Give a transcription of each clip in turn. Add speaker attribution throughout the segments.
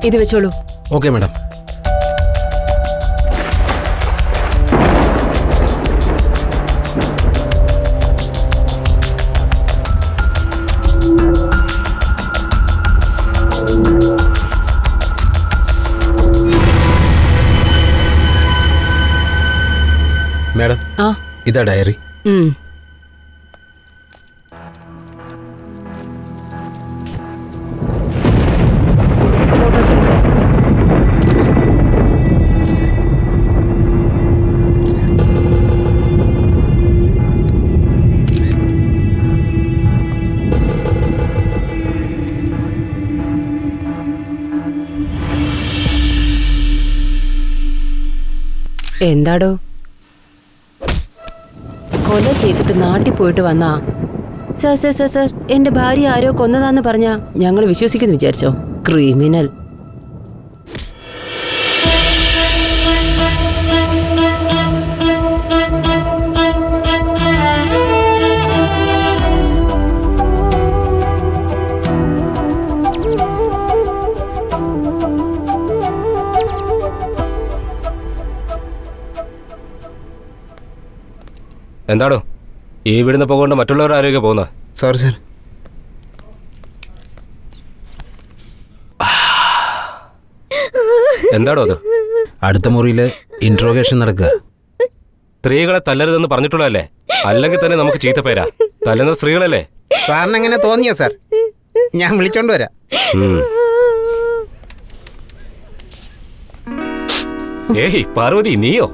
Speaker 1: ഇത് വെച്ചോളൂ.
Speaker 2: Okay madam. Madam, ഇതാ ഡയറി.
Speaker 1: ഫോട്ടോസ് എടുക്ക. എന്താടോ, കൊല ചെയ്തിട്ട് നാട്ടിൽ പോയിട്ട് വന്നാ? സർ സർ സർ സർ എന്റെ ഭാര്യ ആരോ കൊന്നതാന്ന് പറഞ്ഞാ ഞങ്ങൾ വിശ്വസിക്കുന്നു വിചാരിച്ചോ? ക്രിമിനൽ.
Speaker 3: എന്താണോ ഈ വീടിന്ന് പോകൊണ്ട് മറ്റുള്ളവരുടെ ആരോഗ്യം പോകുന്നത്?
Speaker 2: Sorry sir.
Speaker 3: എന്താണോ അത്?
Speaker 2: അടുത്ത മുറിയില് ഇൻട്രോഗേഷൻ നടക്കുക.
Speaker 3: സ്ത്രീകളെ തല്ലരുതെന്ന് പറഞ്ഞിട്ടുള്ളതല്ലേ? അല്ലെങ്കിൽ തന്നെ നമുക്ക് ചീത്തപ്പേരാ. തല്ലുന്ന സ്ത്രീകളല്ലേ?
Speaker 2: സാറിന് എങ്ങനെ തോന്നിയോ സാർ? ഞാൻ വിളിച്ചോണ്ട് വരാം.
Speaker 3: ഏയ് പാർവതി, നീയോ?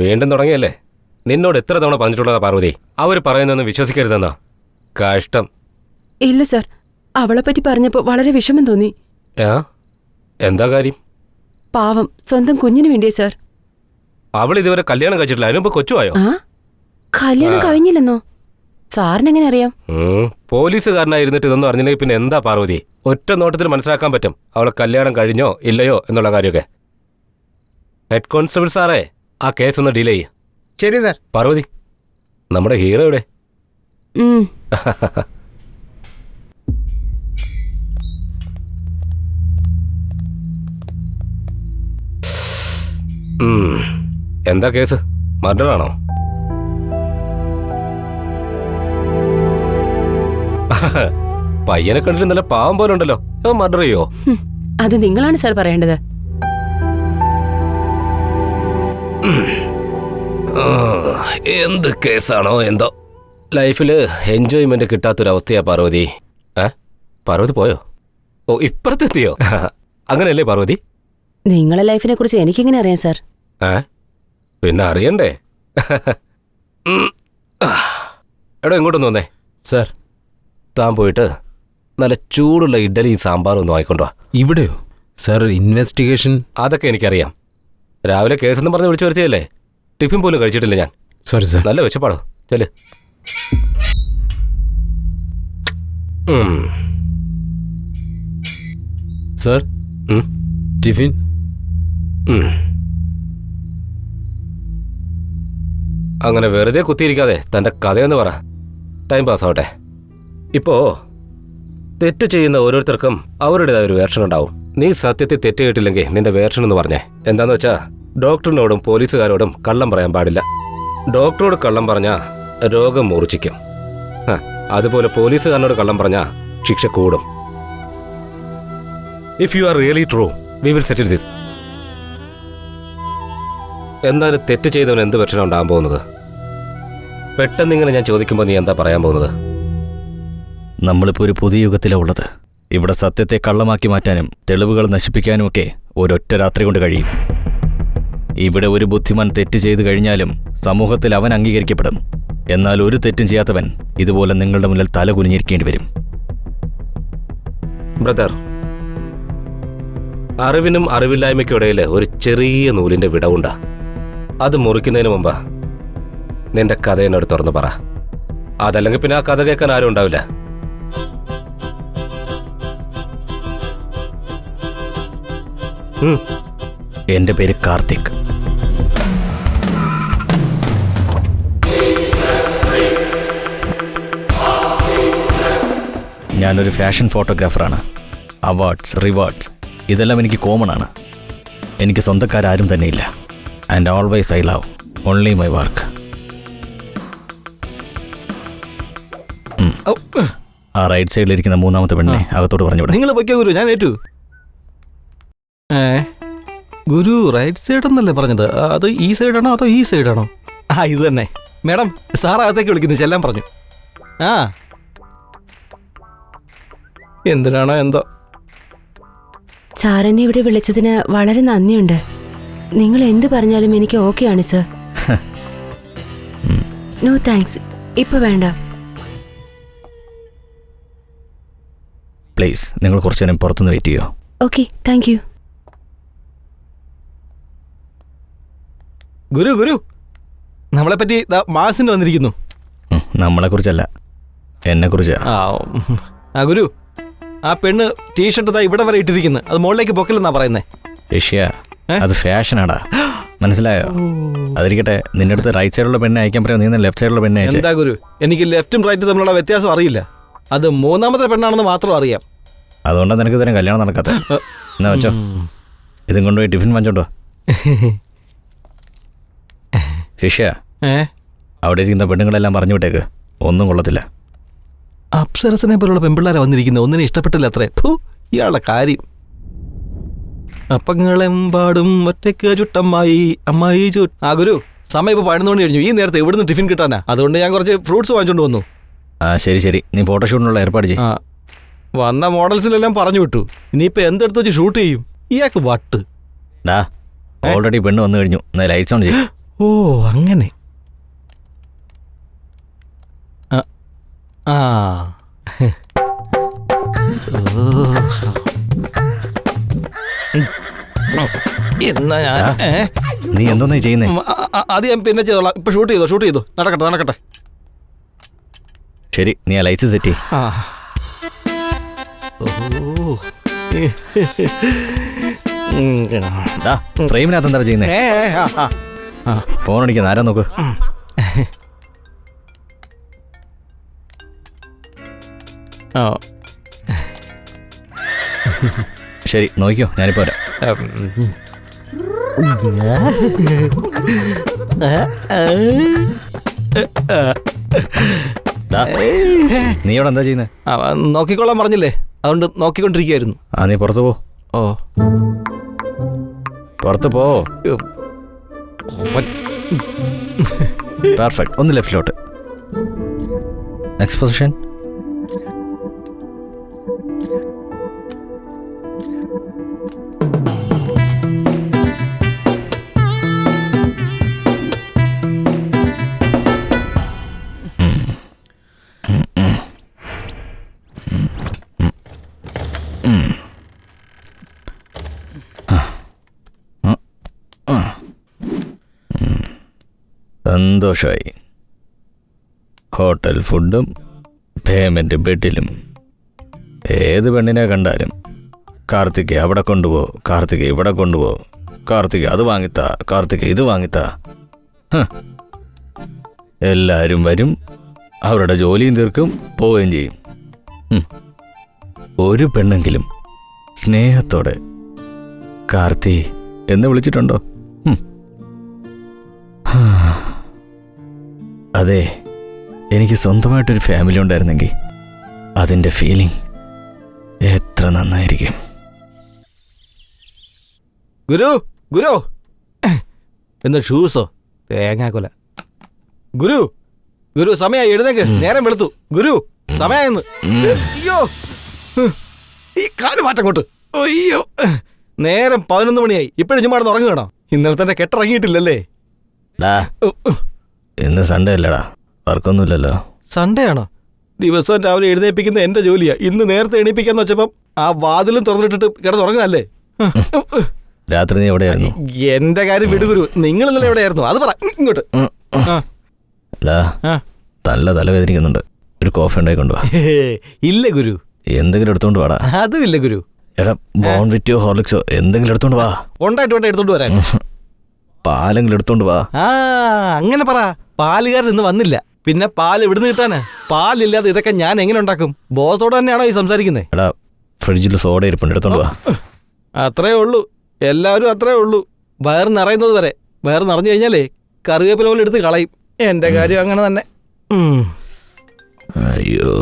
Speaker 3: വീണ്ടും തുടങ്ങിയല്ലേ? നിന്നോട് എത്ര തവണ പറഞ്ഞിട്ടുള്ളതാ പാർവതി, അവര് പറയുന്നൊന്നും വിശ്വസിക്കരുതെന്നാ. കഷ്ടം.
Speaker 1: ഇല്ല സർ, അവളെ പറ്റി പറഞ്ഞപ്പോ വളരെ വിഷമം തോന്നി.
Speaker 3: എന്താ കാര്യം?
Speaker 1: പാവം, സ്വന്തം കുഞ്ഞിന് വേണ്ടിയേ സർ.
Speaker 3: അവൾ ഇതുവരെ കല്യാണം കഴിച്ചിട്ടില്ല. അതിനുമ്പ് കൊച്ചുവായോ?
Speaker 1: കല്യാണം കഴിഞ്ഞില്ലെന്നോ? സാറിനെങ്ങനെ അറിയാം?
Speaker 3: പോലീസുകാരനായിരുന്നിട്ട് ഇതൊന്നും അറിഞ്ഞില്ലെങ്കിൽ പിന്നെ എന്താ പാർവതി? ഒറ്റ നോട്ടത്തിൽ മനസ്സിലാക്കാൻ പറ്റും അവളെ കല്യാണം കഴിഞ്ഞോ ഇല്ലയോ എന്നുള്ള കാര്യമൊക്കെ. ഹെഡ് കോൺസ്റ്റബിൾ സാറേ, ആ കേസ് ഒന്ന് ഡീൽ ചെയ്യ.
Speaker 2: ശരി സാർ.
Speaker 3: പാർവതി, നമ്മുടെ ഹീറോ എവിടെ? എന്താ കേസ്? മർഡർ ആണോ? പയ്യനെ കണ്ടിട്ട് നല്ല പാവം പോലെ ഉണ്ടല്ലോ. മർഡർ ചെയ്യോ?
Speaker 1: അത് നിങ്ങളാണ് സാർ പറയേണ്ടത്.
Speaker 3: എന്ത് കേസാണോ എന്തോ. ലൈഫില് എൻജോയ്മെന്റ് കിട്ടാത്തൊരവസ്ഥയാ പാർവതി. പാർവതി പോയോ? ഓ, ഇപ്പുറത്തെത്തിയോ? അങ്ങനെയല്ലേ പാർവതി?
Speaker 1: നിങ്ങളെ ലൈഫിനെ കുറിച്ച് എനിക്കെങ്ങനെ അറിയാം സാർ?
Speaker 3: പിന്നെ അറിയണ്ടേ? എടോ, ഇങ്ങോട്ടൊന്ന് വന്നേ.
Speaker 2: സാർ,
Speaker 3: താൻ പോയിട്ട് നല്ല ചൂടുള്ള ഇഡ്ഡലിയും സാമ്പാറും ഒന്നും വാങ്ങിക്കൊണ്ടോ.
Speaker 2: ഇവിടെയോ? Sir, investigation.
Speaker 3: അതൊക്കെ എനിക്കറിയാം. രാവിലെ കേസെന്ന് പറഞ്ഞ് വിളിച്ചു വരുത്തിയല്ലേ? ടിഫിൻ പോലും കഴിച്ചിട്ടില്ല ഞാൻ.
Speaker 2: Sorry sir.
Speaker 3: നല്ല വെച്ചപ്പാടോ. ചെല്.
Speaker 2: Sir, tiffin.
Speaker 3: അങ്ങനെ വെറുതെ കുത്തിയിരിക്കാതെ തൻ്റെ കഥയെന്ന് പറ. ടൈം പാസ്സാവട്ടെ. ഇപ്പോ തെറ്റ് ചെയ്യുന്ന ഓരോരുത്തർക്കും അവരുടേതായ ഒരു വേർഷൻ ഉണ്ടാവും. നീ സത്യത്തിൽ തെറ്റ് കേട്ടില്ലെങ്കിൽ നിന്റെ വേർഷൻ എന്ന് പറഞ്ഞേ. എന്താന്ന് വെച്ചാ, ഡോക്ടറിനോടും പോലീസുകാരോടും കള്ളം പറയാൻ പാടില്ല. ഡോക്ടറോട് കള്ളം പറഞ്ഞാ രോഗം മൂർച്ഛിക്കും. അതുപോലെ പോലീസുകാരനോട് കള്ളം പറഞ്ഞാ ശിക്ഷ കൂടും. If you are really true, we will settle this. എന്നാലും തെറ്റ് ചെയ്തവൻ എന്ത് വെർഷനാണ് ഉണ്ടാകാൻ പോകുന്നത്? പെട്ടെന്നിങ്ങനെ ഞാൻ ചോദിക്കുമ്പോൾ നീ എന്താ പറയാൻ പോകുന്നത്?
Speaker 4: നമ്മളിപ്പോൾ ഒരു പുതിയ യുഗത്തിലാണ് ഉള്ളത്. ഇവിടെ സത്യത്തെ കള്ളമാക്കി മാറ്റാനും തെളിവുകൾ നശിപ്പിക്കാനുമൊക്കെ ഒരൊറ്റ രാത്രി കൊണ്ട് കഴിയും. ഇവിടെ ഒരു ബുദ്ധിമാൻ തെറ്റ് ചെയ്തു കഴിഞ്ഞാലും സമൂഹത്തിൽ അവൻ അംഗീകരിക്കപ്പെടും. എന്നാൽ ഒരു തെറ്റും ചെയ്യാത്തവൻ ഇതുപോലെ നിങ്ങളുടെ മുന്നിൽ തല കുനിഞ്ഞിരിക്കേണ്ടി വരും.
Speaker 3: ബ്രദർ, അറിവിനും അറിവില്ലായ്മയ്ക്കും ഇടയിൽ ഒരു ചെറിയ നൂലിന്റെ വിടവുണ്ടാ. അത് മുറിക്കുന്നതിന് മുമ്പാ നിന്റെ കഥ എന്നോട് തുറന്നു പറ. അതല്ലെങ്കിൽ പിന്നെ ആ കഥ കേൾക്കാൻ ആരും ഉണ്ടാവില്ല.
Speaker 4: എൻ്റെ പേര് കാർത്തിക്. ഞാനൊരു ഫാഷൻ ഫോട്ടോഗ്രാഫറാണ്. അവാർഡ്സ്, റിവാർഡ്സ് ഇതെല്ലാം എനിക്ക് കോമൺ ആണ്. എനിക്ക് സ്വന്തക്കാരും തന്നെയില്ല. And always I love only my work. ആ റൈറ്റ് സൈഡിലിരിക്കുന്ന മൂന്നാമത്തെ പെണ്ണെ അകത്തോട്ട് പറഞ്ഞുവിടെ.
Speaker 5: നിങ്ങൾ പൊയ്ക്കോ ഗുരു, ഞാൻ ഏറ്റു. ഗുരു റൈറ്റ് സൈഡ് എന്നല്ലേ പറഞ്ഞത്? അത് ഈ സൈഡാണോ അതോ ഈ സൈഡാണോ? ഇത് തന്നെ. മാഡം സാർ അകത്തേക്ക് വിളിക്കുന്നത്, ചെല്ലാൻ പറഞ്ഞു. എന്തിനാണോ എന്തോ.
Speaker 1: സാറിനെ ഇവിടെ വിളിച്ചതിന് വളരെ നന്ദിയുണ്ട്. നിങ്ങൾ എന്ത് പറഞ്ഞാലും എനിക്ക് ഓക്കെയാണ് സർ. നോ താങ്ക്സ്, ഇപ്പൊ വേണ്ട.
Speaker 4: പ്ലീസ് നിങ്ങൾ കുറച്ചു നേരം പുറത്തുനിന്ന് വെയിറ്റ് ചെയ്യോ?
Speaker 1: Okay, thank you.
Speaker 5: ഗുരു ഗുരു നമ്മളെ പറ്റി മാസിന് വന്നിരിക്കുന്നു.
Speaker 4: നമ്മളെ കുറിച്ചല്ല, എന്നെ കുറിച്ചാ.
Speaker 5: ഗുരു ആ പെണ്ണ് ടീഷർട്ട് ഇവിടെ വരെ ഇട്ടിരിക്കുന്നു. അത് മുകളിലേക്ക് പൊക്കലെന്നാ പറയുന്നേ.
Speaker 4: ഋഷ്യ, അത് ഫാഷനാടാ, മനസ്സിലായോ? അതിരിക്കട്ടെ, നിന്റെ അടുത്ത് റൈറ്റ് സൈഡിലുള്ള പെണ്ണെ അയക്കാൻ പറയാം, നീ ലെഫ്റ്റ് സൈഡിലുള്ള പെണ്ണെ അയച്ചേ.
Speaker 5: എന്താ ഗുരു, എനിക്ക് ലെഫ്റ്റും റൈറ്റും തമ്മിലുള്ള വ്യത്യാസം അറിയില്ല. അത് മൂന്നാമത്തെ പെണ്ണാണെന്ന് മാത്രം അറിയാം.
Speaker 4: അതുകൊണ്ടാണ് നിനക്ക് ഇതുവരെ കല്യാണം നടക്കാത്ത. എന്നാ വെച്ചോ, ഇതും കൊണ്ടുപോയി ടിഫിൻ വാങ്ങിച്ചോണ്ടോ. ശിഷ്യ, അവിടെ ഇരിക്കുന്ന പെണ്ണുങ്ങളെല്ലാം പറഞ്ഞു വിട്ടേക്ക്, ഒന്നും കൊള്ളത്തില്ല.
Speaker 5: അപ്സരസനെ പോലുള്ള പെൺപിള്ളേരെ വന്നിരിക്കുന്നത്, ഒന്നിനെ ഇഷ്ടപ്പെട്ടില്ല അത്രേ. ഇയാളുടെ കാര്യം. അപ്പങ്ങളെമ്പാടും ഒറ്റയ്ക്ക് ചുട്ടമ്മായി അമ്മായി ചുട്ട്. ഗുരു സമയം ഇപ്പോൾ 11 മണി കഴിഞ്ഞു. ഈ നേരത്തെ എവിടുന്ന് ടിഫിൻ കിട്ടാനാ? അതുകൊണ്ട് ഞാൻ കുറച്ച് ഫ്രൂട്ട്സ് വാങ്ങിച്ചോണ്ട് വന്നു.
Speaker 4: ശരി ശരി, നീ ഫോട്ടോഷൂട്ടിനുള്ള ഏർപ്പാട് ചെയ്യും.
Speaker 5: വന്ന മോഡൽസിലെല്ലാം പറഞ്ഞു വിട്ടു. ഇനിയിപ്പോൾ എന്തെടുത്ത് വെച്ച് ഷൂട്ട് ചെയ്യും? ഇയാൾക്ക് വട്ട്.
Speaker 4: ഓൾറെഡി പെണ്ണ് വന്നു കഴിഞ്ഞു, ലൈറ്റ്സ് ഓൺ ചെയ്യും.
Speaker 5: ഓ അങ്ങനെ. എന്നാ ഞാൻ
Speaker 4: നീ എന്തോന്നാ ചെയ്യുന്നേ?
Speaker 5: അത് ഞാൻ പിന്നെ ചെയ്തോളാം. ഇപ്പൊ ഷൂട്ട് ചെയ്തോ. നടക്കട്ടെ.
Speaker 4: ശരി, നീ ആ ലൈറ്റ്സ് സെറ്റ് ചെയ്യ്. ഫ്രെയിമിനകത്ത് എന്താ ചെയ്യുന്നേ? ഫോൺ അടിക്കുന്ന ആരാ നോക്ക്. ശരി, നോക്കിയോ, ഞാനിപ്പോ വരാം. നീ അവിടെ എന്താ ചെയ്യുന്നേ?
Speaker 5: നോക്കിക്കൊള്ളാൻ പറഞ്ഞില്ലേ, അതുകൊണ്ട് നോക്കിക്കൊണ്ടിരിക്കുകയായിരുന്നു.
Speaker 4: നീ പുറത്ത് പോ. പുറത്ത് പോ. പെർഫെക്റ്റ്. ഒന്ന് ലെഫ്റ്റിലോട്ട്. Next position. സന്തോഷമായി. ഹോട്ടൽ ഫുഡും പേയ്മെൻറ്റ് ബെഡിലും. ഏത് പെണ്ണിനെ കണ്ടാലും കാർത്തിക് അവിടെ കൊണ്ടുപോ, കാർത്തിക് ഇവിടെ കൊണ്ടുപോ, കാർത്തിക് അത് വാങ്ങിത്താ, കാർത്തിക് ഇത് വാങ്ങിത്താ. എല്ലാവരും വരും, അവരുടെ ജോലിയും തീർക്കും, പോവുകയും ചെയ്യും. ഒരു പെണ്ണെങ്കിലും സ്നേഹത്തോടെ കാർത്തി എന്ന് വിളിച്ചിട്ടുണ്ടോ? അതെ, എനിക്ക് സ്വന്തമായിട്ടൊരു ഫാമിലി ഉണ്ടായിരുന്നെങ്കിൽ അതിൻ്റെ ഫീലിംഗ് എത്ര നന്നായിരിക്കും.
Speaker 5: ഗുരു എന്ന് ഷൂസോ തേങ്ങാക്കൊല. ഗുരു സമയമായി, എഴുന്നേക്ക്. നേരം വെളുത്തു. ഗുരു സമയമായെന്ന്. അയ്യോ, ഈ കാല് മാറ്റം കൊണ്ട്. അയ്യോ, നേരം 11 മണിയായി. ഇപ്പോഴും ചുമ്മാ ഉറങ്ങുകയാണോ? ഇന്നലെ തന്നെ കെട്ടിറങ്ങിയിട്ടില്ലല്ലേ?
Speaker 4: ഇന്ന് സൺഡേ അല്ലടാ, വർക്കൊന്നുമില്ലല്ലോ.
Speaker 5: സൺഡേ ആണോ? ദിവസവും രാവിലെ എഴുന്നേൽപ്പിക്കുന്ന എന്റെ ജോലിയാ. ഇന്ന് നേരത്തെ എണീപ്പിക്കാന്ന് വെച്ചപ്പം ആ വാതിലും തുറന്നിട്ടിട്ട് കിടന്നുറങ്ങാല്ലേ?
Speaker 4: രാത്രി നീ എവിടെയായിരുന്നു?
Speaker 5: എന്റെ കാര്യം വിടുഗുരു, നിങ്ങൾ ഇന്നലെ എവിടെയായിരുന്നു? അത് പറ. ഇങ്ങോട്ട്.
Speaker 4: നല്ല തലവേദനിക്കുന്നുണ്ട്, ഒരു കോഫി ഉണ്ടായി കൊണ്ടുപോവാ.
Speaker 5: ഇല്ല ഗുരു.
Speaker 4: എന്തെങ്കിലും എടുത്തോണ്ട് വാടാ.
Speaker 5: അതും ഇല്ല ഗുരു.
Speaker 4: എടാ, ബോൺവിറ്റോ ഹോർലിക്സോ എന്തെങ്കിലും എടുത്തോണ്ട് വാ.
Speaker 5: ഉണ്ടായിട്ട് വേണ്ട എടുത്തോണ്ട് വരാൻ.
Speaker 4: പാലെങ്കിലും എടുത്തോണ്ട് വാ.
Speaker 5: അങ്ങനെ പറ. പാലുകാരൻ ഇന്ന് വന്നില്ല, പിന്നെ പാൽ എവിടുന്ന് കിട്ടാന്? പാലില്ലാതെ ഇതൊക്കെ ഞാൻ എങ്ങനെ ഉണ്ടാക്കും? ബോധത്തോടെ തന്നെയാണോ ഈ സംസാരിക്കുന്നത്?
Speaker 4: എടാ, ഫ്രിഡ്ജിൽ സോഡ ഇരിപ്പുണ്ട്, എടുത്തോണ്ട് വാ.
Speaker 5: അത്രേ ഉള്ളൂ, എല്ലാവരും അത്രേ ഉള്ളൂ. വയറ് നിറയുന്നത് വരെ. വയറ് നിറഞ്ഞു കഴിഞ്ഞാലേ കറിവേപ്പില പോലെ എടുത്ത് കളയും. എൻ്റെ കാര്യം അങ്ങനെ തന്നെ.
Speaker 4: അയ്യോ,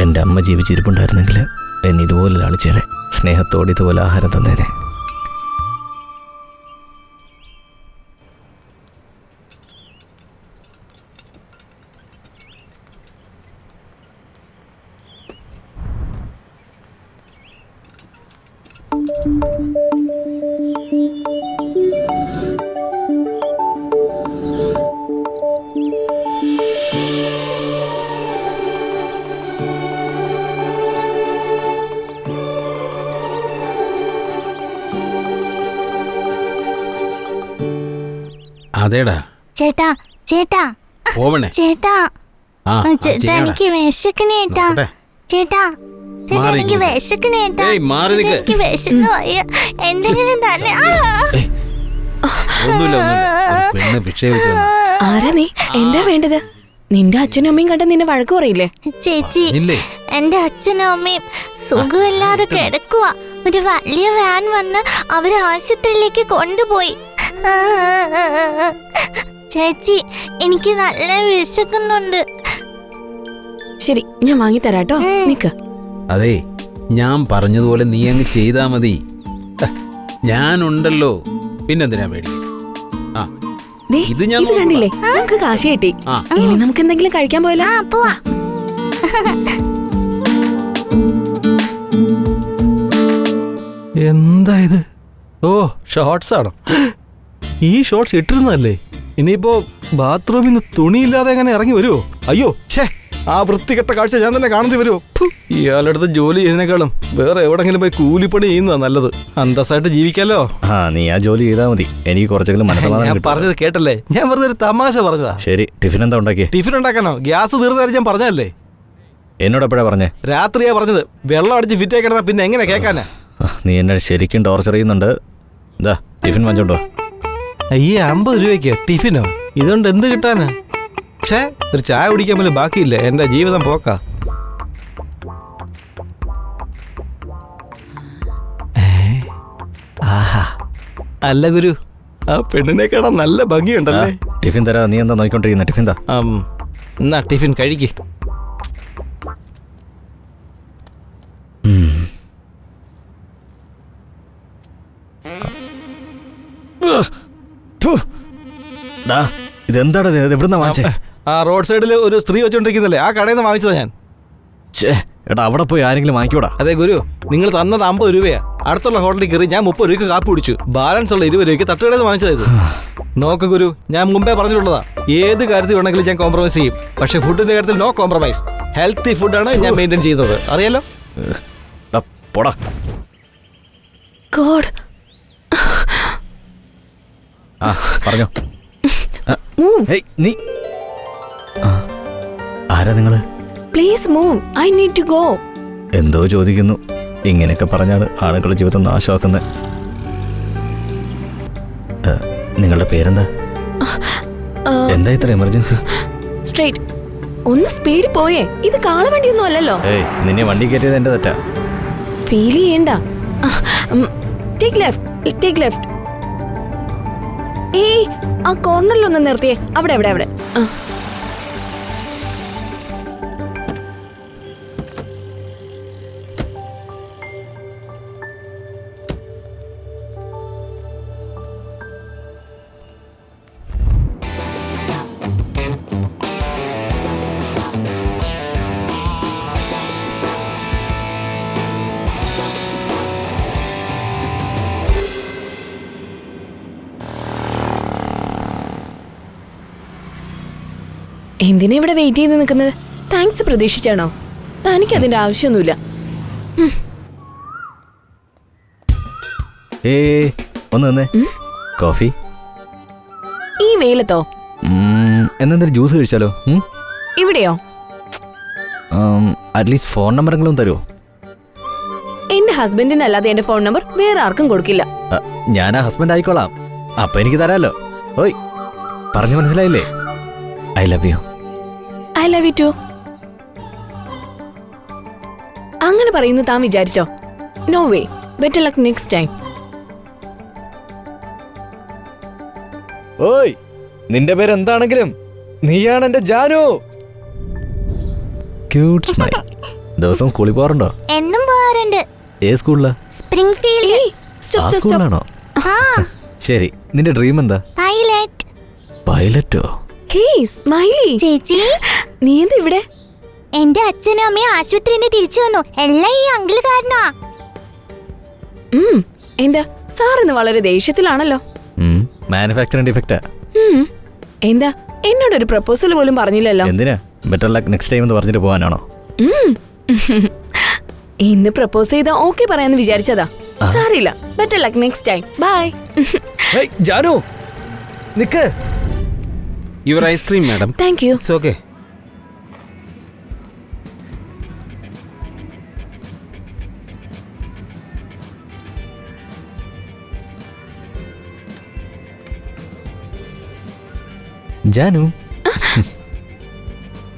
Speaker 4: എൻ്റെ അമ്മ ജീവിച്ചിരിപ്പുണ്ടായിരുന്നെങ്കിൽ എന്നെ ഇതുപോലെ ലാളിച്ചേനെ, സ്നേഹത്തോടെ ഇതുപോലെ ആഹാരം തന്നേനെ.
Speaker 6: അതേടാ
Speaker 7: ചേട്ടാ ചേട്ടാ
Speaker 6: പോവണേ.
Speaker 7: ചേട്ടാ ചേട്ടാ എനിക്ക് വിശക്കണേട്ടാ. ചേട്ടാ ചേട്ടാ എനിക്ക് വിശക്കണേട്ടാ. എനിക്ക് വിശന്നു പോയ എന്തെങ്കിലും തന്നെ.
Speaker 6: പെണ്ണ് ഭിക്ഷ വെച്ചു.
Speaker 8: ആരാ നീ? എന്താ വേണ്ടത്? നിന്റെ അച്ഛനും അമ്മയും കണ്ട നിന്നെ വഴക്ക് പറയില്ലേ?
Speaker 7: ചേച്ചി, എന്റെ അച്ഛനും അമ്മയും സുഖമില്ലാതെ കിടക്കുക. ഒരു വലിയ വാൻ വന്ന് അവരെ ആശുപത്രിയിലേക്ക് കൊണ്ടുപോയി. ചേച്ചി, എനിക്ക് നല്ല വിശക്കുന്നുണ്ട്.
Speaker 8: ശരി, ഞാൻ വാങ്ങി തരാട്ടോ. നിക്ക്.
Speaker 6: അതെ, ഞാൻ പറഞ്ഞതുപോലെ നീ അങ്ങ് ചെയ്താ മതി. ഞാനുണ്ടല്ലോ, പിന്നെന്തിനാ പേടി?
Speaker 8: ദേ, ഇത് കണ്ടില്ലേ? നമുക്ക് കാശ് കിട്ടി. ഇനി നമുക്ക് എന്തെങ്കിലും കഴിക്കാൻ പോയല്ലോ.
Speaker 7: പോവാ.
Speaker 5: എന്താ ഇത്? ഓ, ഷോർട്സ് ആണോ? ഈ ഷോർട്സ് ഇട്ടിരുന്നല്ലേ? ഇനിയിപ്പോ ബാത്റൂമിൽ നിന്ന് തുണിയില്ലാതെ എങ്ങനെ ഇറങ്ങി വരുമോ? അയ്യോ, ഛേ, ആ വൃത്തികെട്ട കാഴ്ച ഞാൻ തന്നെ കാണേണ്ടി വരുമോ? ഇയാളടുത്ത് ജോലി ചെയ്യുന്നതിനേക്കാളും വേറെ എവിടെങ്കിലും പോയി കൂലിപ്പണി ചെയ്യുന്നതാ നല്ലത്. അന്തസ്സായിട്ട് ജീവിക്കാലോ.
Speaker 4: നീ ആ ജോലി ചെയ്താൽ മതി, എനിക്ക് കുറച്ചെങ്കിലും മനസ്സമാധാനം
Speaker 5: ഞാൻ
Speaker 4: കിട്ടും.
Speaker 5: പറഞ്ഞത് കേട്ടല്ലേ? ഞാൻ വെറുതെ ഒരു തമാശ പറഞ്ഞതാ.
Speaker 4: ശരി, ടിഫിൻ എന്താ ഉണ്ടാക്കിയേ?
Speaker 5: ടിഫിൻ ഉണ്ടാക്കാനോ? ഗ്യാസ് തീർന്നാലും ഞാൻ പറഞ്ഞല്ലേ?
Speaker 4: എന്നോട് എപ്പോഴാ പറഞ്ഞേ?
Speaker 5: രാത്രിയാ പറഞ്ഞത്. വെള്ളം അടിച്ച് ഫിറ്റായി കിടന്നാ പിന്നെ എങ്ങനെ കേൾക്കാനാ?
Speaker 4: നീ എന്നെ ശരിക്കും ടോർച്ചർ ചെയ്യുന്നുണ്ട്. ഇതാ ടിഫിൻ വാങ്ങിച്ചോണ്ടോ.
Speaker 5: അയ്യേ, 50 രൂപയ്ക്ക് ടിഫിനോ? ഇതുകൊണ്ട് എന്ത് കിട്ടാനാ? ഛേ, ഒരു ചായ കുടിക്കാൻ പോലും ബാക്കിയില്ല. എൻ്റെ ജീവിതം പോക്കാ. ആഹാ, അല്ല ഗുരു, ആ പെണ്ണിനെ കാണാൻ നല്ല ഭംഗിയുണ്ടല്ലേ?
Speaker 4: ടിഫിൻ തരാ. നീ എന്താ നോക്കിക്കൊണ്ടിരിക്കുന്ന? ടിഫിൻ താ.
Speaker 5: എന്നാ ടിഫിൻ കഴിക്ക്.
Speaker 4: ഇതെന്താടാ? എവിടുന്നാ വാങ്ങിച്ചേ?
Speaker 5: ആ റോഡ് സൈഡിൽ ഒരു സ്ത്രീ വെച്ചോണ്ടിരിക്കുന്നല്ലേ, ആ കടയിൽ നിന്ന് വാങ്ങിച്ചതാ ഞാൻ.
Speaker 4: എടാ, അവിടെ പോയി ആരെങ്കിലും വാങ്ങിക്കൂടാ.
Speaker 5: അതെ ഗുരു, നിങ്ങൾ തന്നത് 50 രൂപയാ. അടുത്തുള്ള ഹോട്ടലിൽ കയറി ഞാൻ 30 രൂപയ്ക്ക് കാപ്പി കുടിച്ചു. ബാലൻസ് ഉള്ള 20 രൂപയ്ക്ക് തട്ടുകടയിൽ നിന്ന് വാങ്ങിച്ചതായത്. നോക്ക് ഗുരു, ഞാൻ മുമ്പേ പറഞ്ഞിട്ടുള്ളതാ, ഏത് കാര്യത്തിൽ വേണമെങ്കിലും ഞാൻ കോംപ്രമൈസ് ചെയ്യും. പക്ഷെ ഫുഡിന്റെ കാര്യത്തിൽ നോ കോംപ്രമൈസ്. ഹെൽത്തി ഫുഡാണ് ഞാൻ മെയിൻറ്റെയിൻ ചെയ്യുന്നത്, അറിയാലോ?
Speaker 4: പോടാ.
Speaker 8: ഗോഡ്.
Speaker 4: പറഞ്ഞോ. നീ ആരാ നിങ്ങള്?
Speaker 8: Please move, I need to go.
Speaker 4: എന്തോ ചോദിക്കുന്നു. ഇങ്ങനെയൊക്കെ പറഞ്ഞാണ് ആളുകളുടെ ജീവിതം നാശമാക്കുന്നത്. നിങ്ങളുടെ പേരെന്താ? എന്താ ഇത്ര എമർജൻസി?
Speaker 8: സ്ട്രേറ്റ്. ഒന്ന് സ്പീഡ് പോയേ. ഇത് കാണാൻ വേണ്ടിയൊന്നും അല്ലല്ലോ.
Speaker 4: നിന്നെ വണ്ടി കയറ്റിയത് എന്റെ തെറ്റാ.
Speaker 8: ഫീൽ ചെയ്യണ്ട. Take left, take left. ഏയ്, ആ കോർണറിലൊന്ന് നിർത്തിയേ. അവിടെ അവിടെ അവിടെ. എന്തിനാ ഇവിടെ വെയിറ്റ് ചെയ്ത് നിൽക്കുന്നത്? താങ്ക്സ് പ്രതീക്ഷിച്ചാണോ? തനിക്കതിന്റെ ആവശ്യമൊന്നുമില്ല.
Speaker 4: ഒന്ന് തന്നെ കോഫി.
Speaker 8: ഈ വെയിലത്തോ?
Speaker 4: എന്തെങ്കിലും ജ്യൂസ് കഴിച്ചാലോ?
Speaker 8: ഇവിടെയോ?
Speaker 4: അറ്റ്ലീസ്റ്റ് ഫോൺ നമ്പറെങ്കിലും തരുമോ?
Speaker 8: എന്റെ ഹസ്ബൻഡിനല്ലാതെ എന്റെ ഫോൺ നമ്പർ വേറെ ആർക്കും കൊടുക്കില്ല.
Speaker 4: ഞാൻ ആ ഹസ്ബൻഡ് ആയിക്കോളാം. അപ്പൊ എനിക്ക് തരാമല്ലോ. ഓയ്, പറഞ്ഞു മനസ്സിലായില്ലേ? I love you.
Speaker 8: I love you too. അങ്ങനെ പറയുന്നു താൻ വിചാരിച്ചോ? No way. Better luck next time.
Speaker 4: ഓയ്, നിന്റെ പേര് എന്താണെങ്കിലും നീയാണ് എന്റെ ജാനു. Cute smile. ദിവസം സ്കൂളിൽ പോകാറുണ്ടോ?
Speaker 7: എന്നും പോകാറുണ്ട്.
Speaker 4: ഏത് സ്കൂളിലാ?
Speaker 7: സ്പ്രിംഗ്ഫീൽഡ്.
Speaker 4: ആ സ്കൂളിലാണോ? ശരി, നിന്റെ ഡ്രീം എന്താ?
Speaker 7: പൈലറ്റ്.
Speaker 4: പൈലറ്റോ?
Speaker 8: ഹേയ് സ്മൈലി
Speaker 7: ചേച്ചി,
Speaker 8: നീ എന്താ ഇവിടെ?
Speaker 7: എന്റെ അച്ഛനും അമ്മയും ആശുപത്രിയിൽ നിന്ന് തിരിച്ചു വന്നു. എല്ലാം ഈ അങ്കിൾ കാരണമാ.
Speaker 8: എന്താ സാർ ഇന്ന് വളരെ ദേഷ്യത്തിലാണല്ലോ?
Speaker 4: മാനുഫാക്ചറിംഗ് ഡിഫക്റ്റാ.
Speaker 8: എന്താ എന്നോടൊരു പ്രപ്പോസൽ പോലും പറഞ്ഞില്ലല്ലോ?
Speaker 4: എന്തിനാ? ബെറ്റർ ലക്ക് നെക്സ്റ്റ് ടൈം എന്ന് പറഞ്ഞിട്ട് പോകാനാണോ?
Speaker 8: ഇന്ന് പ്രപ്പോസ് ചെയ്താ ഓക്കെ പറയാന്ന് വിചാരിച്ചതാ. സാരില്ല, better luck next time. Bye.
Speaker 4: Janu നിക്ക്.
Speaker 6: Your ice cream madam.
Speaker 8: Thank you.
Speaker 6: It's okay.
Speaker 4: Janu,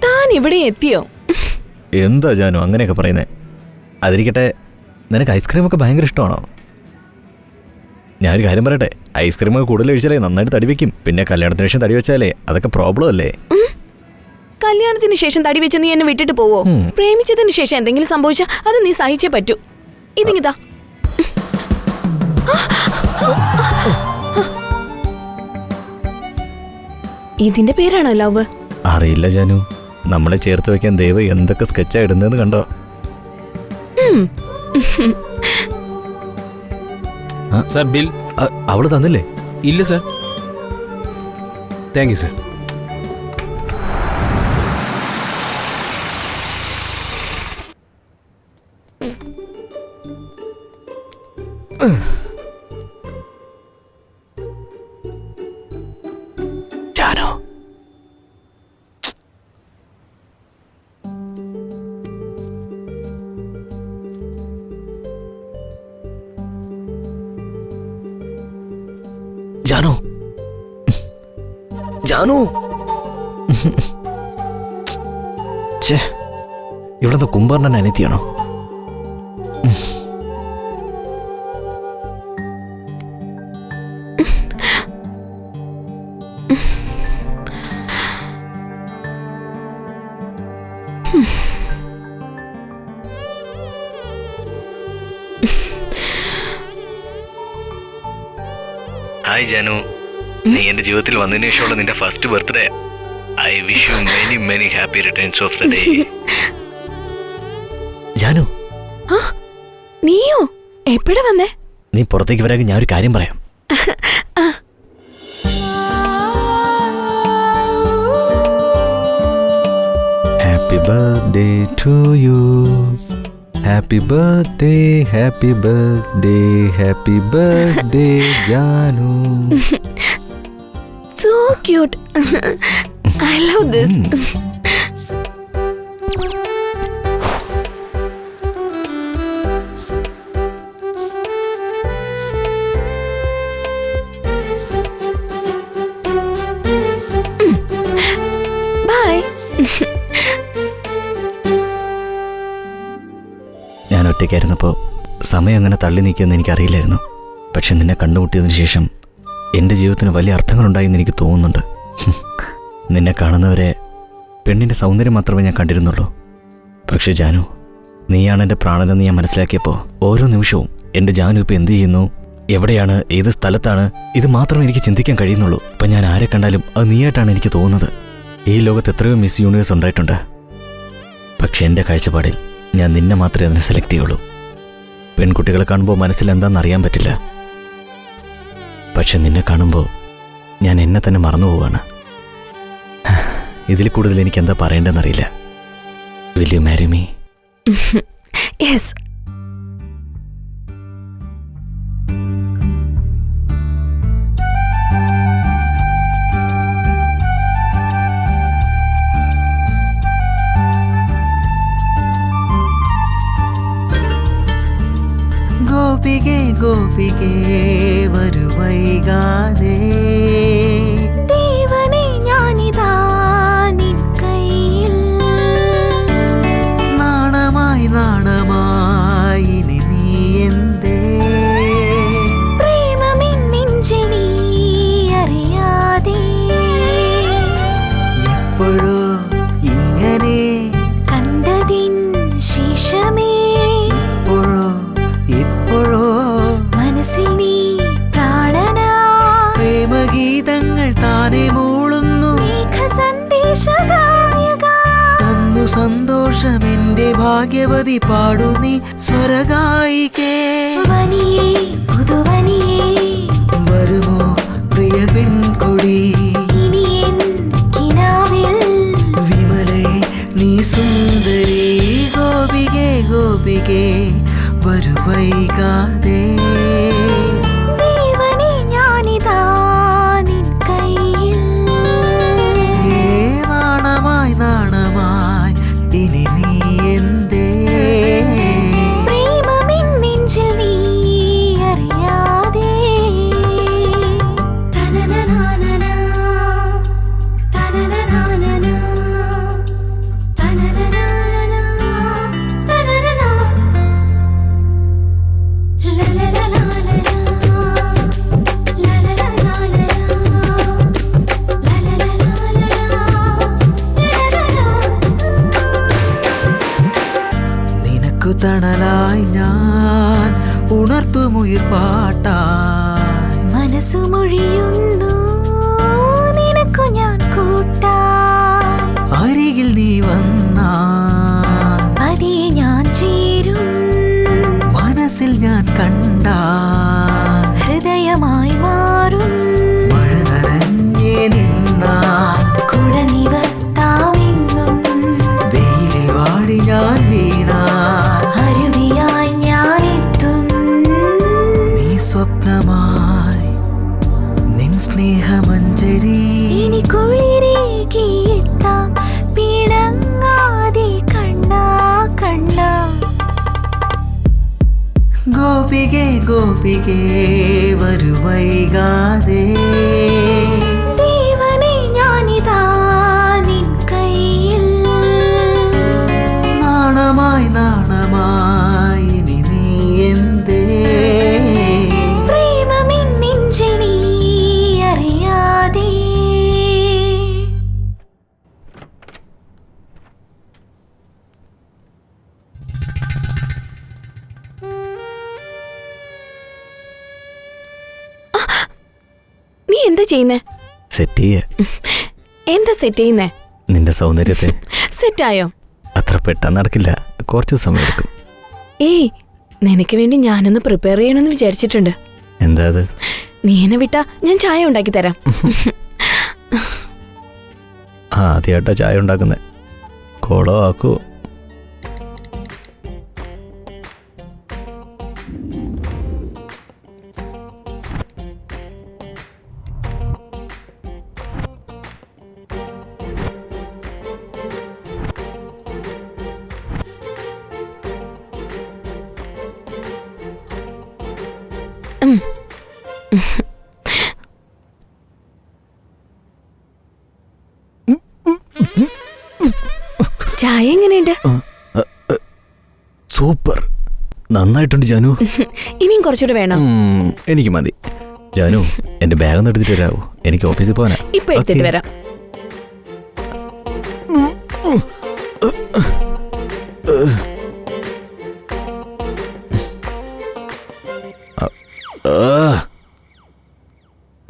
Speaker 8: താൻ ഇവിടെ എത്തിയോ?
Speaker 4: എന്താ ജാനു അങ്ങനെയൊക്കെ പറയുന്നേ? അതിരിക്കട്ടെ, നിനക്ക് ഐസ്ക്രീമൊക്കെ ഭയങ്കര ഇഷ്ടമാണോ? ഞാനൊരു കാര്യം പറയട്ടെ, ഐസ്ക്രീമൊക്കെ കൂടുതൽ കഴിച്ചാലേ നന്നായിട്ട് തടി വെക്കും. പിന്നെ കല്യാണത്തിന് ശേഷം തടി വെച്ചാലേ അതൊക്കെ പ്രോബ്ലം അല്ലേ?
Speaker 8: കല്യാണത്തിന് ശേഷം തടി വെച്ച് നീ എന്നെ വിട്ടിട്ട് പോവോ? പ്രേമിച്ചതിന് ശേഷം എന്തെങ്കിലും സംഭവിച്ചാൽ അത് നീ സഹിച്ചേ പറ്റൂ. ഇതിങ്ങിതാ. ഇതിന്റെ പേരാണോ ലവ്?
Speaker 4: അറിയില്ല ജാനു, നമ്മളെ ചേർത്ത് വെക്കാൻ ദൈവം എന്തൊക്കെ സ്കെച്ചാ ഇടുന്നതെന്ന് കണ്ടോ?
Speaker 6: Sir bill.
Speaker 4: അവള് തന്നില്ലേ?
Speaker 6: ഇല്ല sir. Thank you sir.
Speaker 4: Janu, Janu, Janu. ഇവിടുത്തെ കുംഭർണൻ അനിയത്തിയാണോ? ഹായ് ജാനു, നീ എന്റെ ജീവിതത്തിൽ വന്നതിന് ശേഷമുള്ള നിന്റെ first birthday. I wish you many many happy returns of the day. Janu,
Speaker 8: നീയോ എപ്പോഴാ വന്നേ?
Speaker 4: നീ പുറത്തേക്ക് വരാമെങ്കിൽ ഞാൻ ഒരു കാര്യം പറയാം. Happy birthday to you. Happy birthday, happy birthday, happy birthday Janu.
Speaker 8: So cute. I love this. Bye.
Speaker 4: ഞാൻ ഒറ്റയ്ക്കായിരുന്നപ്പോൾ സമയം അങ്ങനെ തള്ളി നീക്കിയെന്ന് എനിക്കറിയില്ലായിരുന്നു. പക്ഷെ നിന്നെ കണ്ടുമുട്ടിയതിനു ശേഷം എൻ്റെ ജീവിതത്തിന് വലിയ അർത്ഥങ്ങളുണ്ടായെന്ന് എനിക്ക് തോന്നുന്നുണ്ട്. നിന്നെ കാണുന്നവരെ പെണ്ണിൻ്റെ സൗന്ദര്യം മാത്രമേ ഞാൻ കണ്ടിരുന്നുള്ളൂ. പക്ഷെ ജാനു, നീയാണ് എൻ്റെ പ്രാണനെന്ന് ഞാൻ മനസ്സിലാക്കിയപ്പോൾ ഓരോ നിമിഷവും എൻ്റെ ജാനു ഇപ്പോൾ എന്ത് ചെയ്യുന്നു, എവിടെയാണ്, ഏത് സ്ഥലത്താണ്, ഇത് മാത്രമേ എനിക്ക് ചിന്തിക്കാൻ കഴിയുന്നുള്ളൂ. ഇപ്പം ഞാൻ ആരെ കണ്ടാലും അത് നീയായിട്ടാണ് എനിക്ക് തോന്നുന്നത്. ഈ ലോകത്ത് എത്രയോ മിസ് യൂണിവേഴ്സ് ഉണ്ടായിട്ടുണ്ട്. പക്ഷെ എൻ്റെ കാഴ്ചപ്പാടിൽ ഞാൻ നിന്നെ മാത്രമേ അതിന് സെലക്ട് ചെയ്യുള്ളൂ. പെൺകുട്ടികളെ കാണുമ്പോൾ മനസ്സിൽ എന്താണെന്ന് അറിയാൻ പറ്റില്ല. പക്ഷെ നിന്നെ കാണുമ്പോൾ ഞാൻ എന്നെ തന്നെ മറന്നു പോവാണ്. ഇതിൽ കൂടുതൽ എനിക്ക് എന്താ പറയേണ്ടതെന്നറിയില്ല. Will you marry me?
Speaker 8: Yes.
Speaker 9: ഗോപികേ വരുവൈകാതെ
Speaker 7: ദേവനേ ഞാനിതാ നിൻ കയ്യിൽ.
Speaker 9: നാണമായി നാണമായി ഇനി നീ എന്തേ
Speaker 7: പ്രേമമിൻ നെഞ്ചിൽ നീ അറിയാതെ
Speaker 9: എപ്പോഴോ ഇങ്ങനെ
Speaker 7: കണ്ടതിൻ ശേഷമേ
Speaker 9: ഇപ്പോഴോ
Speaker 7: മനസ്സിൽ നീ പ്രാണനാ.
Speaker 9: പ്രേമഗീതങ്ങൾ താനെ മൂളുന്നു
Speaker 7: മേഘ സന്ദേശഗായക.
Speaker 9: തന്നു സന്തോഷം എന്റെ ഭാഗ്യവതി പാടു നീ സ്വരഗായികേ.
Speaker 7: വനിയേ പുതുവനിയേ
Speaker 9: വരുമോ പ്രിയ പെൺകൊടി
Speaker 7: ഇനി എൻ കിനാവിൽ.
Speaker 9: വിമലേ നീ സുന്ദരി ഗോപികേ ഗോപികേ വരുവൈകാതെ
Speaker 7: ദേവനേ ഞാനിതാ നിൻ കയ്യിൽ.
Speaker 9: നാണമായി നാണമായി ഇനി നീ എന്തേ
Speaker 7: പ്രേമമിൻ നെഞ്ചിൽ നീ അറിയാതെ. തനനനാനനാ, തനനനാനനാ, തനനനാനനാ, തനനനാ. ലലലലാലലാ, ലലലലാലലാ, ലലലലാലലാ.
Speaker 9: നിനക്കു തണലായി ഞാൻ ഉണർത്തുമുയിർ പാട്ടായി
Speaker 7: മനസ്സു മൊഴിയുന്നു നിനക്കു ഞാൻ കൂട്ടായി.
Speaker 9: അരികിൽ നീ വന്നാൽ
Speaker 7: പതിയെ ഞാൻ ചേരും
Speaker 9: മനസ്സിൽ ഞാൻ കണ്ടാൽ
Speaker 7: ഹൃദയമായി മാറും.
Speaker 9: മഴ നനഞ്ഞേ നിന്നാൽ
Speaker 7: കുട നിവർത്താമെന്നും
Speaker 9: വെയിലിൽ വാടി ഞാൻ വീണാൽ
Speaker 7: അരുവിയായി ഞാനെത്തും.
Speaker 9: നീ സ്വപ്നമായി നിൻ സ്നേഹമഞ്ജരി
Speaker 7: ഇനി കുളിരേകിയെത്താം പിണങ്ങാതെ കണ്ണാ കണ്ണാ.
Speaker 9: ഗോപികേ ഗോപികേ വരുവൈകാതെ
Speaker 7: ദേവനേ ഞാനിതാ നിൻ കയ്യിൽ.
Speaker 9: നാണമായി നാണമായി ഇനി നീ എന്തേ
Speaker 7: പ്രേമമിൻ നെഞ്ചിൽ നീ അറിയാതെ.
Speaker 8: നീ എന്താ ചെയ്യുന്നേ?
Speaker 4: സെറ്റ് ചെയ്യ
Speaker 8: എന്താ സെറ്റ് ചെയ്യുന്നേ?
Speaker 4: നിന്റെ സൗന്ദര്യത്തെ.
Speaker 8: സെറ്റായോ?
Speaker 4: അത്ര പെട്ടെന്ന് നടക്കില്ല, കുറച്ച് സമയം എടുക്കും.
Speaker 8: ഏയ്, നിനക്ക് വേണ്ടി ഞാനൊന്ന് പ്രിപ്പയർ ചെയ്യണമെന്ന് വിചാരിച്ചിട്ടുണ്ട്.
Speaker 4: എന്താ അത്?
Speaker 8: നീ എന്നെ വിട്ടാ ഞാൻ ചായ ഉണ്ടാക്കി തരാം.
Speaker 4: ആദ്യമായിട്ടാ ചായ ഉണ്ടാക്കുന്നത്. കോളോ ആക്കൂ.
Speaker 8: ചായ എങ്ങനെയുണ്ട്?
Speaker 4: സൂപ്പർ, നന്നായിട്ടുണ്ട് ജാനു.
Speaker 8: ഇനിയും കുറച്ചുകൂടെ വേണം?
Speaker 4: എനിക്ക് മതി. ജാനു, എന്റെ ബാഗ് ഒന്ന് എടുത്തിട്ട് വരാവോ? എനിക്ക് ഓഫീസിൽ പോകാനാ.
Speaker 8: ഇപ്പൊ എടുത്തിട്ട് വരാം.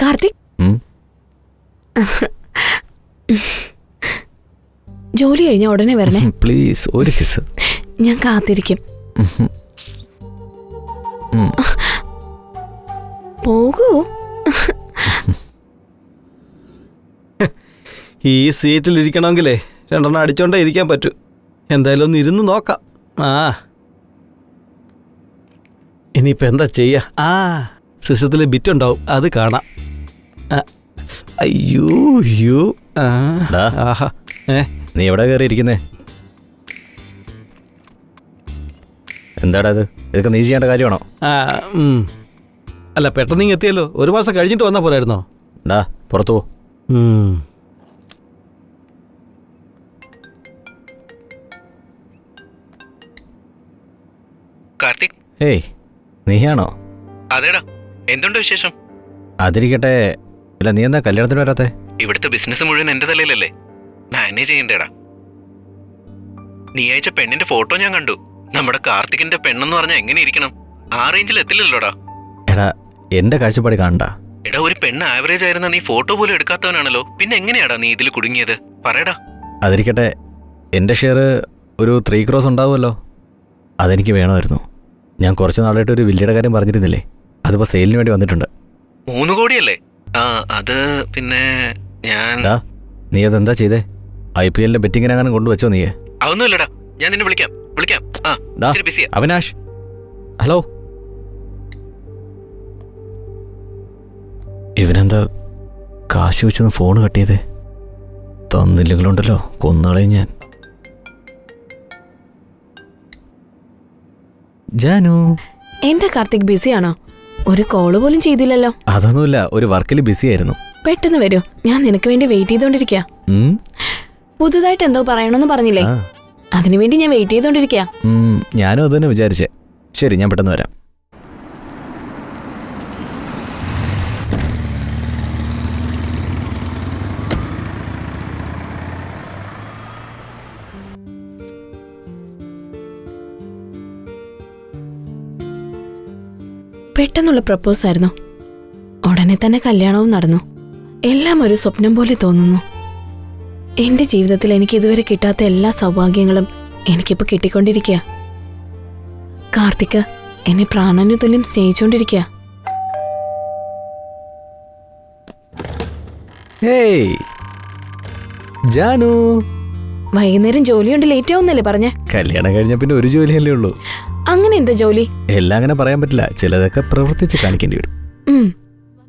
Speaker 8: കാർത്തിക്, ജോലി കഴിഞ്ഞ ഉടനെ വരണേ
Speaker 4: പ്ലീസ്. ഒരു കിസ്.
Speaker 8: ഞാൻ കാത്തിരിക്കും. പോകൂ.
Speaker 5: ഈ സീറ്റിൽ ഇരിക്കണമെങ്കിലേ രണ്ടെണ്ണം അടിച്ചോണ്ടേ ഇരിക്കാൻ പറ്റൂ. എന്തായാലും ഒന്ന് ഇരുന്ന് നോക്കാം. ഇനിയിപ്പോൾ എന്താ ചെയ്യുക? സിസ്റ്റത്തിൽ ബിറ്റ് ഉണ്ടാവും, അത് കാണാം. അയ്യോ അയ്യോ. ആഹാ.
Speaker 4: നീ എവിടെ കയറി ഇരിക്കുന്നേ? എന്താടാ ഇത്? ഇതൊക്കെ നീ ചെയ്യേണ്ട കാര്യമാണോ?
Speaker 5: അല്ല പെട്ടെന്ന് ഇങ്ങ് എത്തിയല്ലോ, ഒരു മാസം കഴിഞ്ഞിട്ട് വന്നാ പോരായിരുന്നോ?
Speaker 4: ഡാ പുറത്തു പോ.
Speaker 10: കാർത്തിക്,
Speaker 4: ഏയ് നീയാണോ?
Speaker 10: അതേടാ, എന്തുണ്ട് വിശേഷം?
Speaker 4: അതിരിക്കട്ടെ. അല്ല നീ എന്താ കല്യാണത്തിന് വരാത്തെ?
Speaker 10: ഇവിടുത്തെ ബിസിനസ് മുഴുവൻ എന്റെ തലയിലല്ലേ, മാനേജ് ചെയ്യണ്ടേടാ. നീ അയച്ച പെണ്ണിന്റെ ഫോട്ടോ ഞാൻ കണ്ടു. നമ്മുടെ കാർത്തികിന്റെ പെണ്ണെന്ന് പറഞ്ഞാൽ എങ്ങനെ ഇരിക്കണം? ആ റേഞ്ചിൽ എത്തില്ലല്ലോടാ.
Speaker 4: എടാ എന്റെ കാഴ്ചപ്പാട് കാണണ്ട.
Speaker 10: എടാ, ഒരു പെണ്ണ് ആവറേജ് ആയിരുന്ന നീ ഫോട്ടോ പോലും എടുക്കാത്തവനാണല്ലോ, പിന്നെ എങ്ങനെയാടാ നീ ഇതിൽ കുടുങ്ങിയത്? പറയടാ.
Speaker 4: അതിരിക്കട്ടെ, എൻ്റെ ഷെയർ ഒരു 3 crores ഉണ്ടാവുമല്ലോ, അതെനിക്ക് വേണമായിരുന്നു. ഞാൻ കുറച്ച് നാളായിട്ട് ഒരു വില്ലയുടെ കാര്യം പറഞ്ഞിരുന്നില്ലേ, അതിപ്പോൾ സെയിലിന് വേണ്ടി വന്നിട്ടുണ്ട്.
Speaker 10: 3 കോടിയല്ലേ? ആ, അത് പിന്നെ ഞാൻ...
Speaker 4: നീ അതെന്താ ചെയ്തേ? IPL ബെറ്റിങ്ങിനെങ്ങാനും കൊണ്ടുവച്ചോ നീ?
Speaker 10: അതൊന്നുമില്ലടാ, ഞാൻ നിന്നെ വിളിക്കാം. ആ, ബിസിയാ.
Speaker 4: അവിനാഷ്, ഹലോ. ഇവനെന്താ കാശ് വെച്ചൊന്ന് ഫോൺ കട്ട് ചെയ്തേ? തന്നില്ലെങ്കിലുണ്ടല്ലോ കൊന്നാളെയും ഞാൻ. ജാനു,
Speaker 8: എന്താ കാർത്തിക്, ബിസിയാണോ? ഒരു കോള് പോലും ചെയ്തില്ലല്ലോ.
Speaker 4: അതൊന്നുമില്ല, ഒരു വർക്കിൽ ബിസി ആയിരുന്നു.
Speaker 8: പെട്ടെന്ന് വരൂ, ഞാൻ നിനക്ക് വേണ്ടി വെയിറ്റ് ചെയ്തോണ്ടിരിക്കുക. പുതുതായിട്ട് എന്തോ പറയണമെന്ന് പറഞ്ഞില്ലേ, അതിനുവേണ്ടി ഞാൻ വെയിറ്റ് ചെയ്തോണ്ടിരിക്കുക.
Speaker 4: ഞാനും അത് തന്നെ വിചാരിച്ചേ. ശരി, ഞാൻ പെട്ടെന്ന് വരാം.
Speaker 8: പെട്ടെന്നുള്ള പ്രപ്പോസ് ആയിരുന്നു. ഉടനെ തന്നെ കല്യാണവും നടന്നു. എല്ലാം ഒരു സ്വപ്നം പോലെ തോന്നുന്നു. എന്റെ ജീവിതത്തിൽ എനിക്ക് ഇതുവരെ കിട്ടാത്ത എല്ലാ സൗഭാഗ്യങ്ങളും എനിക്കിപ്പോ കിട്ടിക്കൊണ്ടിരിക്കുക. കാർത്തിക് എന്നെ പ്രാണന് തുല്യം സ്നേഹിച്ചോണ്ടിരിക്കുക.
Speaker 4: ഹേയ് ജാനു,
Speaker 8: വൈകുന്നേരം ജോലിയുണ്ട്, ലേറ്റ് ആവുന്നല്ലേ പറഞ്ഞേ?
Speaker 4: കല്യാണം കഴിഞ്ഞ പിന്നെ ഒരു ജോലിയല്ലേ ഉള്ളൂ.
Speaker 8: അങ്ങനെ എന്താ ജോലി?
Speaker 4: എല്ലാം അങ്ങനെ പറയാൻ പറ്റില്ല, ചിലതൊക്കെ പ്രവർത്തിച്ച് കാണിക്കേണ്ടി വരും.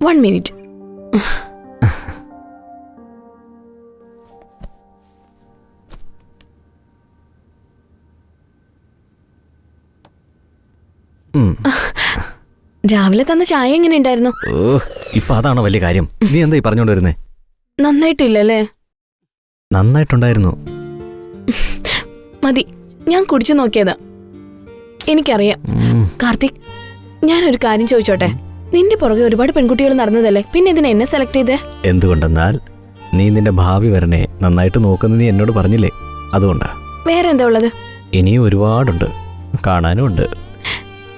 Speaker 8: 1 minute. രാവിലെ തന്ന ചായ എങ്ങനെ ഉണ്ടായിരുന്നു?
Speaker 4: ഇപ്പൊ അതാണോ വലിയ കാര്യം? നീ എന്താ ഈ പറഞ്ഞോണ്ട് വരുന്നേ?
Speaker 8: നന്നായിട്ടില്ലല്ലേ?
Speaker 4: നന്നായിട്ടുണ്ടായിരുന്നു.
Speaker 8: മതി, ഞാൻ കുടിച്ചു നോക്കിയതാ. എനിക്കറിയാം. കാർത്തിക്, ഞാനൊരു കാര്യം ചോദിച്ചോട്ടെ? നിന്റെ പുറകെ ഒരുപാട് പെൺകുട്ടികൾ നടന്നതല്ലേ, പിന്നെ ഇതിനെ എന്നെ സെലക്ട് ചെയ്തേ?
Speaker 4: എന്തുകൊണ്ടെന്നാൽ നീ നിന്റെ ഭാവി വരനെ നന്നായിട്ട് നോക്കുന്ന നീ എന്നോട് പറഞ്ഞില്ലേ, അതുകൊണ്ടാ.
Speaker 8: വേറെ എന്താ ഉള്ളത്?
Speaker 4: ഇനിയും ഒരുപാടുണ്ട്, കാണാനും ഉണ്ട്.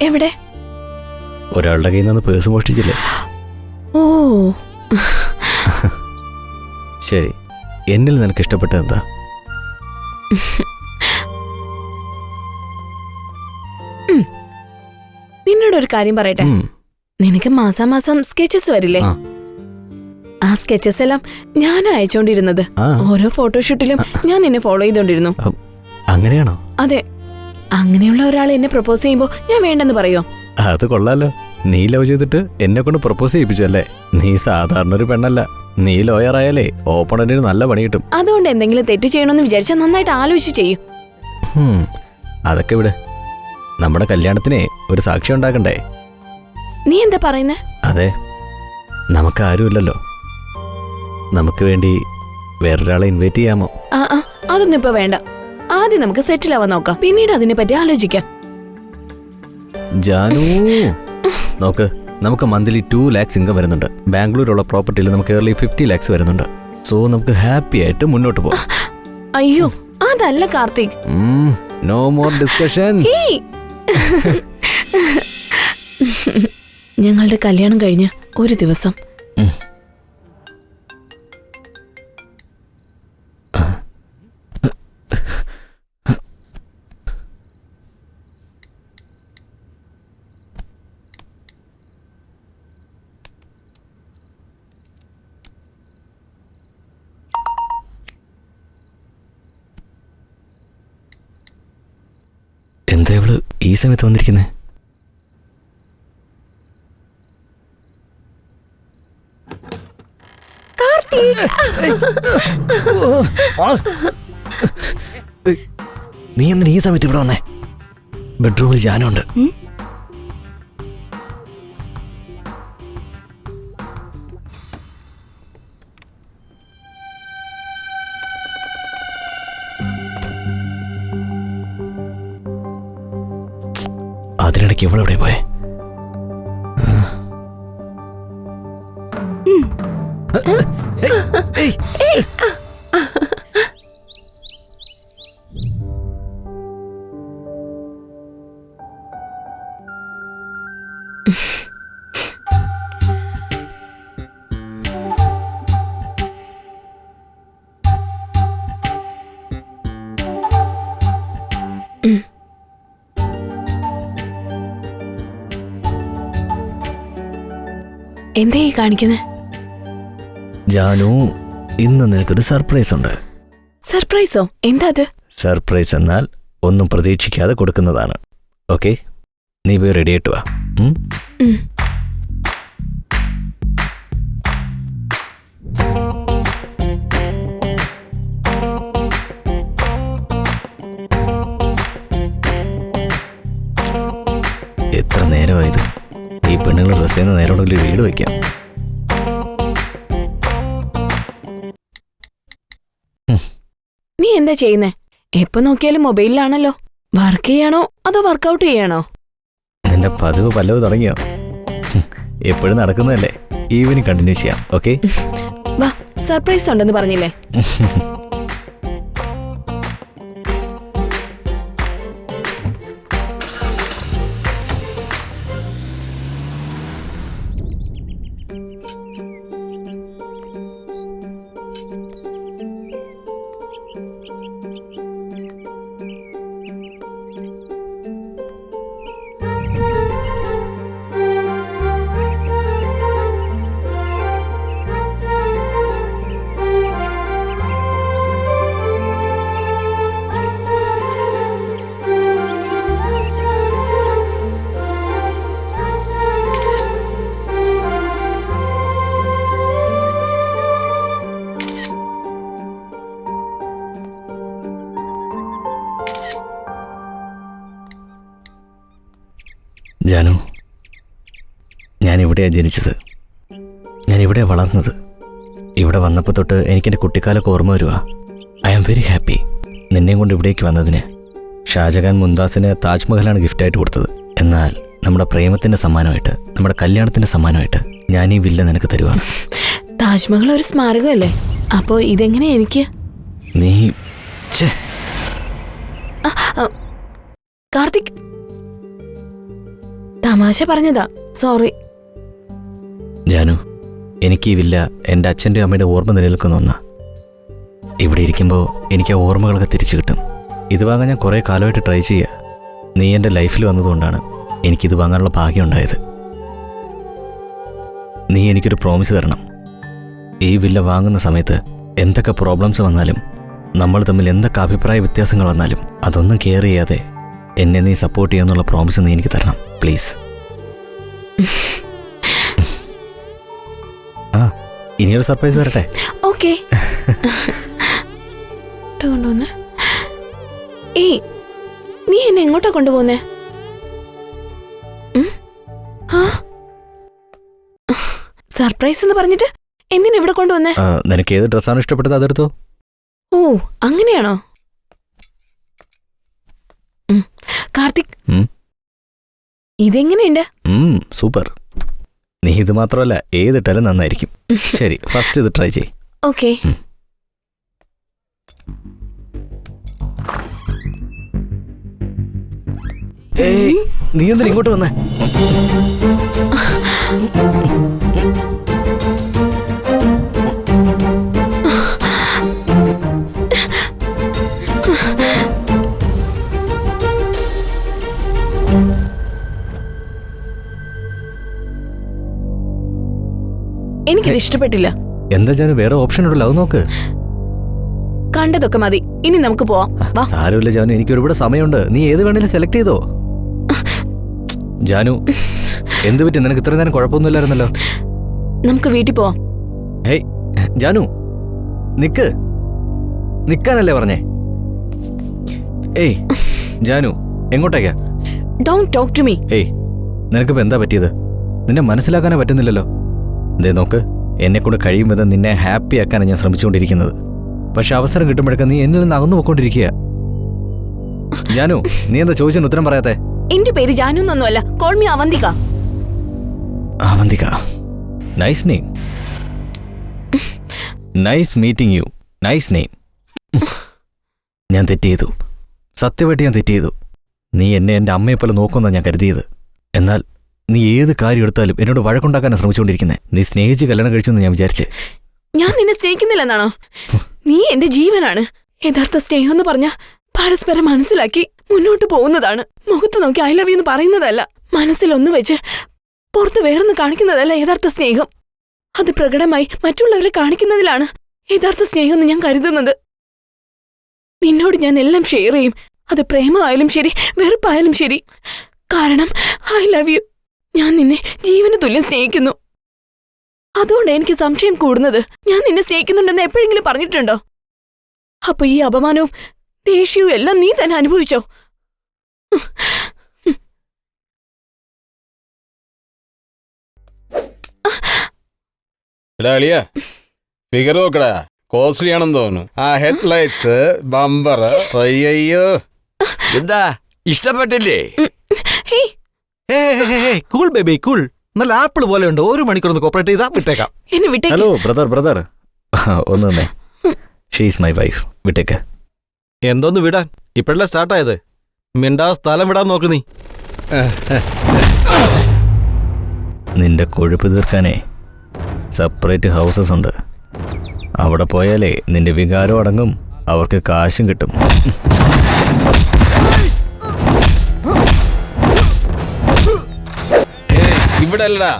Speaker 8: എവിടെ?
Speaker 4: ഒരാളുടെ കയ്യിൽ നിന്ന് പേഴ്സ് മോഷ്ടിച്ചില്ലേ?
Speaker 8: ഓ
Speaker 4: ശരി, എന്നിൽ നിനക്ക് ഇഷ്ടപ്പെട്ടത് എന്താ?
Speaker 8: നിന്നോടൊരു കാര്യം പറയട്ടെ. നിനക്ക് മാസാമാസം സ്കെച്ചസ് വരില്ലേ? ആ സ്കെച്ചസ് എല്ലാം ഞാൻ അയച്ചോണ്ടിരുന്നത്. ഓരോ ഫോട്ടോഷൂട്ടിലും ഞാൻ നിന്നെ ഫോളോ ചെയ്തോണ്ടിരുന്നു.
Speaker 4: അങ്ങനെയാണോ?
Speaker 8: അതെ. അങ്ങനെയുള്ള ഒരാൾ എന്നെ പ്രപ്പോസ് ചെയ്യുമ്പോ ഞാൻ വേണ്ടെന്ന് പറയോ?
Speaker 4: അത് കൊള്ളാലോ. നീ ലവ് ചെയ്തിട്ട് എന്നെ കൊണ്ട് പ്രപ്പോസ് ചെയ്യിപ്പിച്ചു അല്ലേ? നീ സാധാരണ ഒരു പെണ്ണല്ല. നീ ലോയർ ആയാലേ ഓപ്പണന്റിന് നല്ല പണി കിട്ടും.
Speaker 8: അതുകൊണ്ട് എന്തെങ്കിലും തെറ്റ് ചെയ്യണമെന്ന് വിചാരിച്ചാൽ നന്നായിട്ട് ആലോചിച്ച് ചെയ്യും.
Speaker 4: അതൊക്കെ ഇവിടെ നമ്മുടെ കല്യാണത്തിനെ ഒരു സാക്ഷി ഉണ്ടാക്കണ്ടേ?
Speaker 8: നീ എന്താ പറയുന്നേ?
Speaker 4: അതെ, നമുക്ക് ആരുമില്ലല്ലോ. നമുക്ക് വേണ്ടി വേറൊരാളെ ഇൻവൈറ്റ് ചെയ്യാമോ?
Speaker 8: അതൊന്നും ഇപ്പൊ വേണ്ട. ആദ്യം നമുക്ക് സെറ്റിൽ ആവാൻ നോക്കാം, പിന്നീട് അതിനെ പറ്റി ആലോചിക്കാം.
Speaker 4: ജാനു, നോക്ക്, നമുക്ക് മന്ത്ലി 2 lakhs ഇൻകം വരുന്നുണ്ട്. ബാംഗ്ലൂരുള്ള പ്രോപ്പർട്ടിയിൽ നമുക്ക് ഇയർലി 50 lakhs വരുന്നുണ്ട്. സോ നമുക്ക് ഹാപ്പി ആയിട്ട് മുന്നോട്ട് പോകാം.
Speaker 8: അയ്യോ, അതല്ല കാർത്തിക്.
Speaker 4: No more discussion.
Speaker 8: ഞങ്ങളുടെ കല്യാണം കഴിഞ്ഞ് ഒരു ദിവസം
Speaker 4: എന്താ ഇവള് ഈ സമയത്ത് വന്നിരിക്കുന്നേ? നീ എന്തിനാ ഈ സമയത്ത് ഇവിടെ വന്നേ? ബെഡ്റൂമിൽ ജാനുണ്ട്. അതിനിടയ്ക്ക് ഇവളെവിടെ പോയെ?
Speaker 8: എന്താ ഈ കാണിക്കുന്നേ?
Speaker 4: ജാനു, ഇന്ന് നിനക്കൊരു സർപ്രൈസ് ഉണ്ട്.
Speaker 8: സർപ്രൈസോ? എന്താ അത്?
Speaker 4: സർപ്രൈസ് എന്നാൽ ഒന്നും പ്രതീക്ഷിക്കാതെ കൊടുക്കുന്നതാണ്. ഓക്കെ, നീ പോയി റെഡി ആയിട്ട് വാ. എത്ര നേരമായത്? ഈ പെണ്ണുങ്ങൾ ഡ്രസ് ചെയ്യുന്ന നേരോടെങ്കിലും വീട് വയ്ക്കാം.
Speaker 8: നീ എന്താ ചെയ്യുന്നേ? എപ്പോ നോക്കിയാലും മൊബൈലിലാണല്ലോ. വർക്ക് ചെയ്യാണോ അതോ വർക്കൗട്ട് ചെയ്യാണോ?
Speaker 4: നിന്റെ പതിവ് പല്ലവ് തുടങ്ങിയോ? എപ്പോഴും നടക്കുന്നതല്ലേ, ഈവനിങ് കണ്ടിന്യൂ ചെയ്യാം. ഓക്കെ,
Speaker 8: വാ, സർപ്രൈസ് ഉണ്ടെന്ന് പറഞ്ഞില്ലേ?
Speaker 4: ജാനു, ഞാനിവിടെയാണ് ജനിച്ചത്, ഞാനിവിടെയാണ് വളർന്നത്. ഇവിടെ വന്നപ്പോൾ തൊട്ട് എനിക്കെൻ്റെ കുട്ടിക്കാലൊക്കെ ഓർമ്മ വരുക. ഐ ആം വെരി ഹാപ്പി നിന്നെയും കൊണ്ട് ഇവിടേക്ക് വന്നതിന്. ഷാജഹാൻ മുംതാസിന് താജ്മഹലാണ് ഗിഫ്റ്റായിട്ട് കൊടുത്തത്. എന്നാൽ നമ്മുടെ പ്രേമത്തിൻ്റെ സമ്മാനമായിട്ട്, നമ്മുടെ കല്യാണത്തിൻ്റെ സമ്മാനമായിട്ട് ഞാൻ ഈ വില്ല നിനക്ക് തരുവാണ്.
Speaker 8: താജ്മഹൽ ഒരു സ്മാരകമല്ലേ? അപ്പോ ഇതെങ്ങനെ എനിക്ക്?
Speaker 4: നീ
Speaker 8: കാർത്തിക്, തമാശ പറഞ്ഞതാ, സോറി.
Speaker 4: ജാനു, എനിക്ക് ഈ വില്ല എൻ്റെ അച്ഛൻ്റെ അമ്മയുടെ ഓർമ്മ നിലനിൽക്കുന്ന ഒന്നാ. ഇവിടെ ഇരിക്കുമ്പോൾ എനിക്ക് ആ ഓർമ്മകളൊക്കെ തിരിച്ചു കിട്ടും. ഇത് വാങ്ങാൻ ഞാൻ കുറേ കാലമായിട്ട് ട്രൈ ചെയ്യുക. നീ എൻ്റെ ലൈഫിൽ വന്നതുകൊണ്ടാണ് എനിക്കിത് വാങ്ങാനുള്ള ഭാഗ്യം ഉണ്ടായത്. നീ എനിക്കൊരു പ്രോമിസ് തരണം. ഈ വില്ല വാങ്ങുന്ന സമയത്ത് എന്തൊക്കെ പ്രോബ്ലംസ് വന്നാലും, നമ്മൾ തമ്മിൽ എന്തൊക്കെ അഭിപ്രായ വ്യത്യാസങ്ങൾ വന്നാലും അതൊന്നും കെയർ ചെയ്യാതെ എന്നെ നീ സപ്പോർട്ട് ചെയ്യാന്നുള്ള പ്രോമിസ് നീ എനിക്ക് തരണം, പ്ലീസ്. ആ, ഇനിയൊരു സർപ്രൈസ് വരട്ടെ.
Speaker 8: ഓക്കെ. ഏയ്, നീ എന്നെ എങ്ങോട്ടാ കൊണ്ടുപോകുന്നേ? സർപ്രൈസ് എന്ന് പറഞ്ഞിട്ട് എന്തിനാ ഇവിടെ കൊണ്ടുവന്നേ?
Speaker 4: നിനക്ക് ഏത് ഡ്രസ്സാണ് ഇഷ്ടപ്പെട്ടത് അതെടുത്തോ.
Speaker 8: ഓ, അങ്ങനെയാണോ? കാർത്തിക്, ഇതെങ്ങനെയുണ്ട്?
Speaker 4: സൂപ്പർ. നീ ഇത് മാത്രമല്ല ഏതിട്ടാലും നന്നായിരിക്കും. ശരി, ഫസ്റ്റ് ഇത് ട്രൈ ചെയ്.
Speaker 8: ഓക്കെ.
Speaker 4: നീ എന്തിനാ ഇങ്ങോട്ട് വന്നേ?
Speaker 8: എനിക്കിത് ഇഷ്ടപ്പെട്ടില്ല.
Speaker 4: എന്താ ജാനു, വേറെ ഓപ്ഷൻ ഉണ്ടല്ലോ, അത് നോക്ക്.
Speaker 8: കണ്ടതൊക്കെ മതി, ഇനി നമുക്ക് പോവാം.
Speaker 4: സാരമില്ല ജാനു, എനിക്ക് ഒരുപാട് സമയമുണ്ട്. നീ ഏത് വേണേലും സെലക്ട് ചെയ്തോ. ജാനു, എന്ത് പറ്റി? നിനക്ക് ഇത്ര നേരം കുഴപ്പമൊന്നുമില്ലായിരുന്നല്ലോ.
Speaker 8: നമുക്ക് വീട്ടിൽ പോവാം.
Speaker 4: ഹേയ് ജാനു, നിക്കാനല്ലേ പറഞ്ഞേ? ഏയ് ജാനു, എങ്ങോട്ടേക്കാ?
Speaker 8: Don't talk to me.
Speaker 4: ഏയ്, നിനക്കിപ്പോ എന്താ പറ്റിയത്? നിന്നെ മനസ്സിലാക്കാനേ പറ്റുന്നില്ലല്ലോ. ദേ നോക്ക്, എന്നെക്കൊണ്ട് കഴിയും വിധം നിന്നെ ഹാപ്പി ആക്കാനാണ് ഞാൻ ശ്രമിച്ചുകൊണ്ടിരിക്കുന്നത്. പക്ഷെ അവസരം കിട്ടുമ്പോഴൊക്കെ നീ എന്നിൽ നിന്ന് അകന്നു പോയിക്കൊണ്ടിരിക്കുക. ജാനു, നീ എന്താ ചോദിച്ചതിന് ഉത്തരം പറയാത്തെ?
Speaker 8: എന്റെ പേര് ജാനു എന്നൊന്നുമല്ല, call me Avantika.
Speaker 4: Avantika, nice name. Nice meeting you. Nice name. ഞാൻ തെറ്റ് ചെയ്തു, സത്യമായിട്ട് ഞാൻ തെറ്റ് ചെയ്തു. നീ എന്നെ എൻ്റെ അമ്മയെപ്പോലെ നോക്കുമെന്നാണ് ഞാൻ കരുതിയത്. എന്നാൽ നീ ഏത് കാര്യം എടുത്താലും എന്നോട് വഴക്കുണ്ടാക്കാനാണ് ശ്രമിച്ചുകൊണ്ടിരിക്കുന്നത്. നീ സ്നേഹിച്ച് കല്യാണം കഴിച്ചെന്ന് ഞാൻ വിചാരിച്ചേ.
Speaker 8: ഞാൻ നിന്നെ സ്നേഹിക്കുന്നില്ലെന്നാണോ? നീ എന്റെ ജീവനാണ്. യഥാർത്ഥ സ്നേഹം എന്ന് പറഞ്ഞ പരസ്പരം മനസ്സിലാക്കി മുന്നോട്ട് പോകുന്നതാണ്. മുഖത്ത് നോക്കി ഐ ലവ് യു എന്ന് പറയുന്നതല്ല. മനസ്സിലൊന്നു വെച്ച് പുറത്ത് വേറൊന്ന് കാണിക്കുന്നതല്ല യഥാർത്ഥ സ്നേഹം. അത് പ്രകടമായി മറ്റുള്ളവരെ കാണിക്കുന്നതിലാണ് യഥാർത്ഥ സ്നേഹം എന്ന് ഞാൻ കരുതുന്നത്. നിന്നോട് ഞാൻ എല്ലാം ഷെയർ ചെയ്യും. അത് പ്രേമമായാലും ശരി, വെറുപ്പായാലും ശരി. കാരണം ഐ ലവ് യു. ഞാൻ നിന്നെ ജീവന് തുല്യം സ്നേഹിക്കുന്നു. അതുകൊണ്ട് എനിക്ക് സംശയം കൂടുന്നത്, ഞാൻ നിന്നെ സ്നേഹിക്കുന്നുണ്ടെന്ന് എപ്പോഴെങ്കിലും പറഞ്ഞിട്ടുണ്ടോ? അപ്പൊ ഈ അപമാനവും ദേഷ്യവും എല്ലാം നീ തന്നെ അനുഭവിച്ചോ?
Speaker 6: ഫിഗർ നോക്കടാ, കോസ്റ്റ്ലി ആണെന്ന് തോന്നുന്നു. ആ ഹെഡ് ലൈറ്റ്സ്, ബമ്പർ, അയ്യോ.
Speaker 11: എന്താ ഇഷ്ടപ്പെട്ടില്ലേ?
Speaker 5: Cool baby cool. നല്ല ആപ്പിൾ പോലെ ഉണ്ട്. 1 മണിക്കൂർ ഒന്ന് കോപ്പറേറ്റ് ചെയ്താ വിട്ടേക്കാം.
Speaker 4: ഹലോ ബ്രദർ ഒന്ന് തന്നെ. She's my wife. വിട്ടേക്ക്.
Speaker 5: എന്തോന്ന് വിടാൻ? ഇപ്പഴല്ലേ സ്റ്റാർട്ടായത്. മിണ്ടാ സ്ഥലം വിടാൻ നോക്ക് നീ.
Speaker 4: നിന്റെ കൊഴുപ്പ് തീർക്കാനേ സെപ്പറേറ്റ് ഹൗസസ് ഉണ്ട്. അവിടെ പോയാലേ നിന്റെ വികാരം അടങ്ങും, അവർക്ക് കാശും കിട്ടും.
Speaker 6: ഇവിടെ അല്ലടാ,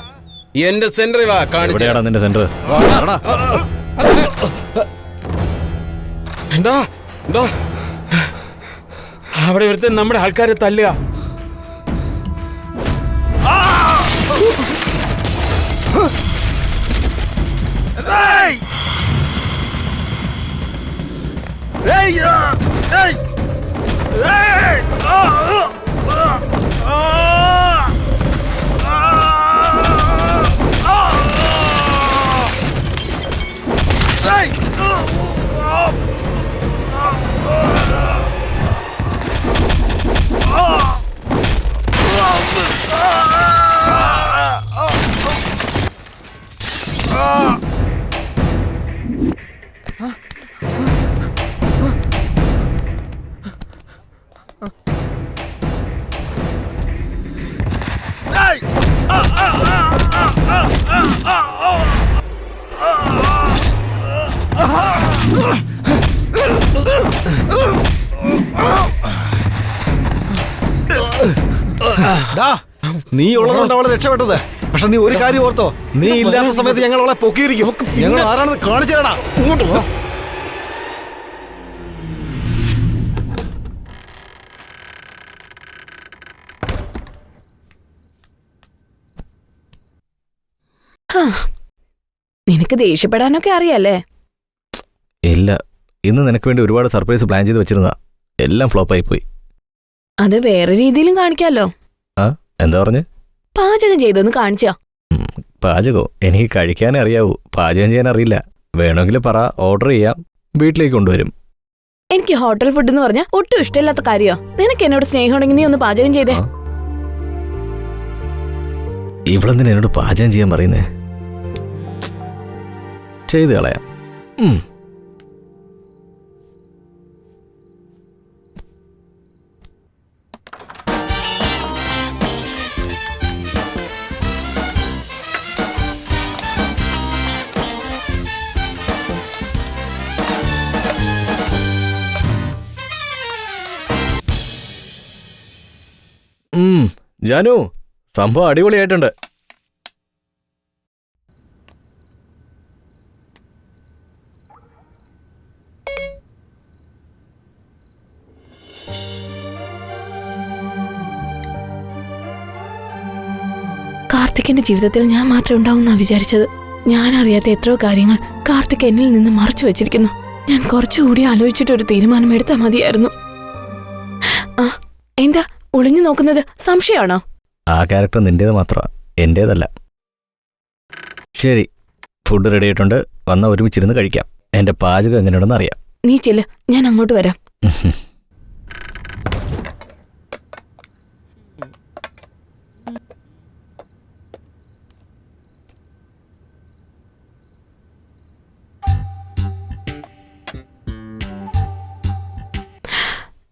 Speaker 6: എന്റെ സെന്ററിൽ വാ.
Speaker 4: എവിടെയാടാ നിന്റെ സെന്റർ?
Speaker 6: അവിടെ ഒരുത്തൻ നമ്മുടെ ആൾക്കാരെ തല്ലുക.
Speaker 5: നീ ഉള്ളതുകൊണ്ട് അവളെ രക്ഷപ്പെട്ടത്. പക്ഷെ നീ ഒരു കാര്യം ഓർത്തോ, നീ ഇല്ലാത്ത സമയത്ത് ഞങ്ങൾ അവളെ പൊക്കിയിരിക്കും. ഞങ്ങൾ ആരാണെന്ന് കാണിച്ചു തരാടാ. ഇങ്ങോട്ട് പോ.
Speaker 8: നിനക്ക് ദേഷ്യപ്പെടാനൊക്കെ അറിയാലേ?
Speaker 4: ഇല്ല, ഇന്ന് നിനക്ക് വേണ്ടി ഒരുപാട് സർപ്രൈസ് പ്ലാൻ ചെയ്ത് വെച്ചിരുന്നതാ. എല്ലാം ഫ്ലോപ്പായി പോയി.
Speaker 8: അത് വേറെ രീതിയിലും കാണിക്കാലോ.
Speaker 4: എന്താ പറഞ്ഞ്?
Speaker 8: പാചകം ചെയ്തൊന്ന് കാണിച്ചാ.
Speaker 4: പാചകോ? എനിക്ക് കഴിക്കാനേ അറിയാവൂ, പാചകം ചെയ്യാൻ അറിയില്ല. വേണമെങ്കിൽ പറ, ഓർഡർ ചെയ്യാം, വീട്ടിലേക്ക് കൊണ്ടുവരും.
Speaker 8: എനിക്ക് ഹോട്ടൽ ഫുഡ് എന്ന് പറഞ്ഞാൽ ഒട്ടും ഇഷ്ടമില്ലാത്ത കാര്യമാ. നിനക്ക് എന്നോട് സ്നേഹം ഉണ്ടെങ്കിൽ നീ ഒന്ന് പാചകം ചെയ്തേ.
Speaker 4: ഇവളെന്തിനാ എന്നോട് പാചകം ചെയ്യാൻ പറയുന്നേ? ചെയ്ത് കളയാം. ജാനു, സംഭവം അടിപൊളിയായിട്ടുണ്ട്.
Speaker 8: കാർത്തിക്കിന്റെ ജീവിതത്തിൽ ഞാൻ മാത്രമേ ഉണ്ടാവുന്നാ വിചാരിച്ചത്. ഞാൻ അറിയാത്ത എത്രയോ കാര്യങ്ങൾ കാർത്തിക് എന്നിൽ നിന്ന് മറച്ചു വെച്ചിരിക്കുന്നു. ഞാൻ കുറച്ചുകൂടി ആലോചിച്ചിട്ട് ഒരു തീരുമാനം എടുത്താൽ മതിയായിരുന്നു. എന്താ ഒളിഞ്ഞു നോക്കുന്നത്? സംശയമാണോ?
Speaker 4: ആ ക്യാരക്ടർ നിന്റേത് മാത്രമാണ്, എന്റേതല്ല. ശരി, ഫുഡ് റെഡി ആയിട്ടുണ്ട്. വന്നാൽ ഒരുമിച്ചിരുന്ന് കഴിക്കാം. എന്റെ പാചകം എങ്ങനെയുണ്ടെന്ന് അറിയാം.
Speaker 8: നീ ചെല്ല്, ഞാൻ അങ്ങോട്ട് വരാം.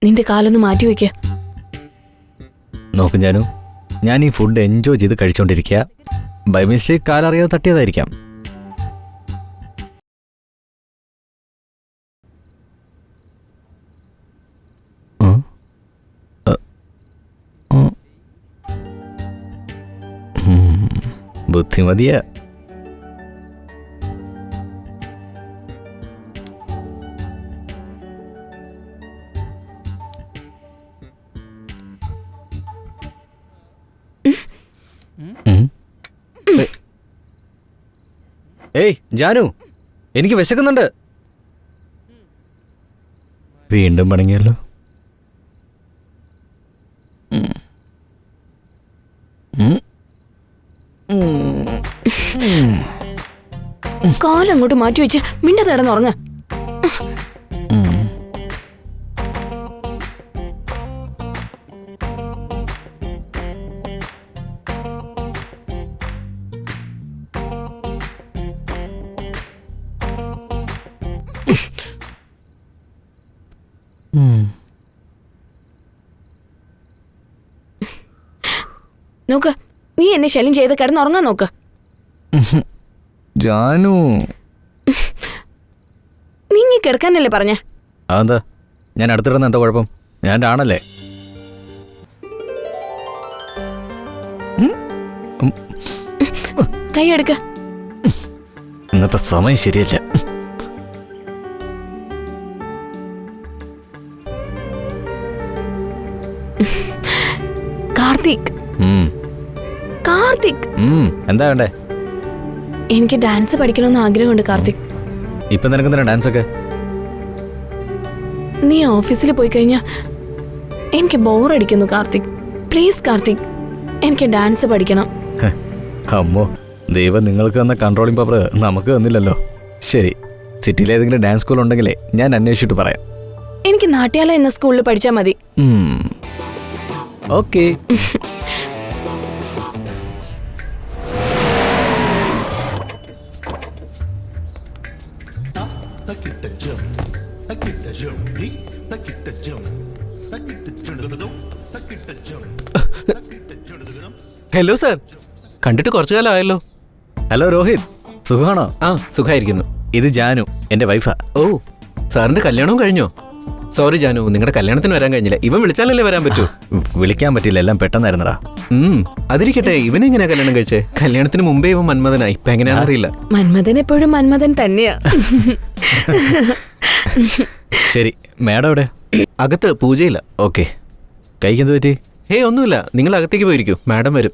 Speaker 8: നിന്റെ കാലൊന്ന് മാറ്റി വെക്ക.
Speaker 4: നോക്കും ജാനു, ഞാൻ ഈ ഫുഡ് എൻജോയ് ചെയ്ത് കഴിച്ചോണ്ടിരിക്കുക. By mistake കാലറിയാതെ തട്ടിയതായിരിക്കാം. ബുദ്ധിമതിയ. ഏയ് ജാനു, എനിക്ക് വിശക്കുന്നുണ്ട്. വീണ്ടും പണങ്ങിയല്ലോ.
Speaker 8: കാലങ്ങോട്ട് മാറ്റി വെച്ച് മിണ്ടാതെ കിടന്നുറങ്ങ. നോക്ക്, നീ എന്നെ ശല്യം ചെയ്ത് കിടന്നുറങ്ങാൻ നോക്ക്.
Speaker 4: ജാനു,
Speaker 8: നീങ്ങി കിടക്കാനല്ലേ പറഞ്ഞ?
Speaker 4: അതെന്താ, ഞാൻ അടുത്തിടുന്ന എന്താ കുഴപ്പം? ഞാൻ ആണല്ലേ.
Speaker 8: കൈ എടുക്ക.
Speaker 4: ഇന്നത്തെ സമയം ശരിയല്ല.
Speaker 8: കാർത്തിക്, കാർത്തിക്,
Speaker 4: എന്താ വേണ്ടേ?
Speaker 8: എനിക്ക് ഡാൻസ് പഠിക്കണമെന്ന് ആഗ്രഹമുണ്ട് കാർത്തിക്.
Speaker 4: ഇപ്പൊ നിനക്ക് ഡാൻസ് ഒക്കെ?
Speaker 8: നീ ഓഫീസിൽ പോയി കഴിഞ്ഞാ എനിക്ക് ബോറടിക്കുന്നു കാർത്തിക്. പ്ലീസ് കാർത്തിക്, എനിക്ക് ഡാൻസ് പഠിക്കണം.
Speaker 4: അമ്മോ, ദൈവം നിങ്ങൾക്ക് തന്ന കൺട്രോളിംഗ് പവർ നമുക്ക് തന്നില്ലല്ലോ. ശരി, സിറ്റിയിൽ ഏതെങ്കിലും ഡാൻസ് സ്കൂൾ ഉണ്ടെങ്കിലേ ഞാൻ അന്വേഷിച്ചിട്ട് പറയാം.
Speaker 8: എനിക്ക് നാട്യാല എന്ന സ്കൂളിൽ പഠിച്ചാൽ മതി.
Speaker 4: ഓക്കെ.
Speaker 10: ഹലോ സാർ, കണ്ടിട്ട് കുറച്ചു കാലം ആയല്ലോ.
Speaker 4: ഹലോ രോഹിത്, സുഖമാണോ?
Speaker 10: ആ, സുഖമായിരിക്കുന്നു.
Speaker 4: ഇത് ജാനു, എന്റെ വൈഫാ.
Speaker 10: ഓ, സാറിന്റെ കല്യാണവും കഴിഞ്ഞോ? സോറി ജാനു, നിങ്ങളുടെ കല്യാണത്തിന് വരാൻ കഴിഞ്ഞില്ല. ഇവൻ വിളിച്ചാലല്ലേ വരാൻ പറ്റൂ?
Speaker 4: വിളിക്കാൻ പറ്റില്ല, എല്ലാം പെട്ടെന്നായിരുന്നടാ.
Speaker 10: അതിരിക്കട്ടെ, ഇവനെങ്ങനെയാ കല്യാണം കഴിച്ചേ? കല്യാണത്തിന് മുമ്പേ ഇവൻ മന്മഥനായി, ഇപ്പൊ എങ്ങനെയാണെന്നറിയില്ല.
Speaker 8: മന്മഥൻ എപ്പോഴും മന്മഥൻ തന്നെയാ.
Speaker 4: ശരി, മാഡം എവിടെ?
Speaker 10: അകത്ത് പൂജയില്ല.
Speaker 4: ഓക്കെ. കൈക്കെന്ത് പറ്റി?
Speaker 10: ഹേ, ഒന്നുമില്ല, നിങ്ങൾ അകത്തേക്ക് പോയിരിക്കൂ, മാഡം വരും.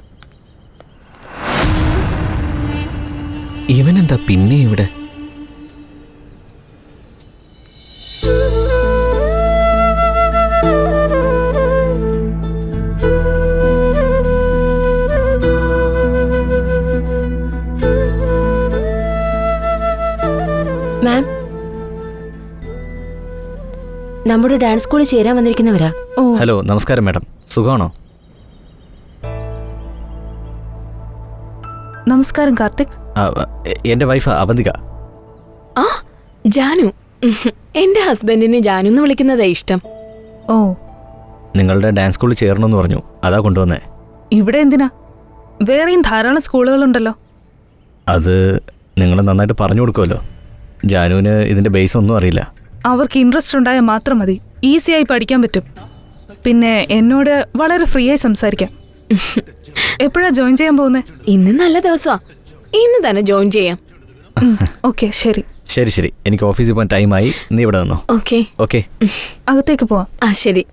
Speaker 10: ഇവനെന്താ പിന്നെ ഇവിടെ?
Speaker 1: മാം, നമ്മുടെ ഡാൻസ് സ്കൂളിൽ ചേരാൻ വന്നിരിക്കുന്നവരാ.
Speaker 4: ഹലോ, നമസ്കാരം മാഡം, സുഖമാണോ?
Speaker 12: നമസ്കാരം കാർത്തിക്.
Speaker 4: എന്റെ വൈഫ് അവന്തിക.
Speaker 8: ആ, ജാനു. എന്റെ ഹസ്ബൻഡിന് ജാനു എന്ന് വിളിക്കുന്നതാ ഇഷ്ടം.
Speaker 12: ഓ,
Speaker 4: നിങ്ങളുടെ ഡാൻസ് സ്കൂളിൽ ചേരണമെന്ന് പറഞ്ഞു, അതാ കൊണ്ടുവന്നേ.
Speaker 12: ഇവിടെ എന്തിനാ? വേറെയും ധാരാളം സ്കൂളുകളുണ്ടല്ലോ.
Speaker 4: അത് നിങ്ങൾ നന്നായിട്ട് പറഞ്ഞു കൊടുക്കുമല്ലോ. ജാനുവിന് ഇതിന്റെ ബേസ് ഒന്നും അറിയില്ല.
Speaker 12: അവർക്ക് ഇൻട്രസ്റ്റ് ഉണ്ടായാൽ മാത്രം മതി, ഈസിയായി പഠിക്കാൻ പറ്റും. പിന്നെ എന്നോട് വളരെ ഫ്രീ ആയി സംസാരിക്കാം. എപ്പോഴാ ജോയിൻ ചെയ്യാൻ പോകുന്നേ?
Speaker 8: ഇന്ന് നല്ല ദിവസമാ, ഇന്ന് തന്നെ ജോയിൻ ചെയ്യാം.
Speaker 12: ഓക്കെ, ശരി.
Speaker 4: ശരി ശരി, എനിക്ക് ഓഫീസിൽ പോകാൻ ടൈമായി, നീ ഇവിടെ വന്നോ.
Speaker 8: ഓക്കെ
Speaker 4: ഓക്കെ,
Speaker 12: അകത്തേക്ക് പോവാം.
Speaker 8: ആ ശരി.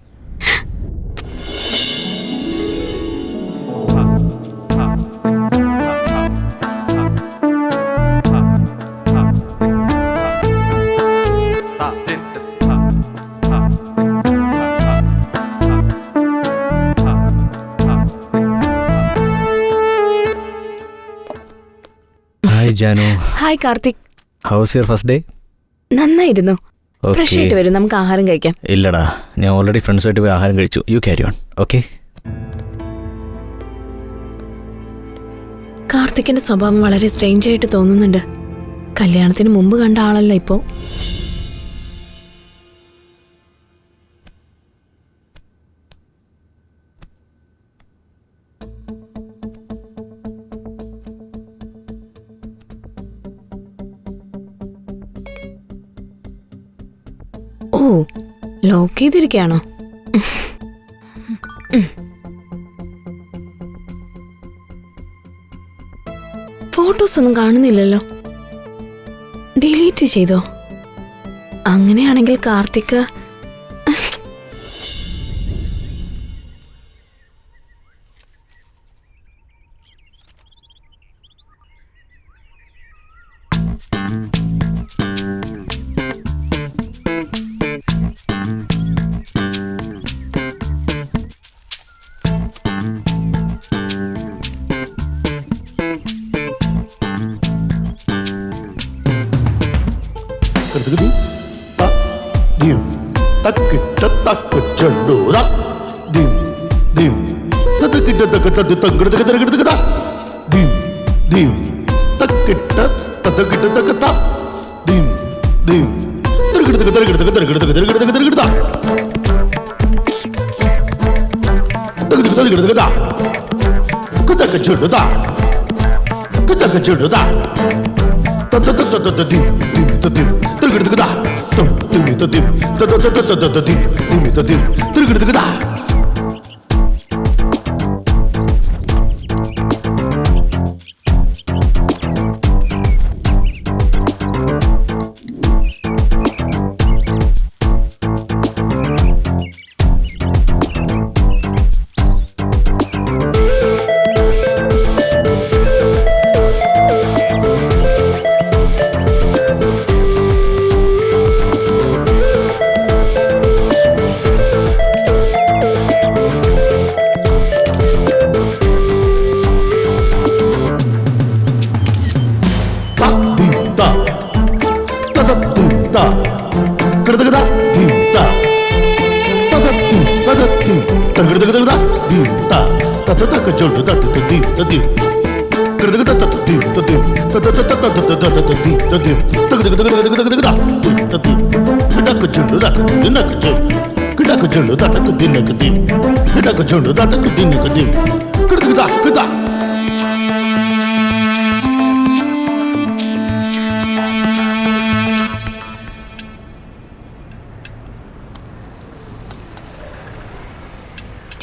Speaker 4: Hi Janu.
Speaker 8: Hi Karthik.
Speaker 4: House your first day?
Speaker 8: നന്നായിരുന്നു. ഫ്രഷ് ആയിട്ട് വരും, നമുക്ക് ആഹാരം കഴിക്കാം.
Speaker 4: ഇല്ലടാ, ഞാൻ ഓൾറെഡി ഫ്രണ്ട്സുമായിട്ട് പോയി ആഹാരം കഴിച്ചു. You carry on. ഓക്കെ.
Speaker 8: കാർത്തിക്കിന്റെ സ്വഭാവം വളരെ സ്ട്രേഞ്ച് ആയിട്ട് തോന്നുന്നുണ്ട്. കല്യാണത്തിന് മുമ്പ് കണ്ട ആളല്ല ഇപ്പോ. ലോക്ക് ചെയ്തിരിക്കുകയാണോ? ഫോട്ടോസ് ഒന്നും കാണുന്നില്ലല്ലോ. ഡിലീറ്റ് ചെയ്തോ? അങ്ങനെയാണെങ്കിൽ കാർത്തിക്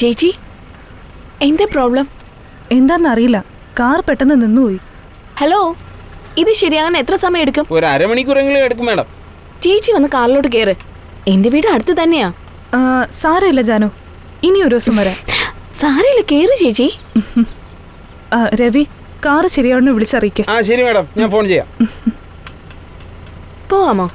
Speaker 8: ചേച്ചി, എന്താ പ്രോബ്ലം?
Speaker 12: എന്താന്നറിയില്ല, കാർ പെട്ടെന്ന് നിന്നുപോയി.
Speaker 8: ഹലോ, ഇത് ശരിയാകാൻ എത്ര സമയം എടുക്കും?
Speaker 2: ഒരു അരമണിക്കൂറെങ്കിലും എടുക്കും മാഡം.
Speaker 8: ചേച്ചി വന്ന് കാറിലോട്ട് കയറ്. എന്റെ വീട് അടുത്ത് തന്നെയാ.
Speaker 12: സാരമില്ല ജാനു, ഇനി ഒരു ദിവസം വരാം.
Speaker 8: സാരമില്ല, കേറ് ചേച്ചി.
Speaker 12: രവി, കാറ് ശരിയാവണമെന്ന് വിളിച്ചറിയിക്ക.
Speaker 2: ആ ശരി മാഡം, ഞാൻ ഫോൺ ചെയ്യാം.
Speaker 8: പോവാമോ?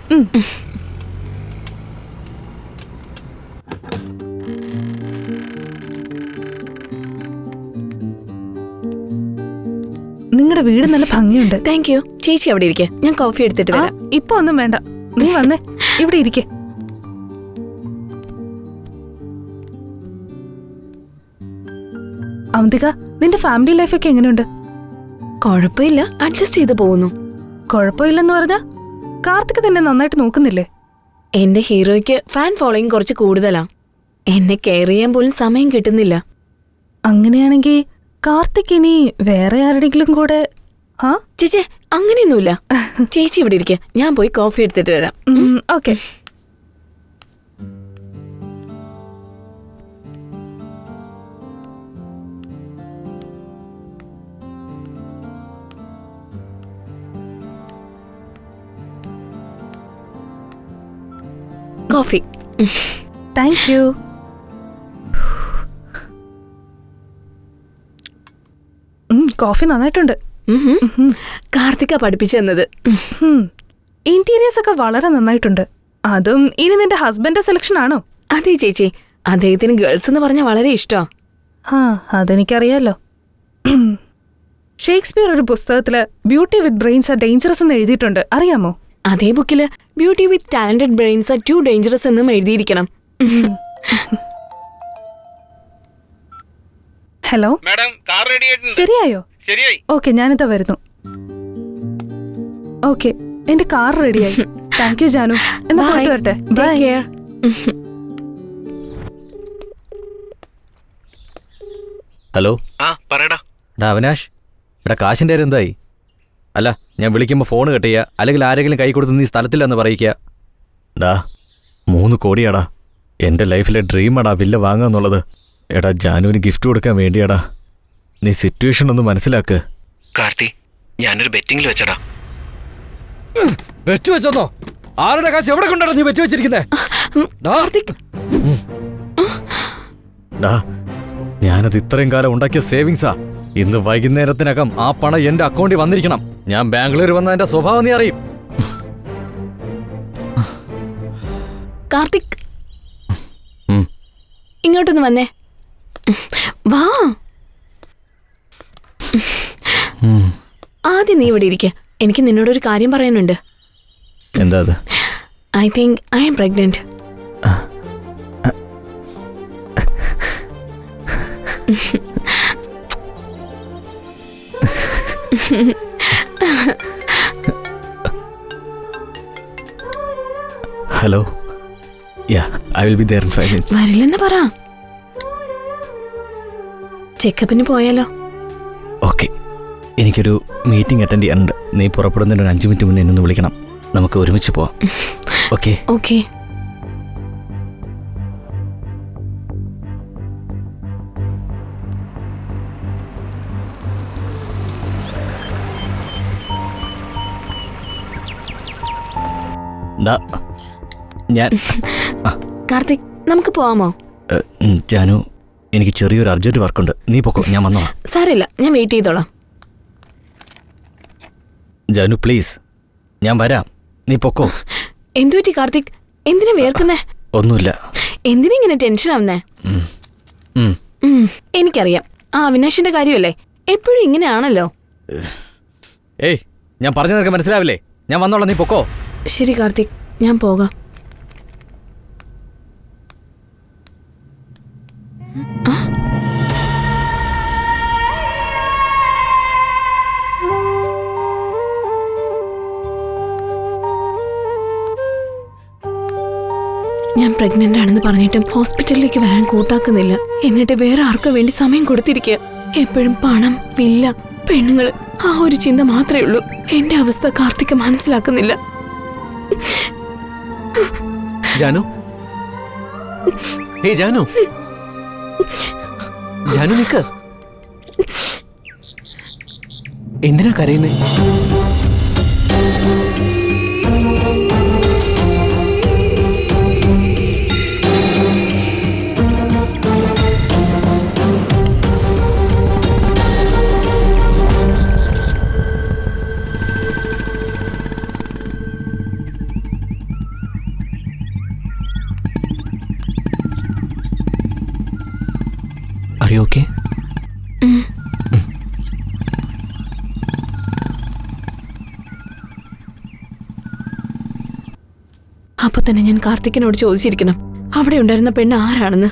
Speaker 12: നിങ്ങളുടെ വീട് നല്ല ഭംഗിയുണ്ട്.
Speaker 8: Thank you. ചേച്ചി അവിടെ ഇരിക്കെ, ഞാൻ കോഫി എടുത്തിട്ട് വരാം.
Speaker 12: ഇപ്പൊ ഒന്നും വേണ്ട, നീ വന്നേ, ഇവിടെ ഇരിക്കെ. അവന്തിക, നിന്റെ ഫാമിലി ലൈഫൊക്കെ എങ്ങനെയുണ്ട്?
Speaker 8: കുഴപ്പമില്ല, അഡ്ജസ്റ്റ് ചെയ്ത് പോകുന്നു.
Speaker 12: കുഴപ്പമില്ലെന്ന് പറഞ്ഞാ കാർത്തിക് തന്നെ നന്നായിട്ട് നോക്കുന്നില്ലേ?
Speaker 8: എന്റെ ഹീറോയ്ക്ക് ഫാൻ ഫോളോയിങ് കുറച്ച് കൂടുതലാ. എന്നെ കെയർ ചെയ്യാൻ പോലും സമയം കിട്ടുന്നില്ല.
Speaker 12: അങ്ങനെയാണെങ്കിൽ കാർത്തിക് ഇനി വേറെ ആരുടെങ്കിലും കൂടെ?
Speaker 8: ചേച്ചി, അങ്ങനെയൊന്നുമില്ല. ചേച്ചി ഇവിടെ ഇരിക്കെ, ഞാൻ പോയി കോഫി എടുത്തിട്ട് വരാം.
Speaker 12: Okay.
Speaker 8: Coffee.
Speaker 12: Thank you. Coffee നന്നായിട്ടുണ്ട്.
Speaker 8: കാർത്തിക പഠിപ്പിച്ചു തന്നത്.
Speaker 12: ഇന്റീരിയേഴ്സ് ഒക്കെ വളരെ നന്നായിട്ടുണ്ട്. അതും ഇനി നിന്റെ ഹസ്ബൻഡ് സെലക്ഷൻ ആണോ?
Speaker 8: അതെ ചേച്ചി, അദ്ദേഹത്തിന് ഗേൾസ് എന്ന് പറഞ്ഞാൽ വളരെ ഇഷ്ടമാ.
Speaker 12: അതെനിക്കറിയാലോ. ഷേക്സ്പിയർ ഒരു പുസ്തകത്തില് beauty with brains are dangerous എന്ന് എഴുതിയിട്ടുണ്ട്, അറിയാമോ?
Speaker 8: അതേ ബുക്കില് beauty with talented brains are too dangerous എന്നും എഴുതിയിരിക്കണം.
Speaker 12: ഹലോ
Speaker 2: മാഡം, കാർ റെഡി ആയിട്ടുണ്ട്.
Speaker 12: ശരിയായോ?
Speaker 2: ശരിയായി.
Speaker 12: ഓക്കെ, ഞാനിതാ വരുന്നു. ഓക്കെ, എന്റെ കാർ റെഡിയായി. Thank you Janu. എന്നാ പോയിട്ട് വരട്ടെ. ബൈ.
Speaker 4: ഹലോ.
Speaker 10: പറയടാ.
Speaker 4: അവിനാഷ്, ഇവിടെ കാശിൻ്റെ കാര്യം എന്തായി? അല്ല, ഞാൻ വിളിക്കുമ്പോൾ ഫോൺ കട്ട് ചെയ്യുക, അല്ലെങ്കിൽ ആരെങ്കിലും കൈ കൊടുത്ത് നീ സ്ഥലത്തില്ലെന്ന് പറയിക്കുക. 3 കോടിയാടാ. എൻ്റെ ലൈഫിലെ ഡ്രീമാടാ വില്ല വാങ്ങുക എന്നുള്ളത്. എടാ ജാനുവിന് ഗിഫ്റ്റ് കൊടുക്കാൻ വേണ്ടിയാടാ. നീ സിറ്റുവേഷൻ ഒന്ന് മനസ്സിലാക്ക്.
Speaker 10: കാർത്തി, ഞാനൊരു ബെറ്റിംഗിൽ വെച്ചടാ.
Speaker 11: ബെറ്റ് വെച്ചോന്നോ? ആരുടെ കാശ് എവിടെ കൊണ്ടാണ് നീ ബെറ്റ് വെച്ചിരിക്കുന്നേ?
Speaker 4: ഡാ, ഞാനത് ഇത്രയും കാലം ഉണ്ടാക്കിയ സേവിങ്സാ. ഇന്ന് വൈകുന്നേരത്തിനകം ആ പണം എന്റെ അക്കൗണ്ടിൽ വന്നിരിക്കണം. ഞാൻ ബാംഗ്ലൂർ വന്ന എന്റെ സ്വഭാവം നീ അറിയും.
Speaker 8: കാർത്തിക്, ഇങ്ങോട്ടൊന്ന് വന്നേ. വാ. ആദ്യം നീ ഇവിടെ ഇരിക്ക. എനിക്ക് നിന്നോടൊരു കാര്യം പറയാനുണ്ട്.
Speaker 4: എന്താ അത്?
Speaker 8: I think I am pregnant.
Speaker 4: Hello. Ya, I will be there in 5 minutes.
Speaker 8: വരില്ലെന്ന് പറ. ചെക്കപ്പിന് പോയാലോ?
Speaker 4: ഓക്കെ, എനിക്കൊരു മീറ്റിംഗ് അറ്റൻഡ് ചെയ്യാനുണ്ട്. നീ പുറപ്പെടുന്നതിന് ഒരു 5 മിനിറ്റ് മുന്നേ എന്നെ വിളിക്കണം. നമുക്ക് ഒരുമിച്ച് പോവാം. ഓക്കെ?
Speaker 8: ഓക്കെ.
Speaker 4: ഞാൻ
Speaker 8: കാർത്തിക്, നമുക്ക് പോവാമോ?
Speaker 4: ജാനു, എനിക്ക് ചെറിയൊരു അർജന്റ് വർക്കുണ്ട്. നീ പൊക്കോ, ഞാൻ വന്നോളാം.
Speaker 8: സാരമില്ല, ഞാൻ വെയിറ്റ് ചെയ്തോളാം.
Speaker 4: ജാനു പ്ലീസ്, ഞാൻ വരാം. നീ പൊക്കോ.
Speaker 8: എന്തുപറ്റി കാർത്തിക്? എന്തിനാ വേർക്കുന്നേ?
Speaker 4: ഒന്നുമില്ല.
Speaker 8: എന്തിനാ ഇങ്ങനെ ടെൻഷൻ ആവുന്നേ? എനിക്കറിയാം, ആ അവിനാഷിന്റെ കാര്യമല്ലേ, എപ്പോഴും ഇങ്ങനെയാണല്ലോ.
Speaker 4: ഏയ്, ഞാൻ പറഞ്ഞു നിനക്ക് മനസ്സിലാവില്ലേ? ഞാൻ വന്നോളാം, നീ പൊക്കോ.
Speaker 8: ശരി കാർത്തിക്, ഞാൻ പോകാം. ഞാൻ പ്രഗ്നന്റ് ആണെന്ന് പറഞ്ഞിട്ടും ഹോസ്പിറ്റലിലേക്ക് വരാൻ കൂട്ടാക്കുന്നില്ല. എന്നിട്ട് വേറെ ആർക്കു വേണ്ടി സമയം കൊടുത്തിരിക്കുക. എപ്പോഴും പണം, വില്ല, പെണ്ണുങ്ങള്, ആ ഒരു ചിന്ത മാത്രമേ ഉള്ളൂ. എന്റെ അവസ്ഥ കാർത്തിക് മനസ്സിലാക്കുന്നില്ല.
Speaker 10: ജാനു, ഹേ ജാനു, ജാനു നിക്ക്. എന്തിനാ കരയുന്നേ? Are you okay?
Speaker 8: അപ്പൊ തന്നെ ഞാൻ കാർത്തിക്കിനോട് ചോദിച്ചിരിക്കണം അവിടെ ഉണ്ടായിരുന്ന പെണ്ണ് ആരാണെന്ന്.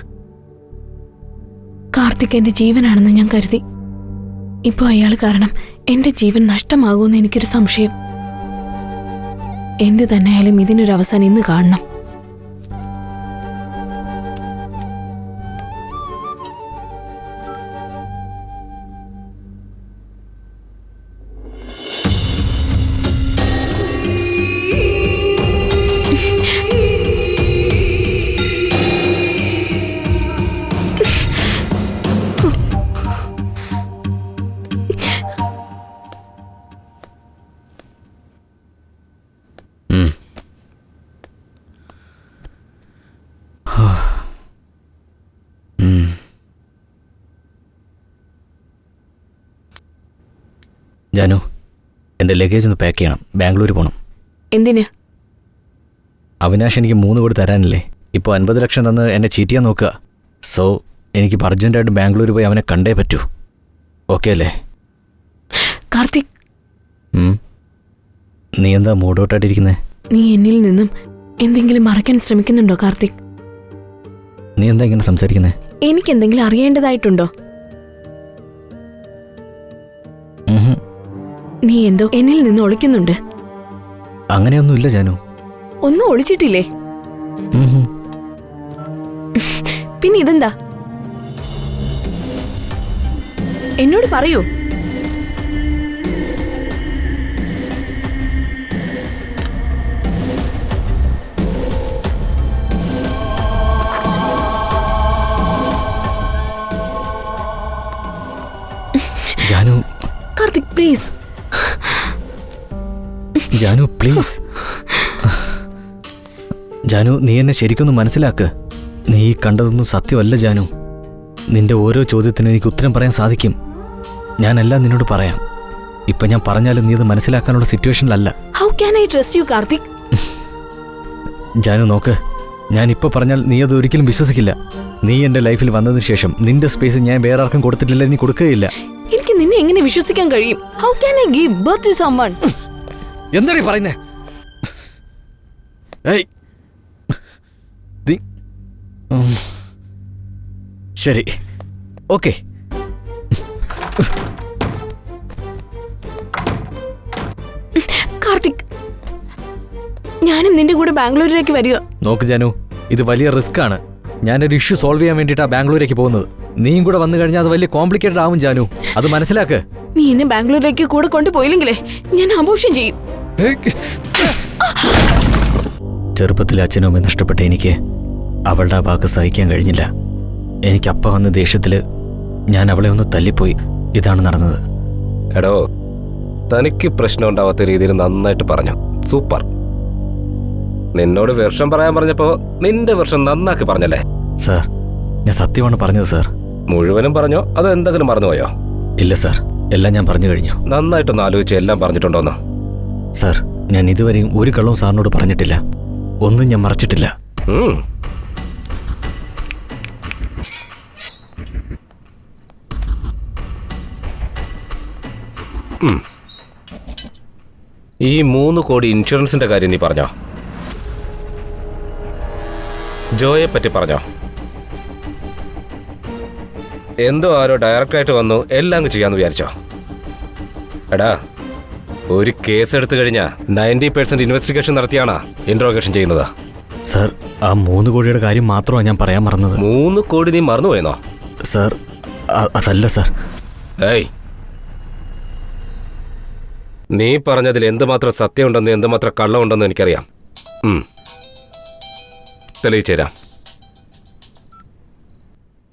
Speaker 8: കാർത്തിക് എന്റെ ജീവനാണെന്ന് ഞാൻ കരുതി. ഇപ്പൊ അയാൾ കാരണം എന്റെ ജീവൻ നഷ്ടമാകുമെന്ന് എനിക്കൊരു സംശയം. എന്ത് തന്നെയായാലും ഇതിനൊരു അവസാനം ഇന്ന് കാണണം.
Speaker 4: ജാനു, എൻ്റെ ലഗേജ് ഒന്ന് പാക്ക് ചെയ്യണം. ബാംഗ്ലൂർ പോകണം.
Speaker 8: എന്തിന്?
Speaker 4: അവിനാഷ് എനിക്ക് 3 കോടി തരാനില്ലേ? ഇപ്പോൾ 50 ലക്ഷം തന്ന് എന്നെ ചീറ്റ് ചെയ്യാൻ നോക്കുക. സോ എനിക്ക് അർജൻറ്റായിട്ട് ബാംഗ്ലൂർ പോയി അവനെ കണ്ടേ പറ്റൂ. ഓക്കെ അല്ലേ?
Speaker 8: കാർത്തിക്,
Speaker 4: നീ എന്താ മൂഡൗട്ടായിട്ടിരിക്കുന്നേ?
Speaker 8: നീ എന്നിൽ നിന്നും എന്തെങ്കിലും മറയ്ക്കാൻ ശ്രമിക്കുന്നുണ്ടോ കാർത്തിക്?
Speaker 4: നീ എന്താ ഇങ്ങനെ സംസാരിക്കുന്നേ?
Speaker 8: എനിക്ക് എന്തെങ്കിലും അറിയേണ്ടതായിട്ടുണ്ടോ? നീ എന്തോ എന്നിൽ നിന്ന് ഒളിക്കുന്നുണ്ട്.
Speaker 4: അങ്ങനെയൊന്നുമില്ല ജാനു.
Speaker 8: ഒന്നും ഒളിച്ചിട്ടില്ലേ? പിന്നെ ഇതെന്താ? എന്നോട് പറയൂ.
Speaker 4: ജാനു
Speaker 8: കാർത്തിക് പ്ലീസ്.
Speaker 4: ജാനു പ്ലീസ്. ജാനു നീ എന്നെ ശരിക്കൊന്ന് മനസ്സിലാക്ക്. നീ ഈ കണ്ടതൊന്നും സത്യമല്ല ജാനു. നിന്റെ ഓരോ ചോദ്യത്തിനും എനിക്ക് ഉത്തരം പറയാൻ സാധിക്കും. ഞാനെല്ലാം നിന്നോട് പറയാം. ഇപ്പം ഞാൻ പറഞ്ഞാലും നീ അത് മനസ്സിലാക്കാനുള്ള സിറ്റുവേഷനിലല്ല.
Speaker 8: How can I trust you Karthik?
Speaker 4: Janu നോക്ക്, ഞാൻ ഇപ്പോൾ പറഞ്ഞാൽ നീ അത് ഒരിക്കലും വിശ്വസിക്കില്ല. നീ എൻ്റെ ലൈഫിൽ വന്നതിന് ശേഷം നിന്റെ സ്പേസ് ഞാൻ വേറെ ആർക്കും കൊടുത്തിട്ടില്ല, നീ കൊടുക്കുകയില്ല.
Speaker 8: എനിക്ക് നിന്നെ എങ്ങനെ വിശ്വസിക്കാൻ കഴിയും? How can I give birth to someone?
Speaker 11: എന്താണ് പറയുന്നേ?
Speaker 4: ഏയ് ശരി, ഓക്കെ.
Speaker 8: കാർത്തിക്, ഞാനും നിന്റെ കൂടെ ബാംഗ്ലൂരിലേക്ക് വരിക.
Speaker 4: നോക്ക് ജാനു, ഇത് വലിയ റിസ്ക് ആണ്. ഞാനൊരു ഇഷ്യൂ സോൾവ് ചെയ്യാൻ വേണ്ടിയിട്ടാണ് ബാംഗ്ലൂരേക്ക് പോകുന്നത്. നീയും കൂടെ വന്നു കഴിഞ്ഞാൽ അത് വലിയ കോംപ്ലിക്കേറ്റഡ് ആവും ജാനു, അത് മനസ്സിലാക്ക്.
Speaker 8: നീ എന്നെ ബാംഗ്ലൂരിലേക്ക് കൂടെ കൊണ്ടുപോയില്ലെങ്കിലേ ഞാൻ ആഘോഷം ചെയ്യും.
Speaker 4: ചെറുപ്പത്തിൽ അച്ഛനും അമ്മയും നഷ്ടപ്പെട്ട എനിക്ക് അവളുടെ ആ വാക്ക് സഹിക്കാൻ കഴിഞ്ഞില്ല. എനിക്ക് അപ്പ വന്ന ദേഷ്യത്തിൽ ഞാൻ അവളെ ഒന്ന് തല്ലിപ്പോയി. ഇതാണ് നടന്നത്.
Speaker 3: എടോ, തനിക്ക് പ്രശ്നം ഉണ്ടാവാത്ത രീതിയിൽ നന്നായിട്ട് പറഞ്ഞു. സൂപ്പർ. നിന്നോട് വെർഷം പറയാൻ പറഞ്ഞപ്പോ നിന്റെ വെർഷം നന്നാക്കി പറഞ്ഞല്ലേ?
Speaker 4: സാർ, ഞാൻ സത്യമാണ് പറഞ്ഞത് സാർ.
Speaker 3: മുഴുവനും പറഞ്ഞോ അതോ എന്തെങ്കിലും മറന്നുപോയോ?
Speaker 4: ഇല്ല സാർ, എല്ലാം ഞാൻ പറഞ്ഞു കഴിഞ്ഞു.
Speaker 3: നന്നായിട്ടൊന്ന് ആലോചിച്ച് എല്ലാം പറഞ്ഞിട്ടുണ്ടോന്ന്?
Speaker 4: സാർ, ഞാൻ ഇതുവരെയും ഒരു കള്ളവും സാറിനോട് പറഞ്ഞിട്ടില്ല. ഒന്നും ഞാൻ മറച്ചിട്ടില്ല.
Speaker 3: ഈ 3 കോടി ഇൻഷുറൻസിന്റെ കാര്യം നീ പറഞ്ഞോ? ജോയെ പറ്റി പറഞ്ഞോ? എന്തോ ആരോ ഡയറക്റ്റായിട്ട് വന്നു എല്ലാം ചെയ്യാന്ന് വിചാരിച്ചോ? എടാ, ഒരു കേസ് എടുത്തു കഴിഞ്ഞാൽ 90% ഇൻവെസ്റ്റിഗേഷൻ നടത്തിയാണ് ഇൻട്രോഗേഷൻ ചെയ്യുന്നത്.
Speaker 4: സാർ, ആ 3 കോടിയുടെ കാര്യം മാത്രമാണ് ഞാൻ പറയാൻ മറന്നത്.
Speaker 3: 3 കോടി നീ മറന്നുപോയെന്നോ?
Speaker 4: സാർ, അതല്ല സാർ.
Speaker 3: ഏയ്, നീ പറഞ്ഞതിൽ എന്തുമാത്രം സത്യമുണ്ടെന്ന് എന്തുമാത്രം കള്ളമുണ്ടെന്ന് എനിക്കറിയാം. തെളിയിച്ചു തരാം.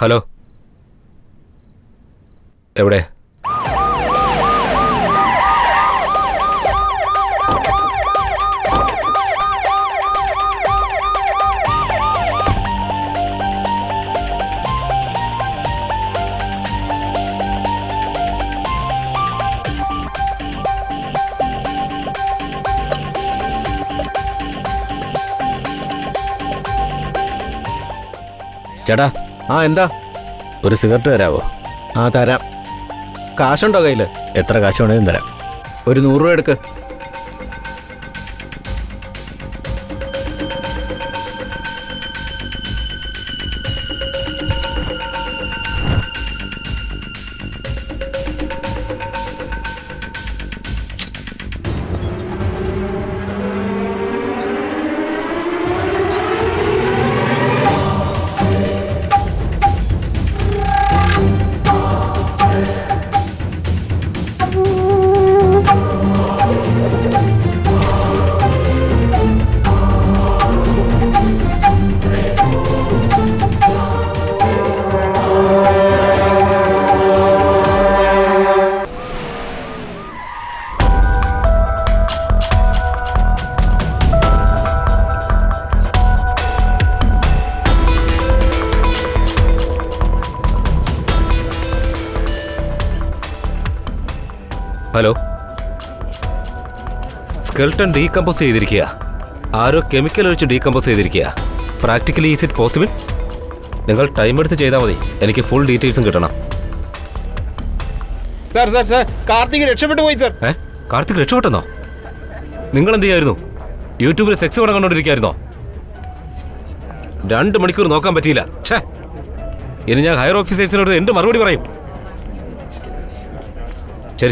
Speaker 3: ഹലോ, എവിടെ?
Speaker 4: ചേട്ടാ,
Speaker 5: എന്താ?
Speaker 4: ഒരു സിഗരറ്റ് തരാവോ?
Speaker 5: തരാം. കാശുണ്ടോ കയ്യിൽ?
Speaker 4: എത്ര കാശ് വേണേലും തരാം.
Speaker 5: ഒരു 100 രൂപ എടുക്ക്.
Speaker 3: ഹലോ, സ്കെൽട്ടൺ ഡീകമ്പോസ് ചെയ്തിരിക്കുക. ആരോ കെമിക്കൽ ഒഴിച്ച് ഡീകമ്പോസ് ചെയ്തിരിക്കുക. Practically is it possible? നിങ്ങൾ ടൈം എടുത്ത് ചെയ്താൽ മതി. എനിക്ക് ഫുൾ ഡീറ്റെയിൽസും കിട്ടണം.
Speaker 2: സാർ, കാർത്തിക് രക്ഷപ്പെട്ടു പോയി സാർ.
Speaker 3: കാർത്തിക് രക്ഷപ്പെട്ടെന്നോ? നിങ്ങൾ എന്ത് ചെയ്യായിരുന്നു? യൂട്യൂബിൽ സെക്സ് പടം കണ്ടോണ്ടിരിക്കായിരുന്നോ? 2 മണിക്കൂർ നോക്കാൻ പറ്റിയില്ല. ഇനി ഞാൻ ഹയർ ഓഫീസേഴ്സിനോട് എന്ത് മറുപടി പറയും?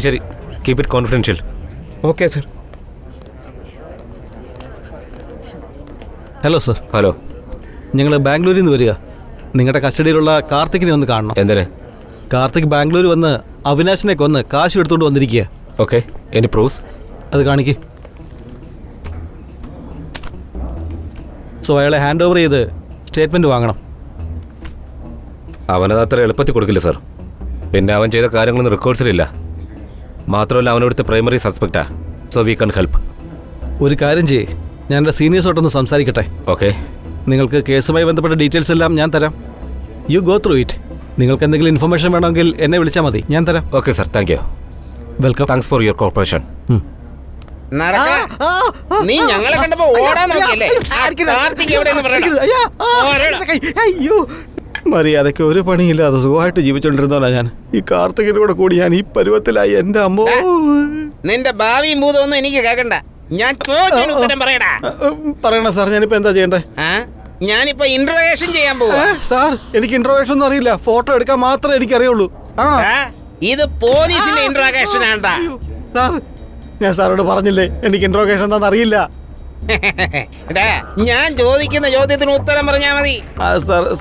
Speaker 3: ശരി, keep it confidential.
Speaker 2: Okay sir.
Speaker 5: Hello sir.
Speaker 3: Hello,
Speaker 5: ഞങ്ങൾ ബാംഗ്ലൂരിൽ നിന്ന് വരിക. നിങ്ങളുടെ കസ്റ്റഡിയിലുള്ള കാർത്തിക്കിനെ ഒന്ന് കാണണം.
Speaker 3: എന്തിന്?
Speaker 5: കാർത്തിക് ബാംഗ്ലൂർ വന്ന് അവിനാശിനെ കൊന്ന് കാശ് എടുത്തുകൊണ്ട് വന്നിരിക്കുക.
Speaker 3: Okay, any proofs?
Speaker 5: അത് കാണിക്ക്. സോ അയാളെ ഹാൻഡ് ഓവർ ചെയ്ത് സ്റ്റേറ്റ്മെൻറ്റ് വാങ്ങണം.
Speaker 3: അവനത് അത്ര എളുപ്പത്തിൽ കൊടുക്കില്ല സാർ. പിന്നെ അവൻ ചെയ്ത കാര്യങ്ങളൊന്നും റെക്കോർഡ്സിലില്ല. മാത്രമല്ല അവനോടുത്ത് പ്രൈമറി സസ്പെക്റ്റാ. So we can help.
Speaker 5: ഒരു കാര്യം ചെയ്യേ, ഞാൻ എൻ്റെ സീനിയേഴ്സോട്ടൊന്ന് സംസാരിക്കട്ടെ.
Speaker 3: ഓക്കെ.
Speaker 5: നിങ്ങൾക്ക് കേസുമായി ബന്ധപ്പെട്ട ഡീറ്റെയിൽസ് എല്ലാം ഞാൻ തരാം. You go through it. നിങ്ങൾക്ക് എന്തെങ്കിലും ഇൻഫർമേഷൻ വേണമെങ്കിൽ എന്നെ വിളിച്ചാൽ മതി, ഞാൻ തരാം.
Speaker 3: Okay sir, thank you.
Speaker 5: Welcome.
Speaker 3: Thanks for your corporation.
Speaker 2: നീ ഞങ്ങളെ കണ്ടപ്പോ ഓടാൻ നോക്കിയല്ലേ? കാർത്തിക് എവിടെയെന്ന് പറയടാ.
Speaker 5: അയ്യോ, മര്യാദയ്ക്ക് ഒരു പണിയില്ലാതെ സുഖമായിട്ട് ജീവിച്ചോണ്ടിരുന്നോളാ ഞാൻ. ഈ കാർത്തികിന്റെ കൂടെ കൂടി ഞാൻ ഈ പരുവത്തിലായി. എന്റെ അമ്മോ.
Speaker 2: നിന്റെ ഭാവിയും ഭൂതമൊന്നും എനിക്ക് കേൾക്കണ്ട. ഞാൻ ചോദിച്ചതിന് ഉത്തരം പറയടാ.
Speaker 5: പറയണ സാർ, ഞാനിപ്പോ എന്താ ചെയ്യണ്ടേ?
Speaker 2: ഞാനിപ്പോ ഇന്റർവേഷൻ ചെയ്യാൻ പോവാ.
Speaker 5: സാർ, എനിക്ക് ഇന്റർവേഷൻ ഒന്നും അറിയില്ല. ഫോട്ടോ എടുക്കാൻ മാത്രമേ എനിക്ക് അറിയുള്ളൂ.
Speaker 2: ഇത് പോലീസിന്റെ ഇന്റർവേഷൻ ആണ്ടാ.
Speaker 5: സാർ, ഞാൻ സാറോട് പറഞ്ഞില്ലേ എനിക്ക് ഇന്റർവേഷൻ എന്താണെന്ന് അറിയില്ല.
Speaker 2: ഞാൻ ചോദിക്കുന്ന ചോദ്യത്തിന് ഉത്തരം പറഞ്ഞാ മതി.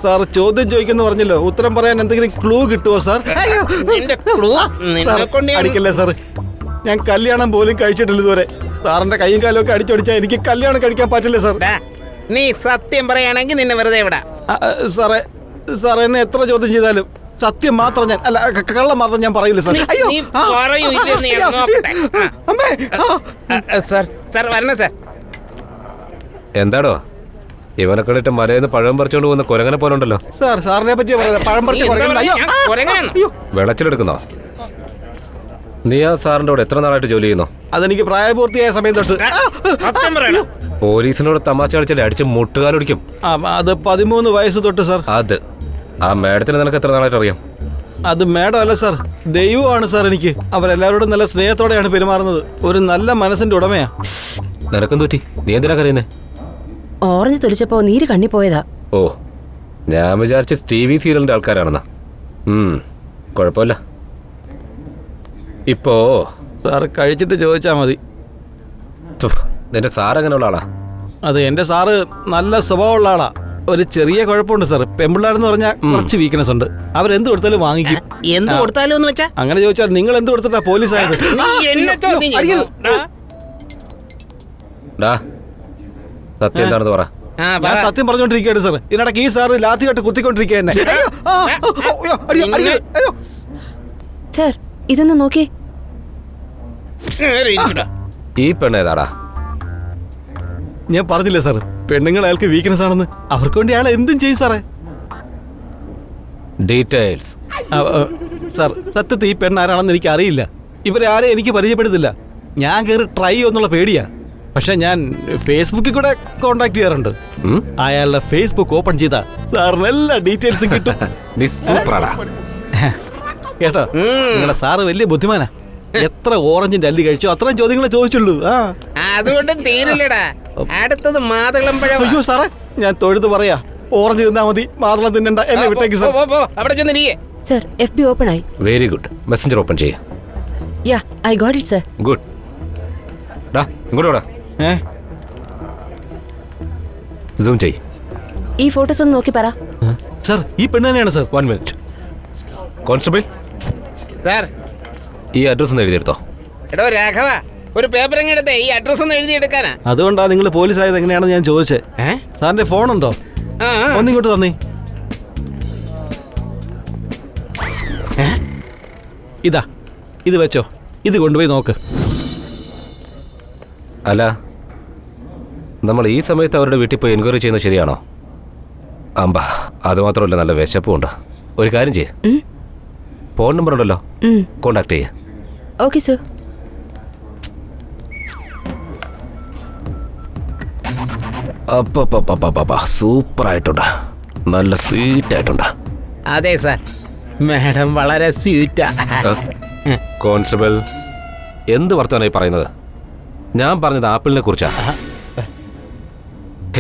Speaker 5: സാർ ചോദ്യം ചോദിക്കുന്ന പറഞ്ഞല്ലോ, ഉത്തരം പറയാൻ എന്തെങ്കിലും ക്ലൂ കിട്ടുമോ സാർ? അടിക്കല്ലേ സാർ, ഞാൻ കല്യാണം പോലും കഴിച്ചിട്ടില്ല ഇതുവരെ. സാറിന്റെ കൈയും കാലും ഒക്കെ അടിച്ചൊടിച്ചാൽ എനിക്ക് കല്യാണം കഴിക്കാൻ പറ്റില്ല സാർ.
Speaker 2: നീ സത്യം പറയുകയാണെങ്കിൽ നിന്നെ വെറുതെ വിടാ.
Speaker 5: സാറേ, സാർ എന്നെ എത്ര ചോദ്യം ചെയ്താലും സത്യം മാത്രം ഞാൻ, അല്ല കള്ളം മാത്രം ഞാൻ പറയില്ല സാർ.
Speaker 2: സാർ വരണ സാർ.
Speaker 3: എന്താടോ ഇവനെ കണ്ടിട്ട് മലയെന്ന് പഴം പറിച്ചോണ്ട് പോകുന്ന കുരങ്ങനെ പോലെ ഉണ്ടല്ലോ.
Speaker 5: സാർ, സാറിനെ പറ്റിയാ പറയുന്നത്. പഴം പറിച്ച്
Speaker 3: വിളച്ചിലെടുക്കുന്നോ? നീ ആ സാറിന്റെ കൂടെ എത്ര നാളായിട്ട് ജോലി ചെയ്യുന്നു?
Speaker 5: അതെനിക്ക് പ്രായപൂർത്തിയായ സമയം തൊട്ട്.
Speaker 3: പോലീസിനോട് തമാശ കളിച്ചാൽ അടിച്ച് മുട്ടുകാലൊടിക്കും.
Speaker 5: അത് 13 വയസ്സ് തൊട്ട് സാർ.
Speaker 3: അത് ആ മേഡത്തിന് നിനക്ക് എത്ര നാളായിട്ട് അറിയാം?
Speaker 5: അത് മേഡം അല്ല സാർ, ദൈവമാണ് സാർ. എനിക്ക് അവരെല്ലാവരോടും നല്ല സ്നേഹത്തോടെയാണ് പെരുമാറുന്നത്. ഒരു നല്ല മനസ്സിന്റെ ഉടമയാ.
Speaker 3: നിനക്കും തൂറ്റി, നീ എന്തിനാ കരയുന്നേ?
Speaker 1: ഓറഞ്ച് തൊലിച്ചപ്പോ നീര് കണ്ണി പോയതാ.
Speaker 3: ഓ, ഞാൻ വിചാരിച്ച ടിവി സീരിയലിന്റെ ആൾക്കാരാണെന്നാ. കുഴപ്പമില്ല. ഇപ്പോ
Speaker 5: സാർ കഴിച്ചിട്ട് ചോദിച്ചാ മതി.
Speaker 3: നിന്റെ സാർ എങ്ങനെയുള്ള ആളാ?
Speaker 5: അത് എന്റെ സാറ് നല്ല സ്വഭാവമുള്ള ആളാ. ഒരു ചെറിയ കുഴപ്പമുണ്ട് സാർ. പെമ്പിള്ളാരെന്ന് പറഞ്ഞാൽ കുറച്ച് വീക്ക്നെസ് ഉണ്ട്. അവരെന്ത് കൊടുത്താലും വാങ്ങിക്കും.
Speaker 2: എന്ത് കൊടുത്താലും എന്ന് വെച്ചാ?
Speaker 5: അങ്ങനെ ചോദിച്ചാൽ നിങ്ങൾ എന്ത് കൊടുത്തിട്ടാ പോലീസ് ആയത്?
Speaker 3: സത്യം എന്താണെന്ന് പറ.
Speaker 5: ഞാൻ സത്യം പറഞ്ഞോണ്ടിരിക്കുകയാണ് സാർ. ഇതിനിടയ്ക്ക് ഈ സാറ് ലാത്തി കെട്ട് കുത്തിക്കൊണ്ടിരിക്കുക എന്നെ.
Speaker 1: സാർ, ഇതൊന്ന് നോക്കി.
Speaker 3: ഈ പെണ്ണേതാടാ?
Speaker 5: ഞാൻ പറഞ്ഞില്ലേ സാർ, പെണ്ണുങ്ങൾ അയാൾക്ക് വീക്ക്നെസ് ആണെന്ന്. അവർക്ക് വേണ്ടി അയാൾ എന്തും ചെയ്യും സാറേ.
Speaker 3: ഡീറ്റെയിൽസ്
Speaker 5: സാർ, സത്യത്തിൽ ഈ പെണ്ണ് ആരാണെന്ന് എനിക്ക് അറിയില്ല. ഇവരെ ആരെയും എനിക്ക് പരിചയപ്പെടുത്തില്ല. ഞാൻ കയറി ട്രൈ ചെയ്യുമെന്നുള്ള പേടിയാ. പക്ഷെ ഞാൻ ഫേസ്ബുക്കിൽ കൂടെ കോണ്ടാക്ട് ചെയ്യാറുണ്ട്. അയാളുടെ ഫേസ്ബുക്ക് ഓപ്പൺ ചെയ്താ സാറിന് എല്ലാ ഡീറ്റെയിൽസും കിട്ടും. കേട്ടോ, നിങ്ങളുടെ സാറ് വലിയ ബുദ്ധിമാനാ. എത്ര ഓറഞ്ചിന്റെ അല്ലി കഴിച്ചോ അത്രയും ചോദ്യങ്ങളെ ചോദിച്ചുള്ളൂ.
Speaker 2: അതുകൊണ്ട് തീരില്ലടാ. അടുത്തത് മാതളം പഴം.
Speaker 5: അയ്യോ സാറേ, ഞാൻ തൊഴുത് പറയാ, ഓറഞ്ച് തിന്നാ മതി, മാതളം തിന്നണ്ട. എന്നെ വിട്ടേക്ക് സാർ.
Speaker 2: അവിടെ ചെന്നിരിക്കേ.
Speaker 1: സർ, FB ഓപ്പൺ ആയി.
Speaker 3: Very good. മെസ്സഞ്ചർ ഓപ്പൺ ചെയ്യ.
Speaker 1: Yeah, I got it sir.
Speaker 3: Good. ഡാ ഇങ്ങോട്ട് വാടാ. സൂം ചെയ്.
Speaker 1: ഈ ഫോട്ടോസ് ഒന്ന് നോക്കി പറ.
Speaker 5: സാർ, ഈ പെണ്ണ് തന്നെയാണ് സാർ.
Speaker 3: 1 മിനിറ്റ്. കോൺസ്റ്റബിൾ
Speaker 2: സാർ,
Speaker 3: ഈ അഡ്രസ് ഒന്ന് എഴുതിയെടുത്തോ.
Speaker 2: എടോ രാഘവ, ഒരു പേപ്പർ എടുത്തേ, ഈ അഡ്രസ് ഒന്ന് എഴുതിയെടുക്കാനാ.
Speaker 5: അതുകൊണ്ടാ നിങ്ങൾ പോലീസ് ആയത് എങ്ങനെയാണെന്ന് ഞാൻ ചോദിച്ചേ. സാറിന്റെ ഫോണുണ്ടോ? ഒന്നിങ്ങോട്ട് തന്നേ. ഇതാ, ഇത് വെച്ചോ. ഇത് കൊണ്ടുപോയി നോക്ക്.
Speaker 3: അല്ല, നമ്മൾ ഈ സമയത്ത് അവരുടെ വീട്ടിൽ പോയി എൻക്വയറി ചെയ്യുന്നത് ശരിയാണോ? അമ്പ, അത് മാത്രമല്ല, നല്ല വിശപ്പുണ്ട്. ഒരു കാര്യം ചെയ്യ്, ഫോൺ നമ്പർ ഉണ്ടല്ലോ, കോണ്ടാക്ട് ചെയ്യ.
Speaker 1: Okay sir.
Speaker 3: സൂപ്പർ ആയിട്ടുണ്ട്, നല്ല സ്വീറ്റ് ആയിട്ടുണ്ട്.
Speaker 2: അതെ സാർ, മാഡം വളരെ സ്വീറ്റാ.
Speaker 3: കോൺസ്റ്റബിൾ, എന്ത് വർത്തമാനായി പറയുന്നത്? ഞാൻ പറഞ്ഞത് ആപ്പിളിനെ കുറിച്ചാ.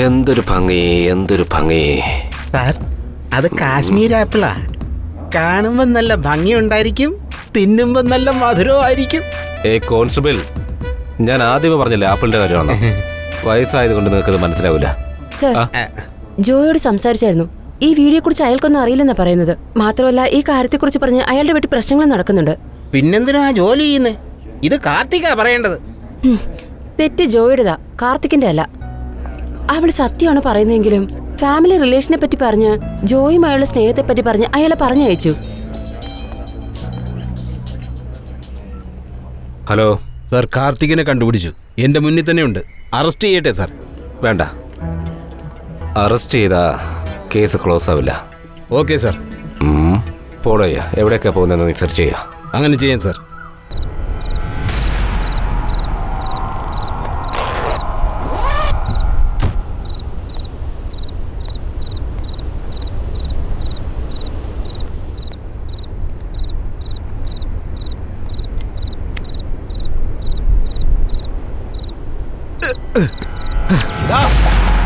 Speaker 3: എന്തൊരു ഭംഗി, എന്തൊരു ഭംഗി.
Speaker 2: സാർ, അത് കാശ്മീർ ആപ്പിളാ. കാണുമ്പോ നല്ല ഭംഗിയുണ്ടായിരിക്കും, തിന്നുമ്പോ നല്ല മധുരമായിരിക്കും.
Speaker 3: കോൺസ്റ്റബിൾ, ഞാൻ ആദ്യമേ പറഞ്ഞില്ലേ ആപ്പിളിന്റെ കാര്യമാണോ? വയസ്സായത് കൊണ്ട് നിങ്ങൾക്ക് മനസ്സിലാവില്ല.
Speaker 1: സർ, ജോയോട് സംസാരിച്ചായിരുന്നു. ഈ വീഡിയോയെ കുറിച്ച് അയാൾക്കൊന്നും അറിയില്ലെന്നാ പറയുന്നത്. മാത്രമല്ല, ഈ കാര്യത്തെക്കുറിച്ച് പറഞ്ഞ് അയാളുടെ വീട്ടിൽ പ്രശ്നങ്ങൾ നടക്കുന്നുണ്ട്.
Speaker 2: പിന്നെന്തിനാ ജോലി ചെയ്യുന്നത്? ഇത് കാർത്തികാ പറയേണ്ടത്.
Speaker 1: തെറ്റ് ജോയുടേതാ, കാർത്തിക്കിന്റെ അല്ല. അവള് സത്യമാണ് പറയുന്നതെങ്കിലും ഫാമിലി റിലേഷനെ പറ്റി പറഞ്ഞ് ജോയും അയാളുടെ സ്നേഹത്തെ പറ്റി പറഞ്ഞ് അയാളെ പറഞ്ഞയച്ചു.
Speaker 3: ഹലോ
Speaker 6: സാർ, കാർത്തികിനെ കണ്ടുപിടിച്ചു. എന്റെ മുന്നിൽ തന്നെ ഉണ്ട്. അറസ്റ്റ് ചെയ്യട്ടെ സാർ?
Speaker 3: വേണ്ട, അറസ്റ്റ് ചെയ്താ കേസ് ക്ലോസ് ആവില്ല.
Speaker 6: Okay sir.
Speaker 3: പോളയ്യ, എവിടെയൊക്കെ പോകുന്നതെന്ന് നീ സെർച്ച് ചെയ്യുക.
Speaker 6: അങ്ങനെ ചെയ്യാം സാർ.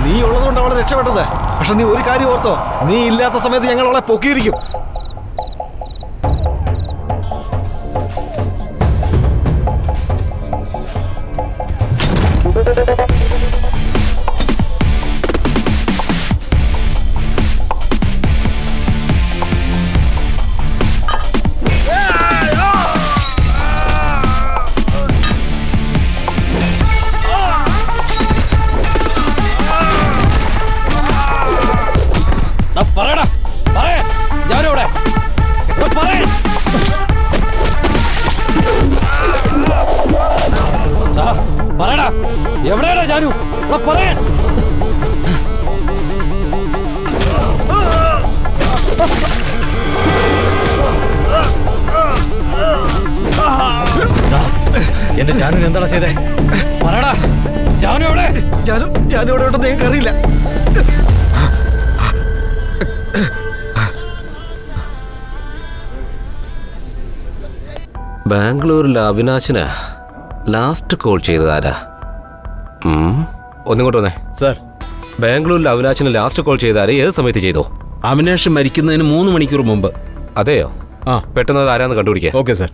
Speaker 5: നീ ഉള്ളതുകൊണ്ട് അവളെ രക്ഷപ്പെട്ടത്. പക്ഷെ നീ ഒരു കാര്യം ഓർത്തോ, നീ ഇല്ലാത്ത സമയത്ത് ഞങ്ങൾ അവളെ പൊക്കിയിരിക്കും.
Speaker 11: എവിടെയാ ജാനു? പറയാൻ
Speaker 4: എന്റെ ജാനുവിന് എന്താണ് ചെയ്തേ?
Speaker 11: പറയടാ, ജാനു എവിടെ?
Speaker 5: ജാനു എവിടെ ഉണ്ടെന്ന് ഞങ്ങൾക്ക് അറിയില്ല.
Speaker 3: ബാംഗ്ലൂരിൽ അവിനാശിന് ലാസ്റ്റ് കോൾ ചെയ്തതാരാ? ഒന്നിങ്ങോട്ട് വന്നേ
Speaker 6: സാർ.
Speaker 3: ബാംഗ്ലൂരിൽ അവിനാശിന് ലാസ്റ്റ് കോൾ ചെയ്താരെ ഏത് സമയത്ത് ചെയ്തോ?
Speaker 6: അവിനാഷ് മരിക്കുന്നതിന് 3 മണിക്കൂർ മുമ്പ്.
Speaker 3: അതെയോ?
Speaker 6: ആ,
Speaker 3: പെട്ടെന്ന് അത് ആരാന്ന് കണ്ടുപിടിക്കുക.
Speaker 6: Okay sir.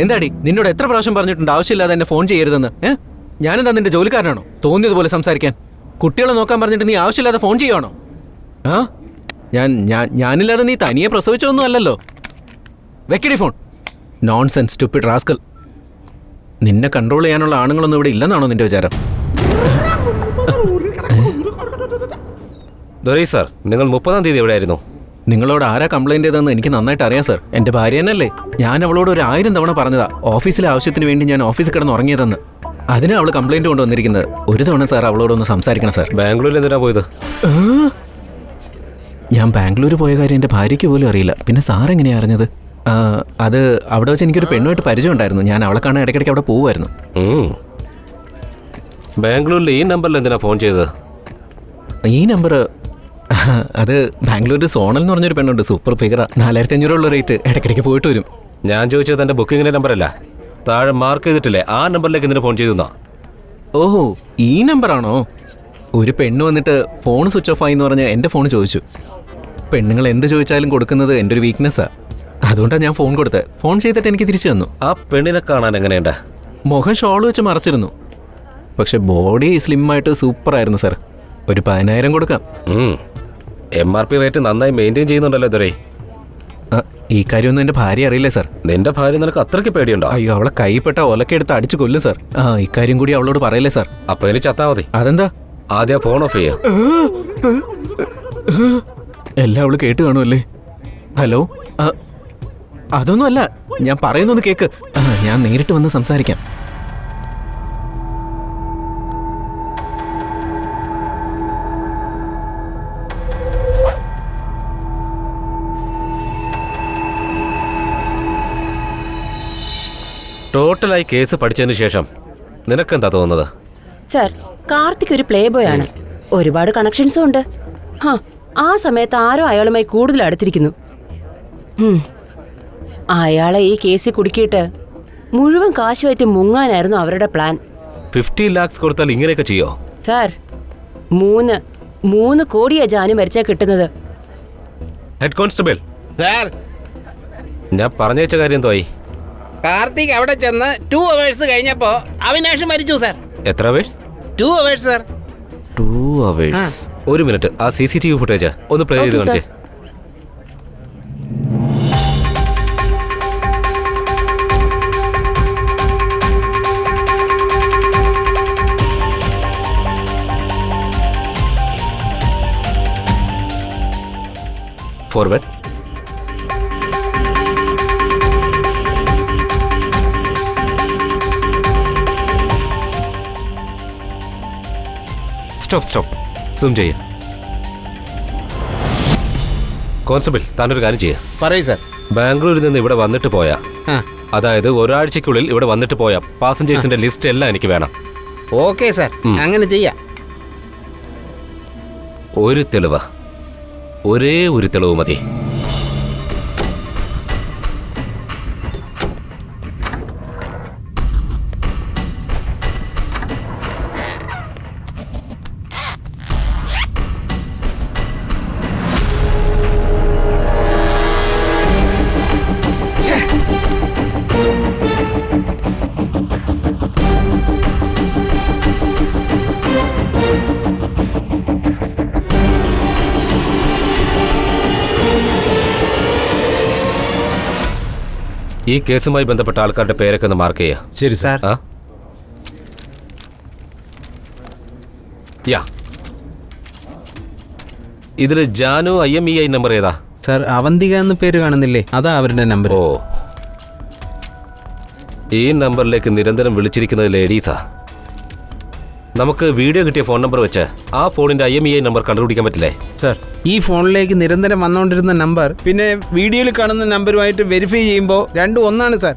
Speaker 10: എന്താടി, നിന്നോട് എത്ര പ്രാവശ്യം പറഞ്ഞിട്ടുണ്ട് ആവശ്യമില്ലാതെ എന്നെ ഫോൺ ചെയ്യരുതെന്ന്? ഞാനെന്താ നിന്റെ ജോലിക്കാരനാണോ? തോന്നിയതുപോലെ സംസാരിക്കാൻ. കുട്ടികളെ നോക്കാൻ പറഞ്ഞിട്ട് നീ ആവശ്യമില്ലാതെ ഫോൺ ചെയ്യുവാണോ? ഞാനില്ലാതെ നീ തനിയെ പ്രസവിച്ചൊന്നും അല്ലല്ലോ. വെക്കടി ഫോൺ. Nonsense stupid rascal. നിന്നെ കൺട്രോൾ ചെയ്യാനുള്ള ആണുങ്ങളൊന്നും ഇവിടെ ഇല്ലെന്നാണോ നിന്റെ വിചാരം?
Speaker 3: ദൊരൈ സാർ, നിങ്ങൾ 30-ാം തീയതി എവിടെയായിരുന്നു?
Speaker 10: നിങ്ങളോട് ആരാ കംപ്ലൈന്റ് ചെയ്തതെന്ന് എനിക്ക് നന്നായിട്ട് അറിയാം സാർ. എൻ്റെ ഭാര്യ തന്നെയല്ലേ. ഞാൻ അവളോട് 1000 തവണ പറഞ്ഞതാ ഓഫീസിലെ ആവശ്യത്തിന് വേണ്ടി ഞാൻ ഓഫീസിൽ കിടന്ന് ഉറങ്ങിയതെന്ന്. അതിനാ അവൾ കംപ്ലൈന്റ് കൊണ്ടുവന്നിരിക്കുന്നത്. ഒരു തവണ സാർ അവളോടൊന്ന് സംസാരിക്കണം സാർ.
Speaker 3: ബാംഗ്ലൂരിൽ എന്തിനാ പോയത്?
Speaker 10: ഞാൻ ബാംഗ്ലൂർ പോയ കാര്യം എൻ്റെ ഭാര്യയ്ക്ക് പോലും അറിയില്ല. പിന്നെ സാർ എങ്ങനെയാ അറിഞ്ഞത്? അത് അവിടെ വെച്ച് എനിക്കൊരു പെണ്ണുമായിട്ട് പരിചയം ഉണ്ടായിരുന്നു. ഞാൻ അവളെ കാണാൻ ഇടയ്ക്കിടയ്ക്ക് അവിടെ പോവുമായിരുന്നു.
Speaker 3: ബാംഗ്ലൂരിൽ ഈ നമ്പറിൽ എന്തിനാ ഫോൺ ചെയ്തത്?
Speaker 10: ഈ നമ്പർ അത് ബാംഗ്ലൂരിൽ സോണൽ എന്ന് പറഞ്ഞൊരു പെണ്ണുണ്ട്, സൂപ്പർ ഫിഗറാ. 4500 റേറ്റ്. ഇടയ്ക്കിടയ്ക്ക് പോയിട്ട് വരും.
Speaker 3: ഞാൻ ചോദിച്ചത് തന്റെ ബുക്കിങ്ങിന്റെ നമ്പറല്ല, താഴെ മാർക്ക് ചെയ്തിട്ടില്ലേ ആ നമ്പറിലേക്ക് എന്തിനു ഫോൺ ചെയ്തു?
Speaker 10: ഓഹോ, ഈ നമ്പറാണോ? ഒരു പെണ്ണ് വന്നിട്ട് ഫോൺ സ്വിച്ച് ഓഫ് ആയി എന്ന് പറഞ്ഞ് എൻ്റെ ഫോൺ ചോദിച്ചു. പെണ്ണുങ്ങൾ എന്ത് ചോദിച്ചാലും കൊടുക്കുന്നത് എൻ്റെ ഒരു വീക്ക്നെസ്സാ. അതുകൊണ്ടാണ് ഞാൻ ഫോൺ കൊടുത്തത്. ഫോൺ ചെയ്തിട്ട് എനിക്ക് തിരിച്ചു തന്നു.
Speaker 3: ആ പെണ്ണിനെ കാണാൻ എങ്ങനെയുണ്ട്?
Speaker 10: മുഖം ഷോൾ വെച്ച് മറച്ചിരുന്നു. പക്ഷെ ബോഡി സ്ലിമ്മായിട്ട് സൂപ്പറായിരുന്നു സാർ. ഒരു 10,000 കൊടുക്കാം.
Speaker 3: MRP റേറ്റ് നന്നായി മെയിൻറ്റെയിൻ ചെയ്യുന്നുണ്ടല്ലോ ദുരൈ.
Speaker 10: ഈ കാര്യമൊന്നും എൻ്റെ ഭാര്യ അറിയില്ലേ സാർ.
Speaker 3: നിന്റെ ഭാര്യ നിനക്ക് അത്രയ്ക്ക് പേടിയുണ്ടോ?
Speaker 10: അയ്യോ, അവളെ കൈപ്പെട്ട ഒലക്കെടുത്ത് അടിച്ചു കൊല്ലും സാർ. ഇക്കാര്യം കൂടി അവളോട് പറയല്ലേ സാർ.
Speaker 3: അപ്പൊ എനിക്ക് ചത്താ മതി.
Speaker 10: അതെന്താ?
Speaker 3: ആദ്യം ഫോൺ ഓഫ് ചെയ്യാം.
Speaker 10: എല്ലാം അവള് കേട്ട് കാണുമല്ലേ? ഹലോ, അതൊന്നുമല്ല, ഞാൻ പറയുന്നൊന്ന് കേക്ക്. ഞാൻ നേരിട്ട് വന്ന് സംസാരിക്കാം.
Speaker 3: ടോട്ടലായി കേസ് പഠിച്ചതിന് ശേഷം നിനക്കെന്താ തോന്നുന്നത്?
Speaker 1: സർ, കാർത്തിക് ഒരു പ്ലേ ബോയ് ആണ്. ഒരുപാട് കണക്ഷൻസും ഉണ്ട്. ആ സമയത്ത് ആരോ അയാളുമായി കൂടുതൽ അടുത്തിരിക്കുന്നു. അയാളെ ഈ കേസിൽ കുടുക്കിയിട്ട് മുഴുവൻ കാശുമായിട്ട് മുങ്ങാനായിരുന്നു അവരുടെ പ്ലാൻ.
Speaker 3: 50 lakhs കൊടുത്താൽ ഇങ്ങനെയൊക്കെ ചെയ്യോ?
Speaker 1: സാർ, 3 കോടിയാ ജാനു മരിച്ചാൽ കിട്ടുന്നത്.
Speaker 3: ഹെഡ് കോൺസ്റ്റബിൾ
Speaker 2: സാർ,
Speaker 3: ഞാൻ പറഞ്ഞയച്ച കാര്യം എന്തോ ആയി?
Speaker 2: കാർത്തിക് അവിടെ ചെന്ന് 2 hours കഴിഞ്ഞപ്പോ അവിനാഷ് മരിച്ചു സാർ.
Speaker 3: എത്ര അവേഴ്സ്?
Speaker 2: 2 hours sir.
Speaker 3: 2 hours. ഒരു മിനിറ്റ്, ആ CCTV ഫുട്ടേജ് ഒന്ന് പ്ലേ ചെയ്ത് കാണിച്ചേ. ഫോർവേഡ്. സ്റ്റോപ്പ്. സൂം ചെയ്യ. കോൺസ്റ്റബിൾ, താനൊരു കാര്യം ചെയ്യുക.
Speaker 2: പറയൂ സാർ.
Speaker 3: ബാംഗ്ലൂരിൽ നിന്ന് ഇവിടെ വന്നിട്ട് പോയ, അതായത് ഒരാഴ്ചക്കുള്ളിൽ ഇവിടെ വന്നിട്ട് പോയ പാസഞ്ചേഴ്സിന്റെ ലിസ്റ്റ് എല്ലാം എനിക്ക് വേണം.
Speaker 2: ഓക്കെ സാർ, അങ്ങനെ ചെയ്യാം.
Speaker 3: ഒരു തെളിവ്, ഒരേ ഒരു തെളിവ് മതി. ഈ കേസുമായി ബന്ധപ്പെട്ട ആൾക്കാരുടെ പേരൊക്കെ ഒന്ന് മാർക്ക് ചെയ്യുക.
Speaker 2: ശരി സാർ.
Speaker 3: ഇതിൽ ജാനു IMEI നമ്പർ ഏതാ
Speaker 2: സാർ? അവന്തിക എന്ന പേര് കാണുന്നില്ലേ, അതാ അവരുടെ നമ്പർ.
Speaker 3: ഓ, ഈ നമ്പറിലേക്ക് നിരന്തരം വിളിച്ചിരിക്കുന്നത് ലേഡീസാ. നമുക്ക് വീഡിയോ കിട്ടിയ ഫോൺ നമ്പർ വെച്ച് ആ ഫോണിന്റെ IMEI നമ്പർ കണ്ടുപിടിക്കാൻ പറ്റില്ലേ?
Speaker 2: സാർ, ഈ ഫോണിലേക്ക് നിരന്തരം വന്നുകൊണ്ടിരുന്ന നമ്പർ പിന്നെ വീഡിയോയിൽ കാണുന്ന നമ്പറുമായിട്ട് വെരിഫൈ ചെയ്യുമ്പോൾ രണ്ടും ഒന്നാണ് സാർ.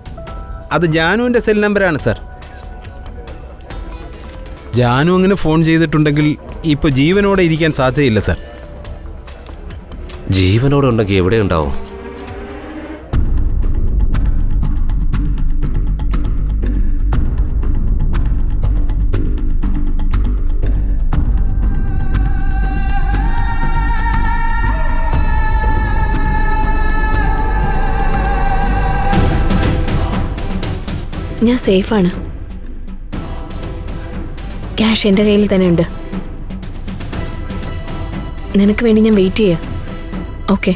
Speaker 2: അത് ജാനുവിൻ്റെ സെൽ നമ്പറാണ് സാർ. ജാനു അങ്ങനെ ഫോൺ ചെയ്തിട്ടുണ്ടെങ്കിൽ ഇപ്പോൾ ജീവനോടെ ഇരിക്കാൻ സാധ്യതയില്ല സാർ.
Speaker 3: ജീവനോടെ ഉണ്ടെങ്കിൽ എവിടെ ഉണ്ടാവും?
Speaker 8: ഞാൻ സേഫാണ്. ക്യാഷ് എൻ്റെ കയ്യിൽ തന്നെ ഉണ്ട്. നിനക്ക് വേണ്ടി ഞാൻ വെയിറ്റ് ചെയ്യാം. ഓക്കെ.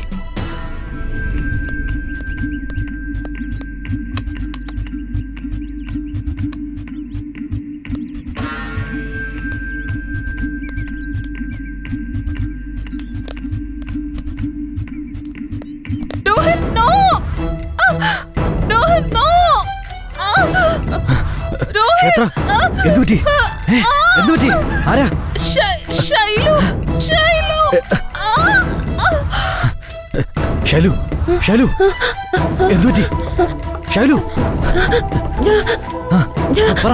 Speaker 10: എന്തുപറ്റി? ആരാ? ഷൈലു, എന്തുപറ്റി? ഷൈലു, പറ.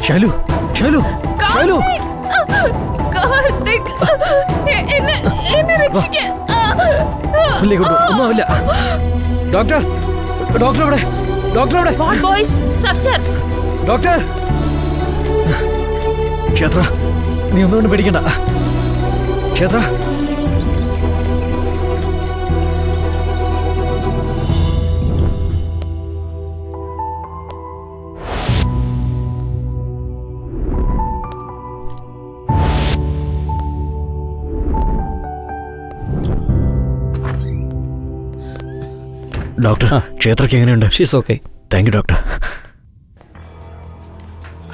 Speaker 10: ഷൈലു. ഒന്നുമില്ല. ഡോക്ടർ എവിടെ? ഡോക്ടർ ക്ഷേത്ര, നീ ഒന്നുകൊണ്ട് പേടിക്കണ്ട. ക്ഷേത്ര, ഡോക്ടർ, ക്ഷേത്രക്ക് എങ്ങനെയുണ്ട്?
Speaker 2: She's okay.
Speaker 10: Thank you doctor.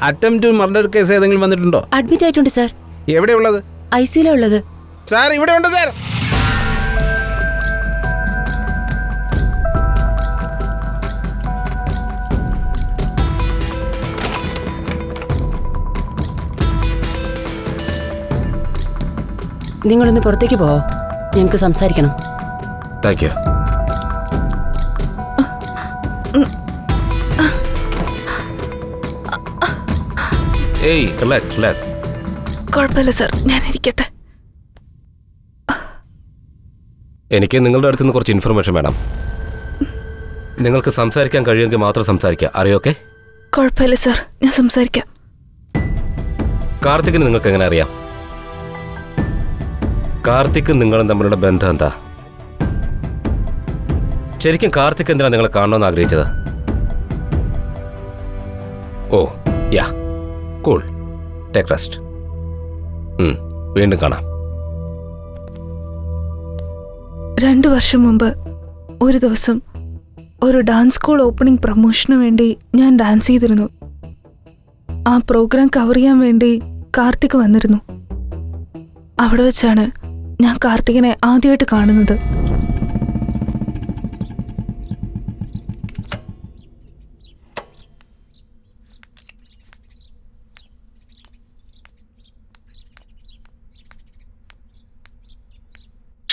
Speaker 2: Attempt murder case ഏതെങ്കിലും വന്നിട്ടുണ്ടോ?
Speaker 1: അഡ്മിറ്റ് ആയിട്ടുണ്ട് സാർ.
Speaker 2: എവിടെയുള്ളത്?
Speaker 1: ICU ഉള്ളത്
Speaker 2: സാർ. ഇവിടെ ഉണ്ട് സാർ.
Speaker 1: നിങ്ങളൊന്ന് പുറത്തേക്ക് പോവോ? ഞങ്ങൾക്ക് സംസാരിക്കണം.
Speaker 3: Thank you. ഏയ്, റിലാക്സ്.
Speaker 12: കുഴപ്പമില്ല സാർ, ഞാൻ ഇരിക്കട്ടെ.
Speaker 3: എനിക്ക് നിങ്ങളുടെ അടുത്ത് നിന്ന് കുറച്ച് ഇൻഫർമേഷൻ വേണം. നിങ്ങൾക്ക് സംസാരിക്കാൻ കഴിയുമെങ്കിൽ മാത്രം സംസാരിക്കുക. അറിയോക്കെ?
Speaker 12: കുഴപ്പമില്ല സാർ, ഞാൻ സംസാരിക്കാം.
Speaker 3: കാർത്തിക്കിന് നിങ്ങൾക്ക് എങ്ങനെ അറിയാം? കാർത്തിക് നിങ്ങളും തമ്മിലുള്ള ബന്ധം എന്താ? ശരിക്കും കാർത്തിക് എന്തിനാ നിങ്ങളെ കാണണമെന്ന് ആഗ്രഹിച്ചത്? ഓ യാ, കൂൾ, ടേക്ക് റെസ്റ്റ്. വീണ്ടും കാണാം.
Speaker 12: 2 വർഷം മുമ്പ് ഒരു ദിവസം ഒരു ഡാൻസ് സ്കൂൾ ഓപ്പണിംഗ് പ്രൊമോഷന് വേണ്ടി ഞാൻ ഡാൻസ് ചെയ്തിരുന്നു. ആ പ്രോഗ്രാം കവർ ചെയ്യാൻ വേണ്ടി കാർത്തിക് വന്നിരുന്നു. അവിടെ വെച്ചാണ് ഞാൻ കാർത്തികിനെ ആദ്യമായിട്ട് കാണുന്നത്.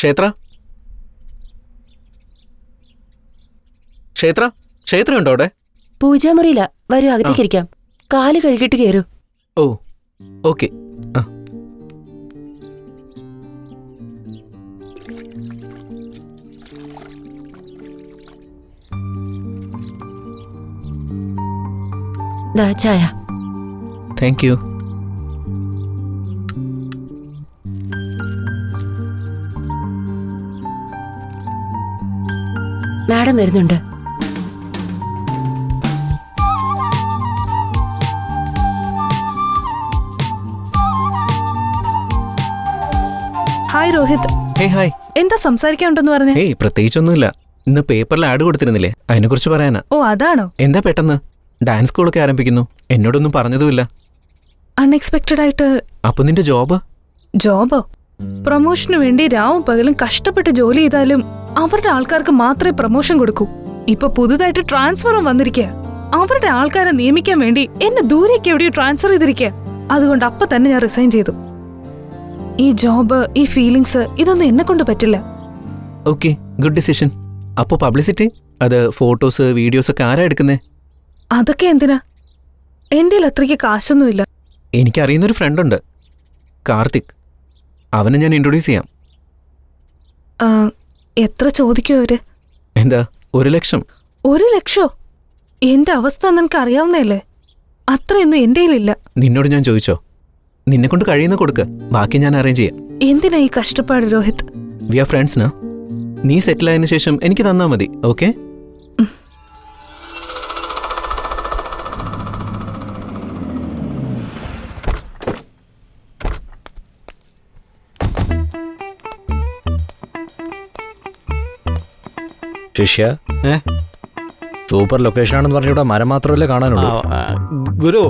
Speaker 10: ക്ഷേത്ര ക്ഷേത്ര ക്ഷേത്ര ഉണ്ടോ അവിടെ?
Speaker 1: പൂജാമുറിയില്ല, വരൂ അകത്തേക്കിരിക്കാം. കാല് കഴുകിട്ട് കയറൂ.
Speaker 10: ഓ ഓക്കെ.
Speaker 1: ദാ ചായ.
Speaker 10: Thank you.
Speaker 1: മാഡം വരുന്നുണ്ട്.
Speaker 12: ഹായ് രോഹിത്.
Speaker 10: ഹായ്.
Speaker 12: എന്താ സംസാരിക്കാനുണ്ടെന്ന് പറഞ്ഞേ?
Speaker 10: ഏയ് പ്രത്യേകിച്ചൊന്നുമില്ല. ഇന്ന് പേപ്പറിൽ ആഡ് കൊടുത്തിരുന്നില്ലേ, അതിനെക്കുറിച്ച് പറയാനാ.
Speaker 12: ഓ അതാണോ?
Speaker 10: എന്താ പെട്ടെന്ന്? ഡാൻസ് സ്കൂളൊക്കെ ആരംഭിക്കുന്നു, എന്നോടൊന്നും പറഞ്ഞതുമില്ല.
Speaker 12: അൺഎക്സ്പെക്റ്റഡ് ആയിട്ട്.
Speaker 10: അപ്പൊ നിന്റെ ജോബ്?
Speaker 12: ജോബോ? പ്രൊമോഷന് വേണ്ടി രാവും പകലും കഷ്ടപ്പെട്ട് ജോലി ചെയ്താലും അവരുടെ ആൾക്കാർക്ക് മാത്രമേ പ്രൊമോഷൻ കൊടുക്കൂ. ഇപ്പൊ പുതുതായിട്ട് ട്രാൻസ്ഫറും വന്നിരിക്കുക. അവരുടെ ആൾക്കാരെ നിയമിക്കാൻ വേണ്ടി എന്നെ ദൂരേക്ക് എവിടെയോ ട്രാൻസ്ഫർ ചെയ്തിരിക്കുക. അതുകൊണ്ട് അപ്പൊ തന്നെ ഞാൻ റിസൈൻ ചെയ്തു. ഈ ജോബ്, ഈ ഫീലിങ്സ്, ഇതൊന്നും എന്നെ കൊണ്ട് പറ്റില്ല.
Speaker 10: Okay, good decision. അപ്പൊ പബ്ലിസിറ്റി, അത് ഫോട്ടോസ് വീഡിയോസ് ഒക്കെ ആരാ എടുക്കുന്നേ?
Speaker 12: അതൊക്കെ എന്തിനാ? എന്റെ അത്രയ്ക്ക് കാശൊന്നുമില്ല.
Speaker 10: എനിക്കറിയുന്നൊരു ഫ്രണ്ടുണ്ട്, കാർത്തിക്. അവനെ ഞാൻ ഇൻട്രൊഡ്യൂസ് ചെയ്യാം.
Speaker 12: എത്ര ചോദിക്കോ അവര്?
Speaker 10: എന്താ, 1 ലക്ഷം?
Speaker 12: 1 ലക്ഷോ? എന്റെ അവസ്ഥ നിനക്ക് അറിയാവുന്നല്ലേ. അത്രയൊന്നും എന്റെ കയ്യിലില്ല.
Speaker 10: നിന്നോട് ഞാൻ ചോദിച്ചോ? നിന്നെ കൊണ്ട് കഴിയുന്ന കൊടുക്ക്, ബാക്കി ഞാൻ അറേഞ്ച് ചെയ്യാം.
Speaker 12: എന്തിനാ ഈ കഷ്ടപ്പാട് രോഹിത്?
Speaker 10: V are friends. നീ സെറ്റിൽ ആയതിനു ശേഷം എനിക്ക് തന്നാ മതി. ഓക്കെ?
Speaker 4: ശിഷ്യ, സൂപ്പർ ലൊക്കേഷൻ ആണെന്ന് പറഞ്ഞിവിടെ മരം മാത്രമല്ലേ കാണാനുള്ളൂ.
Speaker 5: ഗുരു,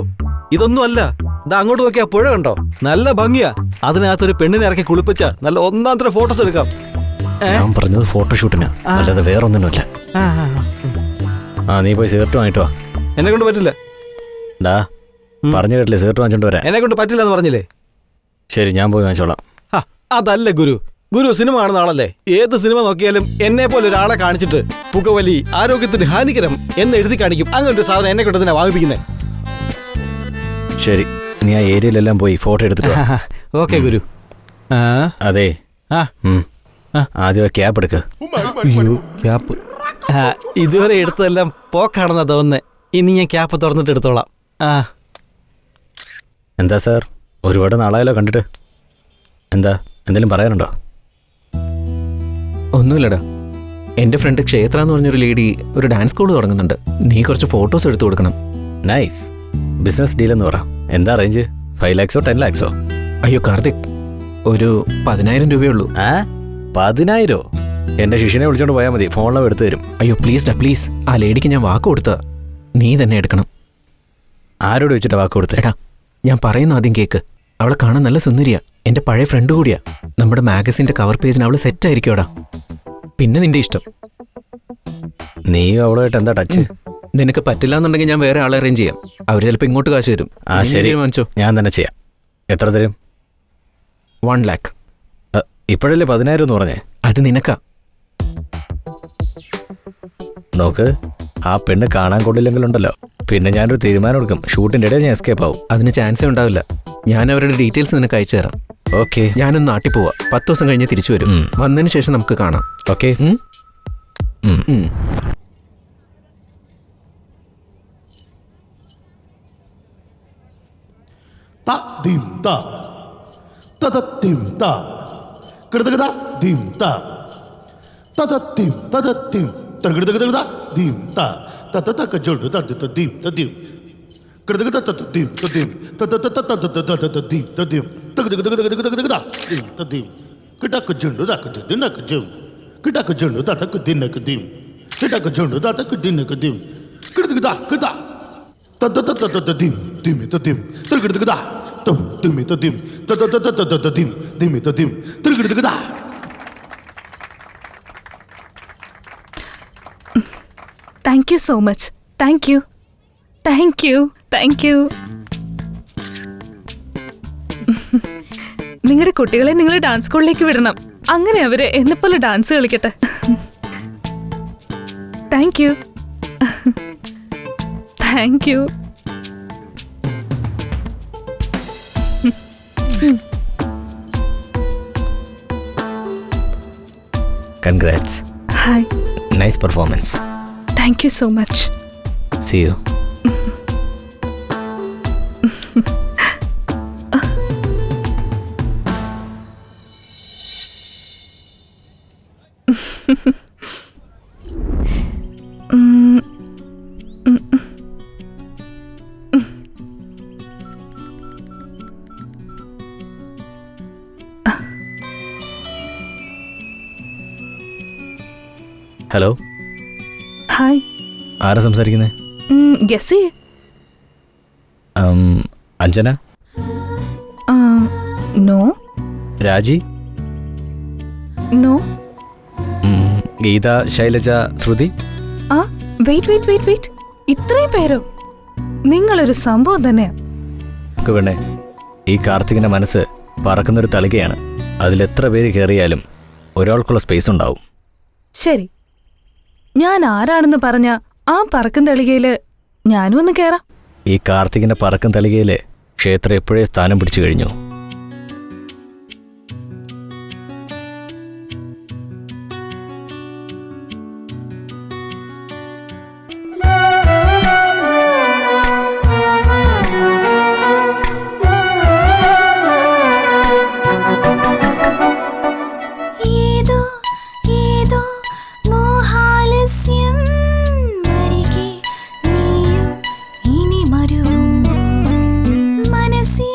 Speaker 5: ഇതൊന്നും അല്ല. ഇത് അങ്ങോട്ട് നോക്കിയാ പുഴ കണ്ടോ? നല്ല ഭംഗിയാ. അതിനകത്തൊരു പെണ്ണിനെ ഇറക്കി കുളിപ്പിച്ച നല്ല ഒന്നാം തരം ഫോട്ടോസ് എടുക്കാം.
Speaker 4: ഞാൻ പറഞ്ഞത് ഫോട്ടോഷൂട്ടിന്, അല്ലാതെ വേറൊന്നിനുമല്ല. നീ പോയി സിഗരറ്റ് വാങ്ങിട്ടോ.
Speaker 5: എന്നെ കൊണ്ട് പറ്റില്ല.
Speaker 4: ഡാ, പറഞ്ഞു കേട്ടില്ലേ, സിഗരറ്റ് വാങ്ങിച്ചോണ്ട് വരാം.
Speaker 5: എന്നെ കൊണ്ട് പറ്റില്ല എന്ന് പറഞ്ഞില്ലേ?
Speaker 4: ശരി, ഞാൻ പോയി വാങ്ങിച്ചോളാം.
Speaker 5: അതല്ല ഗുരു. ഗുരു സിനിമ കാണുന്ന ആളല്ലേ. ഏത് സിനിമ നോക്കിയാലും എന്നെ പോലെ ഒരാളെ കാണിച്ചിട്ട് പുകവലി ആരോഗ്യത്തിന് ഹാനികരം എന്ന് എഴുതി കാണിക്കും. അങ്ങനൊരു സാധനം എന്നെ കൊണ്ട് തന്നെ വാങ്ങിപ്പിക്കുന്നേ.
Speaker 4: ശരി, നീ ആ ഏരിയയിലെല്ലാം പോയി ഫോട്ടോ എടുത്തിട്ട്.
Speaker 5: ഓക്കെ ഗുരു.
Speaker 4: അതെ, ആദ്യം ക്യാപ്പ് എടുക്ക്.
Speaker 5: ക്യാപ്പ് ഇതുവരെ എടുത്തതെല്ലാം പോക്കാണെന്നാ തോന്നുന്നേ. ഇനി ഞാൻ ക്യാപ്പ് തുറന്നിട്ട് എടുത്തോളാം.
Speaker 4: എന്താ സാർ, ഒരുപാട് നാളായല്ലോ കണ്ടിട്ട്. എന്താ, എന്തെങ്കിലും പറയാനുണ്ടോ?
Speaker 10: ഒന്നുമില്ലടാ, എൻ്റെ ഫ്രണ്ട് ക്ഷേത്ര എന്ന് പറഞ്ഞൊരു ലേഡി ഒരു ഡാൻസ് സ്കൂൾ തുടങ്ങുന്നുണ്ട്. നീ കുറച്ച് ഫോട്ടോസ് എടുത്തു കൊടുക്കണം.
Speaker 4: നൈസ് ബിസിനസ് ഡീൽ എന്ന് പറ. എന്താ റേഞ്ച്? 5 lakhs 10 lakhs?
Speaker 10: അയ്യോ കാർത്തിക്, ഒരു 10,000 രൂപയുള്ളൂ.
Speaker 4: 10,000? എൻ്റെ ശിഷ്യനെ വിളിച്ചോണ്ട് പോയാൽ മതി, ഫോണിലും എടുത്തു തരും.
Speaker 10: അയ്യോ പ്ലീസ് ഡാ, പ്ലീസ്. ആ ലേഡിക്ക് ഞാൻ വാക്ക് കൊടുത്ത, നീ തന്നെ എടുക്കണം.
Speaker 4: ആരോട് വെച്ചിട്ട് വാക്ക് കൊടുത്തേടാ?
Speaker 10: ഞാൻ പറയുന്ന ആദ്യം കേക്ക്. അവളെ കാണാൻ നല്ല സുന്ദരിയാ, എൻ്റെ പഴയ ഫ്രണ്ട് കൂടിയാ. നമ്മുടെ മാഗസിൻ്റെ കവർ പേജിന് അവള് സെറ്റ് ആയിരിക്കുമോടാ. പിന്നെ നിന്റെ ഇഷ്ടം.
Speaker 4: നീ അവളുമായിട്ട് എന്താ ടച്ച്?
Speaker 10: നിനക്ക് പറ്റില്ല എന്നുണ്ടെങ്കിൽ ഞാൻ വേറെ ആളെ അറേഞ്ച് ചെയ്യാം. അവർ ചിലപ്പോൾ ഇങ്ങോട്ട് കാശ് തരും.
Speaker 4: ശരി,
Speaker 10: തീരുമാനിച്ചോ?
Speaker 4: ഞാൻ തന്നെ ചെയ്യാം. എത്ര തരും?
Speaker 10: 1 lakh.
Speaker 4: ഇപ്പോഴല്ലേ 10,000 എന്ന് പറഞ്ഞേ?
Speaker 10: അത് നിനക്കാ.
Speaker 4: നോക്ക്, ആ പെണ്ണ് കാണാൻ കൊള്ളില്ലെങ്കിലുണ്ടല്ലോ, പിന്നെ ഞാനൊരു തീരുമാനം എടുക്കും. ഷൂട്ടിൻ്റെ ഇടയിൽ ഞാൻ എസ്കേപ്പ് ആവും.
Speaker 10: അതിന് ചാൻസേ ഉണ്ടാവില്ല. ഞാൻ അവരുടെ ഡീറ്റെയിൽസ് നിനക്ക് അയച്ചു തരാം.
Speaker 4: ഓക്കെ,
Speaker 10: ഞാനൊന്ന് നാട്ടിൽ പോവാം. 10 ദിവസം കഴിഞ്ഞ് തിരിച്ചു വരും. വന്നതിന് ശേഷം നമുക്ക് കാണാം.
Speaker 4: ഓക്കെ?
Speaker 13: തകടകടകട ദിം ത തതതക ജോഡു തത ദിം തദിം കടകട തത ദിം തദിം തതതതതതതതത ദിം തദിം തകടകടകടകടകട ദിം തദിം കടക ജോഡു തക ദിനക ജം കടക ജോഡു തതക ദിനക ദിം കടക ജോഡു തതക ദിനക ദിം കടകട കട തതതതതത ദിം ദിം തദിം തകടകട തം ദിം തദിം തതതതതതത ദിം ദിം തദിം തകടകട.
Speaker 12: Thank you so much. Thank you thank you thank you. നിങ്ങളുടെ കുട്ടികളെ നിങ്ങൾ ഡാൻസ് സ്കൂളിലേക്ക് വിടണം. അങ്ങനെ അവര് എന്നെപ്പോലെ ഡാൻസ് കളിക്കട്ടെ. Thank you thank you.
Speaker 4: Congrats.
Speaker 12: Hi.
Speaker 4: Nice performance.
Speaker 12: Thank you so much.
Speaker 4: See you. Hello.
Speaker 12: Hi.
Speaker 4: ആരാ സംസാരിക്കുന്നത്?
Speaker 12: ഗസ് ചെയ്യേ.
Speaker 4: അഞ്ജന?
Speaker 12: നോ.
Speaker 4: രാജി?
Speaker 12: നോ.
Speaker 4: ഗീത, ശൈലജ, ശ്രുതി?
Speaker 12: ആ വെയിറ്റ് വെയിറ്റ് വെയിറ്റ് വെയിറ്റ്, ഇത്രയും പേരോ? നിങ്ങളൊരു സംഭവം തന്നെയാ.
Speaker 4: വേണേ, ഈ കാർത്തികിന്റെ മനസ്സ് പറക്കുന്നൊരു തളികയാണ്. അതിലെത്ര പേര് കയറിയാലും ഒരാൾക്കുള്ള സ്പേസ് ഉണ്ടാവും.
Speaker 12: ശരി, ഞാൻ ആരാണെന്ന് പറഞ്ഞ ആ പറക്കും തളികയില് ഞാനും ഒന്ന് കേറാം.
Speaker 4: ഈ കാർത്തികിന്റെ പറക്കും തളികയില് ക്ഷേത്രം എപ്പോഴേ സ്ഥാനം പിടിച്ചു കഴിഞ്ഞു.
Speaker 7: മനസ്സേ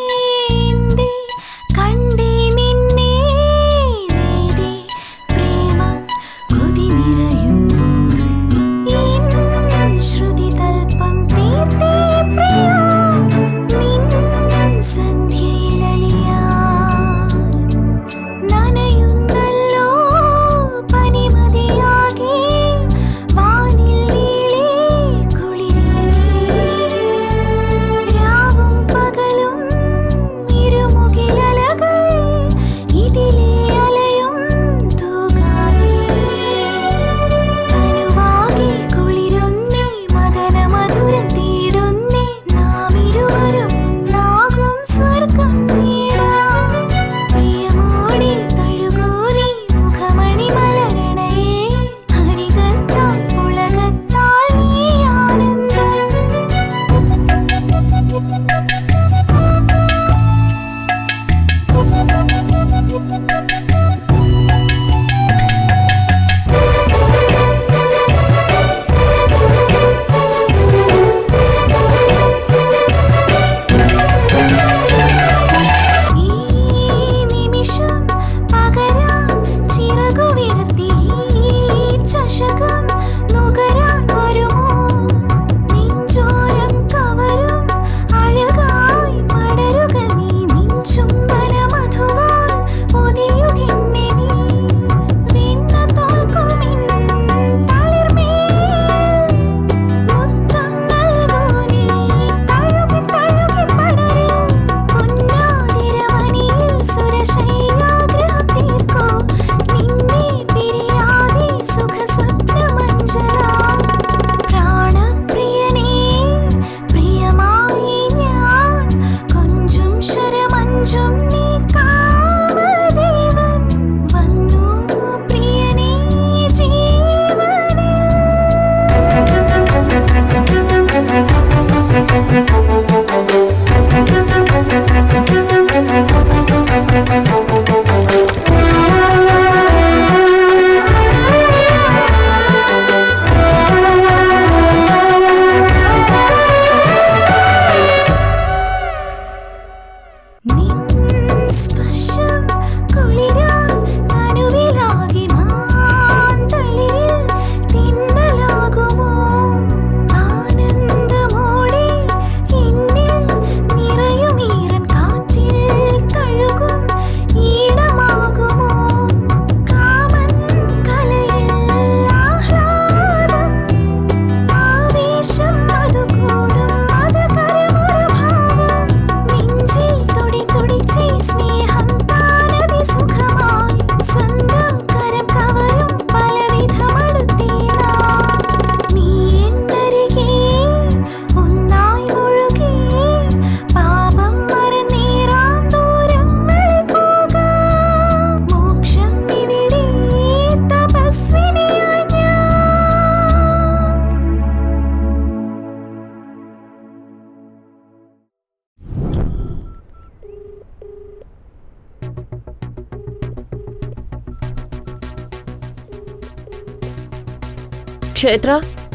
Speaker 1: ക്ഷേത്ര,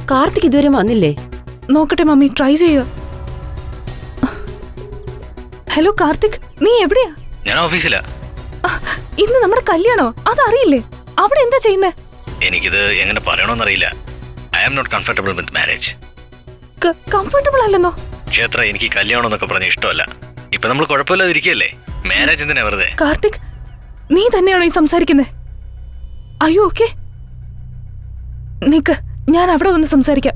Speaker 1: കാർത്തിക് ഇതുവരെ വന്നില്ലേ?
Speaker 12: നോക്കട്ടെ മമ്മി, ട്രൈ ചെയ്യുക. ഹലോ കാർത്തിക്, നീ എവിടെയാ?
Speaker 4: ഞാൻ ഓഫീസിലാ.
Speaker 12: ഇന്ന് നമ്മുടെ കല്യാണോ? അതറിയില്ലേ? അവിടെ എന്താ ചെയ്യുന്നേ?
Speaker 4: എനിക്കിത് എങ്ങനെ പറയണമെന്നറിയില്ല. I am not comfortable with marriage.
Speaker 12: Comfortable അല്ലെന്നോ?
Speaker 4: ക്ഷേത്ര, എനിക്ക് കല്യാണം എന്നൊക്കെ പറഞ്ഞ ഇഷ്ടമല്ല. ഇപ്പൊ നമ്മൾ കുഴപ്പമില്ലാതിരിക്കല്ലേ, മാരേജ് എന്തിനാ വെറുതെ?
Speaker 12: കാർത്തിക്, നീ തന്നെയാണോ ഈ സംസാരിക്കുന്നേ? അയ്യോ ഓക്കെ, നിക്ക്, ഞാൻ അവിടെ വന്ന് സംസാരിക്കാം.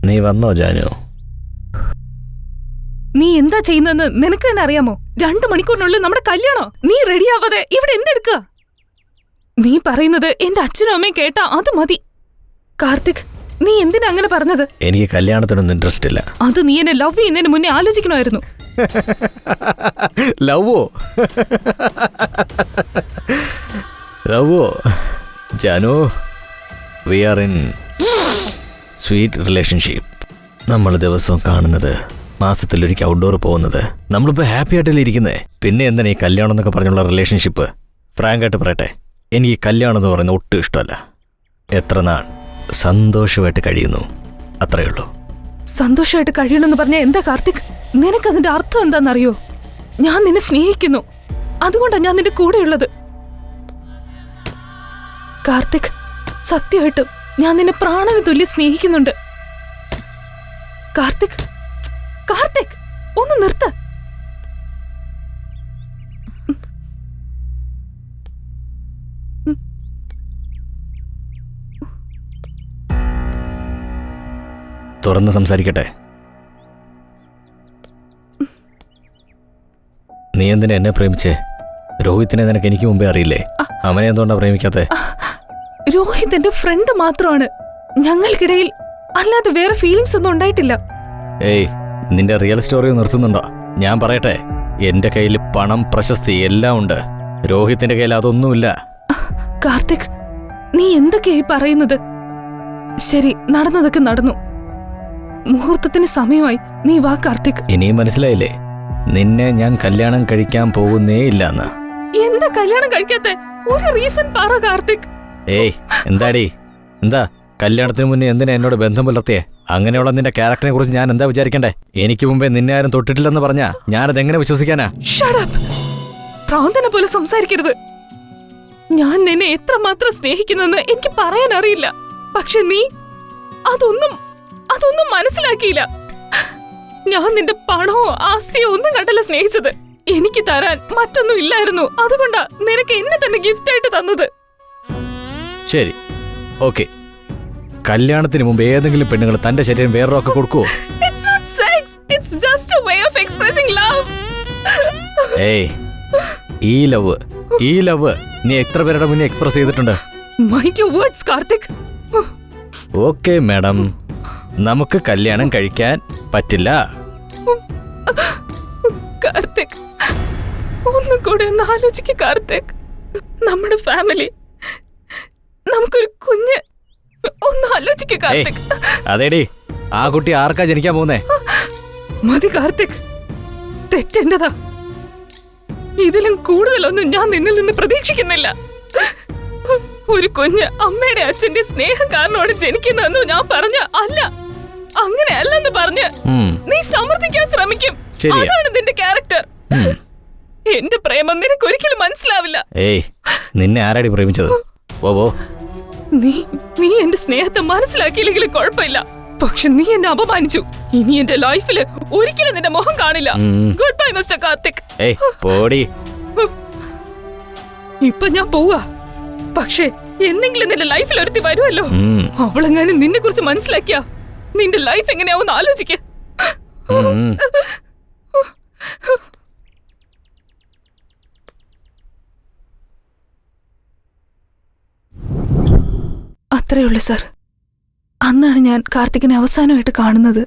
Speaker 4: നീ വന്നോ ജാനു?
Speaker 12: നീ എന്താ ചെയ്യുന്നതെന്ന് നിനക്ക് തന്നെ അറിയാമോ? 2 മണിക്കൂറിനുള്ളിൽ നമ്മുടെ കല്യാണോ? നീ റെഡിയാവാതെ ഇവിടെ എന്തെടുക്കുക? നീ പറയുന്നത് എന്റെ അച്ഛനും അമ്മയും കേട്ടാ അത് മതി. കാർത്തിക്, നീ എന്തിനാ അങ്ങനെ പറഞ്ഞത്?
Speaker 4: എനിക്ക് കല്യാണത്തിനൊന്നും ഇൻട്രസ്റ്റ് ഇല്ല.
Speaker 12: അത് നീ എന്നെ ലവ് ചെയ്യുന്നതിന് മുന്നേ ആലോചിക്കണമായിരുന്നു.
Speaker 4: ലവോ? ലവോ? Janu, we are in sweet relationship. നമ്മൾ ദിവസവും കാണുന്നത്, മാസത്തിലൊരിക്കൽ ഔട്ട്ഡോർ പോകുന്നത്, നമ്മളിപ്പോൾ ഹാപ്പി ആയിട്ടല്ലേ ഇരിക്കുന്നേ. പിന്നെ എന്തിനാ ഈ കല്യാണം എന്നൊക്കെ പറഞ്ഞുള്ള റിലേഷൻഷിപ്പ്? ഫ്രാങ്കായിട്ട് പറയട്ടെ, എനിക്ക് ഈ കല്യാണം എന്ന് പറയുന്നത് ഒട്ടും ഇഷ്ടമല്ല. എത്ര നാൾ സന്തോഷമായിട്ട് കഴിയുന്നു, അത്രയേ ഉള്ളൂ.
Speaker 12: സന്തോഷമായിട്ട് കഴിയണമെന്ന് പറഞ്ഞാൽ എന്താ കാർത്തിക്? നിനക്കതിന്റെ അർത്ഥം എന്താണെന്നറിയോ? ഞാൻ നിന്നെ സ്നേഹിക്കുന്നു, അതുകൊണ്ടാണ് ഞാൻ നിന്റെ കൂടെയുള്ളത്. കാർത്തിക്, സത്യമായിട്ടും ഞാൻ നിന്നെ പ്രാണന് തുല്യം സ്നേഹിക്കുന്നുണ്ട്. കാർത്തിക്, കാർത്തിക്, ഒന്ന് നിർത്ത്.
Speaker 4: തുറന്ന് സംസാരിക്കട്ടെ. നീ എന്തിനാ എന്നെ പ്രേമിച്ചേ? രോഹിത്തിനെ നിനക്ക് എനിക്ക് മുമ്പേ അറിയില്ലേ? അവനെ എന്തുകൊണ്ടാ പ്രേമിക്കാത്തെ?
Speaker 12: രോഹിത് എന്റെ ഫ്രണ്ട് മാത്രമാണ്, ഞങ്ങൾക്കിടയിൽ അല്ലാതെ വേറെ ഫീലിങ്സ് ഒന്നും ഉണ്ടായിട്ടില്ല.
Speaker 4: ഏയ്, നിന്റെ റിയൽ സ്റ്റോറി നിർത്തുന്നുണ്ടോ? ഞാൻ പറയട്ടെ, എന്റെ കയ്യിൽ പണം, പ്രശസ്തി എല്ലാം ഉണ്ട്. രോഹിത്തിന്റെ കയ്യിൽ അതൊന്നുമില്ല.
Speaker 12: കാർത്തിക്, നീ എന്തൊക്കെയായി പറയുന്നത്? ശരി, നടന്നതൊക്കെ നടന്നു. മുഹൂർത്തത്തിന് സമയമായി. നീ വാ കാർത്തിക്.
Speaker 4: ഇനിയും മനസ്സിലായില്ലേ, നിന്നെ ഞാൻ കല്യാണം കഴിക്കാൻ പോകുന്നേ ഇല്ലെന്ന്.
Speaker 12: എന്താ കല്യാണം കഴിക്കാത്ത? ഒരു റീസൺ പറ കാർത്തിക്.
Speaker 4: ഏയ്, എന്താടി? എന്താ കല്യാണത്തിന് മുന്നേ എന്തിനാ എന്നോട് ബന്ധം പുലർത്തിയേ? അങ്ങനെയുള്ള നിന്റെ ക്യാരക്ടറിനെ കുറിച്ച് ഞാൻ എന്താ വിചാരിക്കണ്ടേ? എനിക്ക് മുമ്പേ നിന്നെ ആരും തൊട്ടിട്ടില്ലെന്ന് പറഞ്ഞാ ഞാനത് എങ്ങനെ വിശ്വസിക്കാനാ?
Speaker 12: പ്രാന്തനെ പോലെ സംസാരിക്കരുത്. ഞാൻ നിന്നെ എത്രമാത്രം സ്നേഹിക്കുന്നെന്ന് എനിക്ക് പറയാൻ അറിയില്ല. പക്ഷെ നീ അതൊന്നും മനസ്സിലാക്കിയില്ല. ഞാൻ നിന്റെ പണമോ ആസ്തിയോ ഒന്നും കണ്ടല്ല സ്നേഹിച്ചത്. എനിക്ക് തരാൻ മറ്റൊന്നും ഇല്ലായിരുന്നു. അതുകൊണ്ടാ നിനക്ക് എന്നെ തന്നെ ഗിഫ്റ്റ് ആയിട്ട് തന്നത്.
Speaker 4: ശരി, ഓക്കെ. കല്യാണത്തിന് മുമ്പ് ഏതെങ്കിലും പെണ്ണുങ്ങൾ തന്റെ ശരീരം വേറൊക്കെ കൊടുക്കുവോ?
Speaker 12: It's not sex. It's just a way of expressing love.
Speaker 4: ഏയ്, ഈ ലവ് നീ എത്ര പേരുടെ മുന്നേ എക്സ്പ്രസ് ചെയ്തിട്ടുണ്ട്?
Speaker 12: Mind your words, Karthik.
Speaker 4: Okay madam, നമുക്ക് കല്യാണം കഴിക്കാൻ പറ്റില്ല.
Speaker 12: കാർത്തിക്, ഒന്നും കൂടെ ഒന്ന് ആലോചിക്ക് കാർത്തിക്. നമ്മുടെ ഫാമിലി, നമുക്കൊരു കുഞ്ഞ്, ഒന്ന് ആലോചിക്ക് കാർത്തിക്.
Speaker 4: അതേടി, ആ കുട്ടി ആർക്കാ ജനിക്കാൻ പോകുന്നേ?
Speaker 12: മതി കാർത്തിക്, തെറ്റെന്റതാ. ഇതിലും കൂടുതലൊന്നും ഞാൻ നിന്നിൽ നിന്ന് പ്രതീക്ഷിക്കുന്നില്ല. ഒരു കുഞ്ഞ് അമ്മയുടെ അച്ഛന്റെ സ്നേഹം കാരണമാണ് ജനിക്കുന്നതെന്ന് ഞാൻ പറഞ്ഞ അല്ല, അങ്ങനെയല്ലെന്ന് പറഞ്ഞ് നീ സമർത്ഥിക്കാൻ ശ്രമിക്കും. അതാണ് നിന്റെ ക്യാരക്ടർ. എന്റെ പ്രേമം നിനക്ക് ഒരിക്കലും മനസ്സിലാവില്ല.
Speaker 4: ഏയ്, നിന്നെ ആരാടി പ്രേമിച്ചത്?
Speaker 12: നീ എന്റെ സ്നേഹത്തെ മനസ്സിലാക്കിയില്ലെങ്കിലും കുഴപ്പമില്ല. പക്ഷെ നീ എന്നെ അപമാനിച്ചു. ഇനി എന്റെ ലൈഫില് ഒരിക്കലും നിന്റെ മുഖം കാണില്ല. Good bye mister Karthik. ഇപ്പൊ ഞാൻ പോവാ. പക്ഷെ എന്തെങ്കിലും നിന്റെ ലൈഫിൽ ഒരുത്തി വരുമല്ലോ. അവളെങ്ങാനും നിന്നെ കുറിച്ച് മനസ്സിലാക്കിയ നിന്റെ ലൈഫ് എങ്ങനെയാവും ആലോചിക്ക. അത്രയുള്ളൂ സർ. അന്നാണ് ഞാൻ കാർത്തികിനെ അവസാനമായിട്ട് കാണുന്നത്.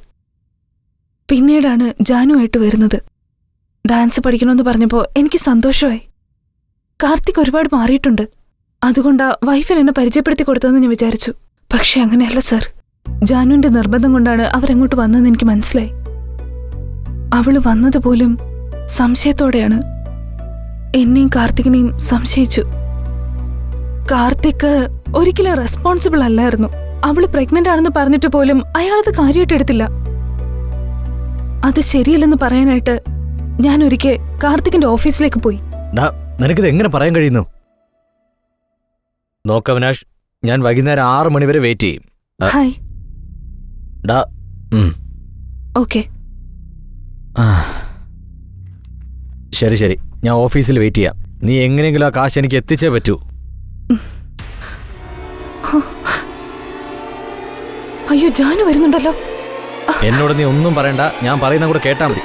Speaker 12: പിന്നീടാണ് ജാനുവായിട്ട് വരുന്നത്. ഡാൻസ് പഠിക്കണമെന്ന് പറഞ്ഞപ്പോൾ എനിക്ക് സന്തോഷമായി. കാർത്തിക് ഒരുപാട് മാറിയിട്ടുണ്ട്. അതുകൊണ്ടാ വൈഫിന് എന്നെ പരിചയപ്പെടുത്തി കൊടുത്തതെന്ന് ഞാൻ വിചാരിച്ചു. പക്ഷെ അങ്ങനെയല്ല സർ. ജാനുവിന്റെ നിർബന്ധം കൊണ്ടാണ് അവരങ്ങോട്ട് വന്നതെന്ന് എനിക്ക് മനസ്സിലായി. അവള് വന്നത് പോലും സംശയത്തോടെയാണ്. എന്നെയും കാർത്തികിനെയും സംശയിച്ചു. കാർത്തിക് ഒരിക്കലും റെസ്പോൺസിബിൾ അല്ലായിരുന്നു. അവള് പ്രഗ്നന്റ് ആണെന്ന് പറഞ്ഞിട്ട് പോലും അയാളത് കാര്യമായിട്ട് എടുത്തില്ല. അത് ശരിയല്ലെന്ന് പറയാനായിട്ട് ഞാൻ ഒരിക്കൽ കാർത്തികിന്റെ ഓഫീസിലേക്ക് പോയി.
Speaker 4: നിനക്കിത് എങ്ങനെ പറയാൻ കഴിയുന്നു? നോക്ക അവിനാഷ്, ഞാൻ വൈകുന്നേരം 6 മണി വരെ വെയിറ്റ് ചെയ്യും.
Speaker 12: ഹായ്.
Speaker 4: ഡാ
Speaker 12: ഓക്കെ.
Speaker 4: ശരി ശരി, ഞാൻ ഓഫീസിൽ വെയിറ്റ് ചെയ്യാം. നീ എങ്ങനെയെങ്കിലും ആ കാശ് എനിക്ക് എത്തിച്ചേ പറ്റൂ.
Speaker 12: അയ്യോ, ജാനു വരുന്നുണ്ടല്ലോ.
Speaker 4: എന്നോട് നീ ഒന്നും പറയണ്ട, ഞാൻ പറയുന്ന കൂടെ കേട്ടാ മതി.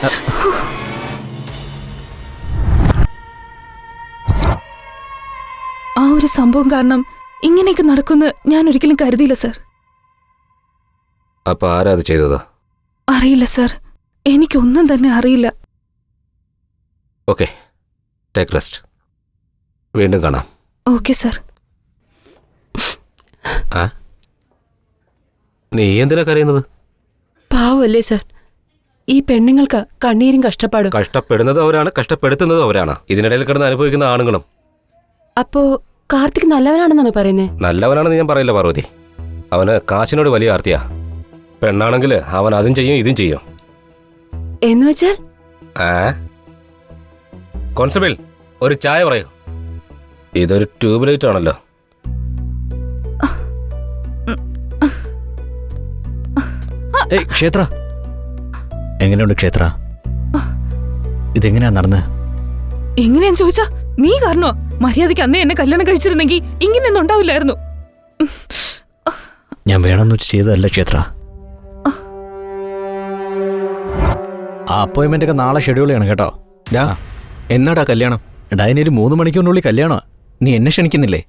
Speaker 12: ആ ഒരു സംഭവം കാരണം ഇങ്ങനെയൊക്കെ നടക്കുമെന്ന് ഞാൻ ഒരിക്കലും കരുതിയില്ല സർ.
Speaker 3: അപ്പൊ ആരാ അത് ചെയ്തത്?
Speaker 12: അറിയില്ല സർ, എനിക്കൊന്നും തന്നെ അറിയില്ല.
Speaker 3: Okay, take rest. വീണ്ടും കാണാം.
Speaker 12: Okay sir.
Speaker 3: ആ, നീ എന്തിനാ കരയുന്നത്?
Speaker 1: പാവല്ലേ സർ, ഈ പെണ്ണുങ്ങൾക്ക് കണ്ണീരും കഷ്ടപ്പാടും.
Speaker 3: കഷ്ടപ്പെടുന്നത് അവരാണ്, കഷ്ടപ്പെടുത്തുന്നത് അവരാണ്. ഇതിനിടയിൽ കിടന്ന് അനുഭവിക്കുന്ന ആണുങ്ങളും.
Speaker 1: അപ്പോ കാർത്തിക് നല്ലവനാണെന്നാണ് പറയുന്നത്?
Speaker 3: നല്ലവനാണെന്ന് ഞാൻ പറയില്ല പാർവതി. അവന് കാശിനോട് വലിയ ആർത്തിയാ. പെണ്ണാണെങ്കിൽ അവൻ അതും ചെയ്യും ഇതും ചെയ്യും.
Speaker 1: എന്ന് വെച്ചാൽ?
Speaker 3: കോൺസ്റ്റബിൾ, ഒരു ചായ പറയൂ. ഇതൊരു ട്യൂബ് ലൈറ്റ് ആണല്ലോ.
Speaker 4: ക്ഷേത്ര, എങ്ങനെയുണ്ട് ക്ഷേത്ര? ഇതെങ്ങനെയാ നടന്ന്?
Speaker 12: എങ്ങനെയാന്ന് ചോദിച്ചാ നീ കാരണോ? മര്യാദയ്ക്ക് അന്നേ എന്നെ കല്യാണം കഴിച്ചിരുന്നെങ്കിൽ ഇങ്ങനെയൊന്നും ഉണ്ടാവില്ലായിരുന്നു.
Speaker 4: ഞാൻ വേണമെന്ന് വെച്ച് ചെയ്തതല്ല ക്ഷേത്ര. ആ അപ്പോയിന്റ്മെന്റ് ഒക്കെ നാളെ ഷെഡ്യൂൾ ചെയ്യണം കേട്ടോ.
Speaker 10: എന്നാടാ കല്യാണം?
Speaker 4: ഡാ, ഇനി ഒരു 3 മണിക്കൂറിനുള്ളിൽ കല്യാണോ?
Speaker 10: നീ എന്നെ ക്ഷണിക്കുന്നില്ലേ?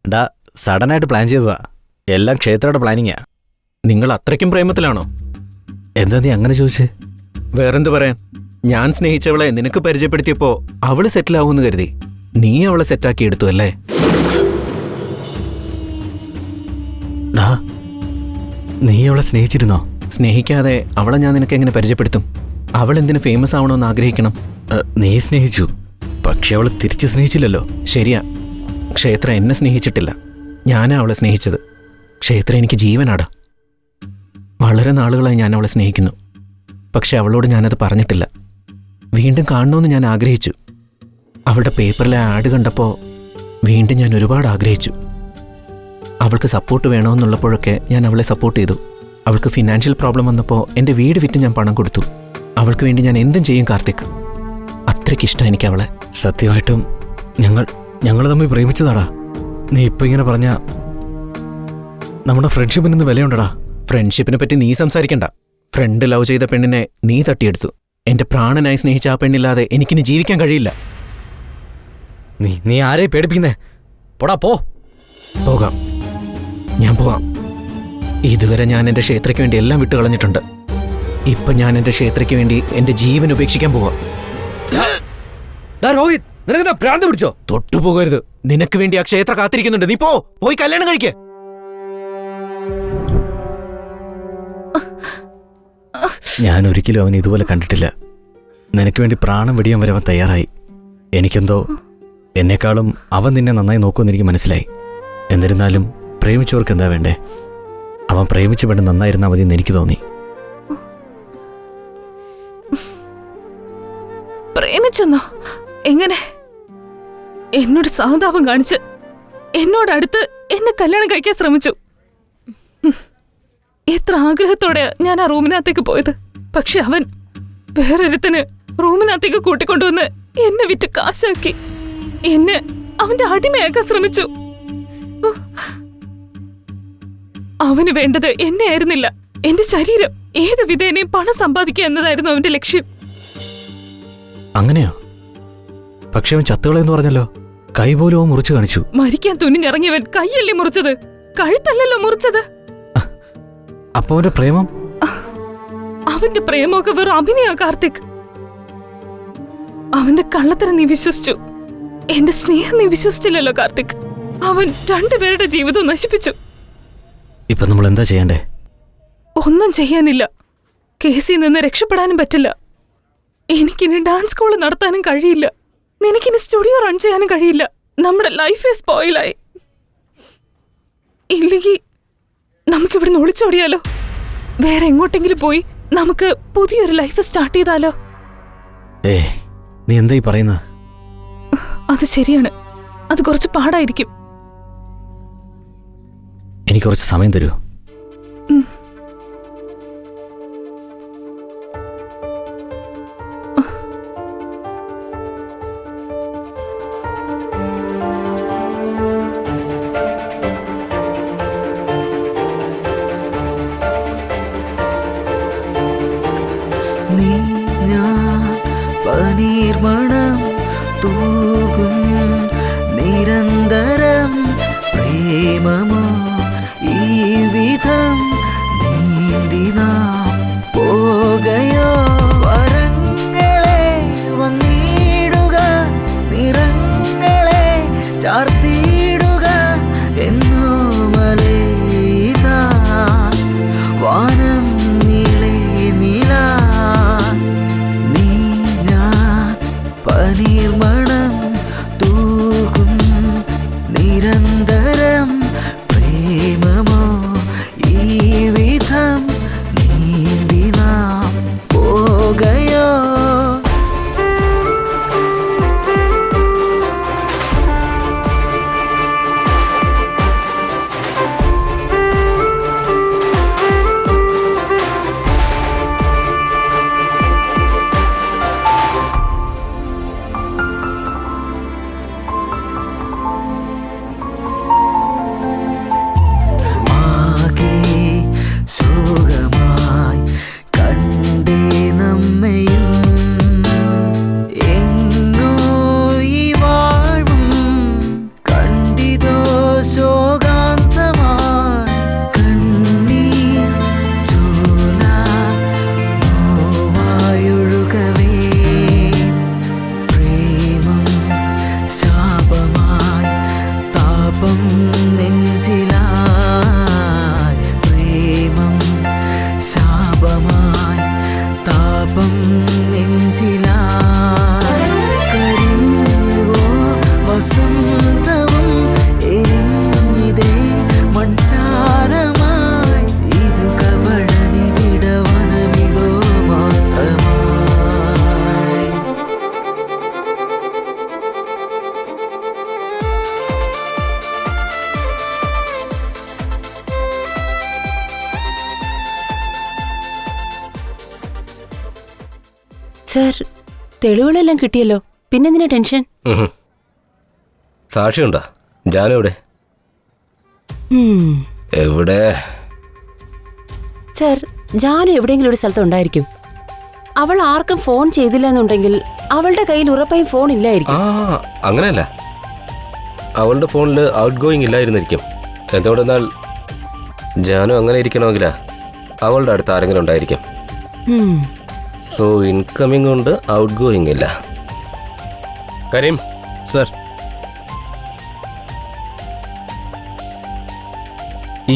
Speaker 4: ഡാ, സഡനായിട്ട് പ്ലാൻ ചെയ്തതാ. എല്ലാം ക്ഷേത്രയുടെ പ്ലാനിങ്ങാ.
Speaker 10: നിങ്ങൾ അത്രയ്ക്കും പ്രേമത്തിലാണോ?
Speaker 4: എന്താ നീ അങ്ങനെ ചോദിച്ചേ?
Speaker 10: വേറെന്ത് പറയാൻ? ഞാൻ സ്നേഹിച്ചവളെ നിനക്ക് പരിചയപ്പെടുത്തിയപ്പോ അവള് സെറ്റിലാവൂന്ന് കരുതി. നീ അവളെ സെറ്റാക്കി എടുത്തു അല്ലേ?
Speaker 4: ഡാ, നീ അവളെ സ്നേഹിച്ചിരുന്നോ?
Speaker 10: സ്നേഹിക്കാതെ അവളെ ഞാൻ നിനക്ക് എങ്ങനെ പരിചയപ്പെടുത്തും? അവൾ എന്തിനു ഫേമസ് ആവണമെന്ന് ആഗ്രഹിക്കണം?
Speaker 4: നീ സ്നേഹിച്ചു, പക്ഷെ അവൾ തിരിച്ച് സ്നേഹിച്ചില്ലല്ലോ.
Speaker 10: ശരിയാ, ക്ഷേത്ര എന്നെ സ്നേഹിച്ചിട്ടില്ല. ഞാനാ അവളെ സ്നേഹിച്ചത്. ക്ഷേത്ര എനിക്ക് ജീവനാടാ. വളരെ നാളുകളായി ഞാൻ അവളെ സ്നേഹിക്കുന്നു. പക്ഷെ അവളോട് ഞാനത് പറഞ്ഞിട്ടില്ല. വീണ്ടും കാണണമെന്ന് ഞാൻ ആഗ്രഹിച്ചു. അവളുടെ പേപ്പറിലെ ആഡ് കണ്ടപ്പോൾ വീണ്ടും ഞാൻ ഒരുപാട് ആഗ്രഹിച്ചു. അവൾക്ക് സപ്പോർട്ട് വേണമെന്നുള്ളപ്പോഴൊക്കെ ഞാൻ അവളെ സപ്പോർട്ട് ചെയ്തു. അവൾക്ക് ഫിനാൻഷ്യൽ പ്രോബ്ലം വന്നപ്പോൾ എൻ്റെ വീട് വിറ്റ് ഞാൻ പണം കൊടുത്തു. അവൾക്ക് വേണ്ടി ഞാൻ എന്തും ചെയ്യും കാർത്തിക്. അത്രയ്ക്കിഷ്ടം എനിക്ക് അവളെ.
Speaker 4: സത്യമായിട്ടും ഞങ്ങൾ തമ്മിൽ പ്രേമിച്ചതാടാ. നീ ഇപ്പം ഇങ്ങനെ പറഞ്ഞ നമ്മുടെ ഫ്രണ്ട്ഷിപ്പിന് ഇന്ന് വിലയുണ്ടടാ.
Speaker 10: ഫ്രണ്ട്ഷിപ്പിനെ പറ്റി നീ സംസാരിക്കണ്ട. ഫ്രണ്ട് ലവ് ചെയ്ത പെണ്ണിനെ നീ തട്ടിയെടുത്തു. എൻ്റെ പ്രാണനായി സ്നേഹിച്ച ആ പെണ്ണില്ലാതെ എനിക്കിനി ജീവിക്കാൻ കഴിയില്ല.
Speaker 4: നീ ആരെയും പേടിപ്പിക്കുന്നേ? പോടാ, പോ.
Speaker 10: പോകാം, ഞാൻ പോകാം. ഇതുവരെ ഞാൻ എൻ്റെ ക്ഷേത്രയ്ക്ക് വേണ്ടി എല്ലാം വിട്ടു കളഞ്ഞിട്ടുണ്ട്. ഇപ്പം ഞാൻ എൻ്റെ ക്ഷേത്രയ്ക്ക് വേണ്ടി എൻ്റെ ജീവൻ ഉപേക്ഷിക്കാൻ പോവാം.
Speaker 11: രോഹിത്, നിനക്കെന്താ ഭ്രാന്ത് പിടിച്ചോ?
Speaker 10: തൊട്ടുപോകരുത്. നിനക്ക് വേണ്ടി ആ ക്ഷേത്ര കാത്തിരിക്കുന്നുണ്ട്. നീ പോയി കല്യാണം കഴിക്കേ.
Speaker 4: ഞാൻ ഒരിക്കലും അവൻ ഇതുപോലെ കണ്ടിട്ടില്ല. നിനക്ക് വേണ്ടി പ്രാണം വെടിയാൻ വരെ അവൻ തയ്യാറായി. എനിക്കെന്തോ എന്നെക്കാളും അവൻ നിന്നെ നന്നായി നോക്കുമെന്ന് എനിക്ക് മനസ്സിലായി. എന്നിരുന്നാലും പ്രേമിച്ചവർക്ക് എന്താ വേണ്ടേ? അവൻ പ്രേമിച്ച പെണ്ണ് നന്നായിരുന്നാൽ മതി എന്ന് എനിക്ക് തോന്നി.
Speaker 12: പ്രേമിച്ചെന്നോ? എങ്ങനെ? എന്നോട് സഹതാപം കാണിച്ച് എന്നോടടുത്ത് എന്നെ കല്യാണം കഴിക്കാൻ ശ്രമിച്ചു. എത്ര ആഗ്രഹത്തോടെ ഞാൻ ആ റൂമിനകത്തേക്ക് പോയത്. പക്ഷെ അവൻ വേറൊരുത്തന് റൂമിനകത്തേക്ക് കൂട്ടിക്കൊണ്ടുവന്ന് എന്നെ വിറ്റ് കാശാക്കി. എന്നെ അവന്റെ അടിമയാക്കാൻ ശ്രമിച്ചു. അവന് വേണ്ടത് എന്നെ ആയിരുന്നില്ല, എന്റെ ശരീരം. ഏത് വിധേനയും പണം സമ്പാദിക്കുക എന്നതായിരുന്നു അവന്റെ ലക്ഷ്യം.
Speaker 4: അങ്ങനെയോ? പക്ഷെ അവൻ ചത്തുകളെന്ന് പറഞ്ഞല്ലോ. കൈ പോലും അവൻ മുറിച്ചു കാണിച്ചു.
Speaker 12: മരിക്കാൻ തുനിഞ്ഞിറങ്ങിയവൻ കൈയല്ലേ മുറിച്ചത്, കഴുത്തല്ലല്ലോ മുറിച്ചത്.
Speaker 4: അപ്പൊ അവന്റെ പ്രേമം?
Speaker 12: അവന്റെ പ്രേമമൊക്കെ വെറും അഭിനയ കാർത്തിക്. അവന്റെ കള്ളത്തരം നീ വിശ്വസിച്ചു, എന്റെ സ്നേഹം നീ വിശ്വസിച്ചില്ലല്ലോ കാർത്തിക്. അവൻ 2 പേരുടെ ജീവിതവും നശിപ്പിച്ചു.
Speaker 4: ഇപ്പൊ നമ്മൾ എന്താ ചെയ്യണ്ടേ?
Speaker 12: ഒന്നും ചെയ്യാനില്ല. കേസിൽ നിന്ന് രക്ഷപ്പെടാനും പറ്റില്ല. എനിക്കിനി ഡാൻസ് സ്കൂൾ നടത്താനും കഴിയില്ല. നിനക്കിനി സ്റ്റുഡിയോ റൺ ചെയ്യാനും കഴിയില്ല. നമ്മുടെ ലൈഫ് സ്പോയിലായി. ഇല്ലെങ്കിൽ നമുക്കിവിടുന്ന് ഒളിച്ചോടിയാലോ? വേറെ എങ്ങോട്ടെങ്കിലും പോയി നമുക്ക് പുതിയൊരു ലൈഫ് സ്റ്റാർട്ട് ചെയ്താലോ?
Speaker 4: നീ എന്തായി പറയുന്നത്?
Speaker 12: അത് ശരിയാണ്. അത് കുറച്ച് പാടായിരിക്കും.
Speaker 4: എനിക്ക് കുറച്ച് സമയം തരൂ.
Speaker 9: നീ ഞാൻ പനീർ മണം തൂകും നിരന്തരം പ്രേമമോ ഈ വിധം നീന്തി നാം പോകയോ? വരങ്ങളെ വന്നിടുക, നിറങ്ങളെ ചാർത്തിയിടുക എന്നോ മലയിതാ വാനം നീളെ നീല. നീ ഞാൻ പനീർ മണം തൂകും നിരന്തരം പ്രേമമോ ഈ വിധം നീന്തി നാം പോകയോ?
Speaker 1: സർ, തെളിവുകളെല്ലാം കിട്ടിയല്ലോ, പിന്നെന്തിനാ ടെൻഷൻ?
Speaker 3: സാക്ഷിയുണ്ടോ? ജാനു എവിടെ? എവിടെ?
Speaker 1: സർ, ജാനു എവിടെയെങ്കിലും ഒരു സ്ഥലത്ത് ഉണ്ടായിരിക്കും. അവൾ ആർക്കും ഫോൺ ചെയ്തില്ല എന്നുണ്ടെങ്കിൽ അവളുടെ കയ്യിൽ ഉറപ്പായും ഫോൺ ഇല്ലായിരിക്കും.
Speaker 3: അങ്ങനെയല്ല, അവളുടെ ഫോണിൽ ഔട്ട് ഗോയിങ് ഇല്ലായിരുന്നിരിക്കും. എന്തുകൊണ്ടെന്നാൽ ജാനു അങ്ങനെ ഇരിക്കണമെങ്കിലാ അവളുടെ അടുത്ത് ആരെങ്കിലും ഉണ്ടായിരിക്കും. സോ ഇൻകമിംഗ് ഉണ്ട്, ഔട്ട് ഗോയിങ് ഇല്ല. കരീം
Speaker 2: സർ,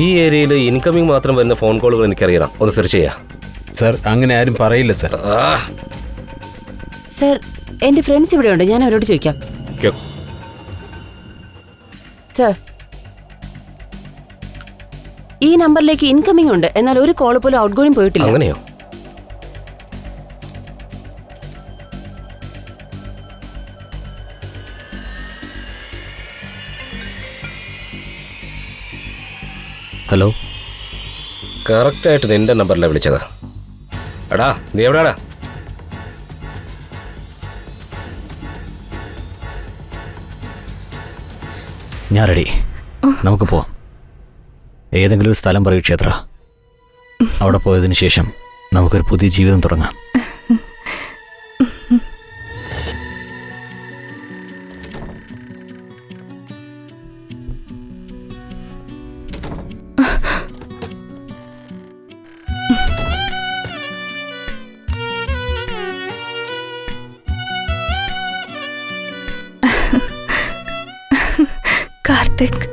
Speaker 3: ഈ ഏരിയയിൽ ഇൻകമിംഗ് മാത്രം വരുന്ന ഫോൺ കോളുകൾ എനിക്കറിയണം, ഒന്ന് സെർച്ച് ചെയ്യാം.
Speaker 2: സർ, അങ്ങനെ ആരും പറയില്ല സർ.
Speaker 1: സർ, എന്റെ ഫ്രണ്ട്സ് ഇവിടെ ഉണ്ട്, ഞാൻ അവരോട് ചോദിക്കാം. സർ, ഈ നമ്പറിലേക്ക് ഇൻകമിംഗ് ഉണ്ട്, എന്നാൽ ഒരു കോൾ പോലും ഔട്ട് ഗോയിങ് പോയിട്ടില്ല.
Speaker 3: അങ്ങനെയോ?
Speaker 4: ഹലോ,
Speaker 3: കറക്റ്റായിട്ട് നിന്റെ നമ്പറിലാണ് വിളിച്ചത്. എടാ, നീ എവിടെയാടാ?
Speaker 4: ഞാൻ റെഡി. നമുക്ക് പോവാം. ഏതെങ്കിലും ഒരു സ്ഥലം പറയൂ ക്ഷേത്ര. അവിടെ പോയതിനു ശേഷം നമുക്കൊരു പുതിയ ജീവിതം തുടങ്ങാം.
Speaker 12: കാർത്തിക്,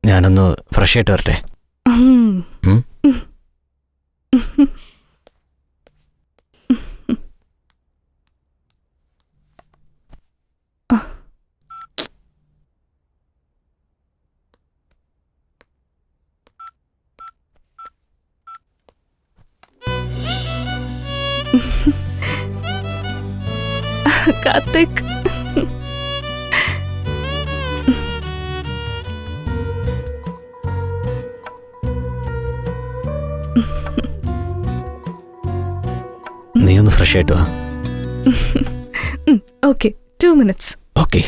Speaker 4: ഞാനൊന്ന് ഫ്രഷ് ആയിട്ട് വരട്ടെ.
Speaker 12: കാർത്തിക്,
Speaker 4: നീ ഒന്ന് ഫ്രഷ് ആയിട്ട് വാ.
Speaker 12: Okay, 2 minutes.
Speaker 4: ഓക്കെ.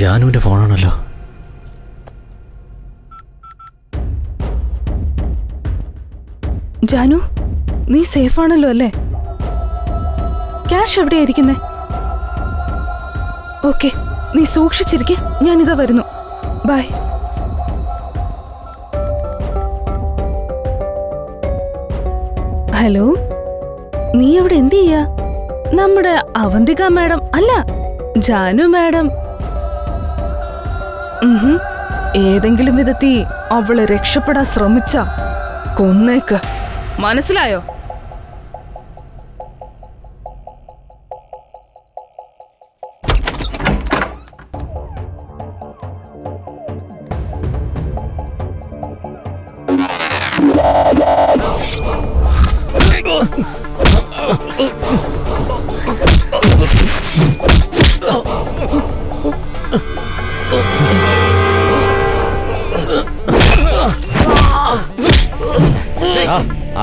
Speaker 4: ജാനുവിന്റെ ഫോണാണല്ലോ.
Speaker 12: ജാനു, നീ സേഫ് ആണല്ലോ അല്ലേ? ക്യാഷ് എവിടെയാ ഇരിക്കുന്നേ? ഓക്കെ, നീ സൂക്ഷിച്ചിരിക്കെ, ഞാനിതാ വരുന്നു. ബൈ. ഹലോ, നീ അവിടെ എന്ത് ചെയ്യാ? നമ്മുടെ അവന്തിക മാഡം അല്ല, ജാനു മാഡം. ഏതെങ്കിലും വിധത്തിൽ അവള് രക്ഷപ്പെടാൻ ശ്രമിച്ച കൊന്നേക്ക്, മനസ്സിലായോ?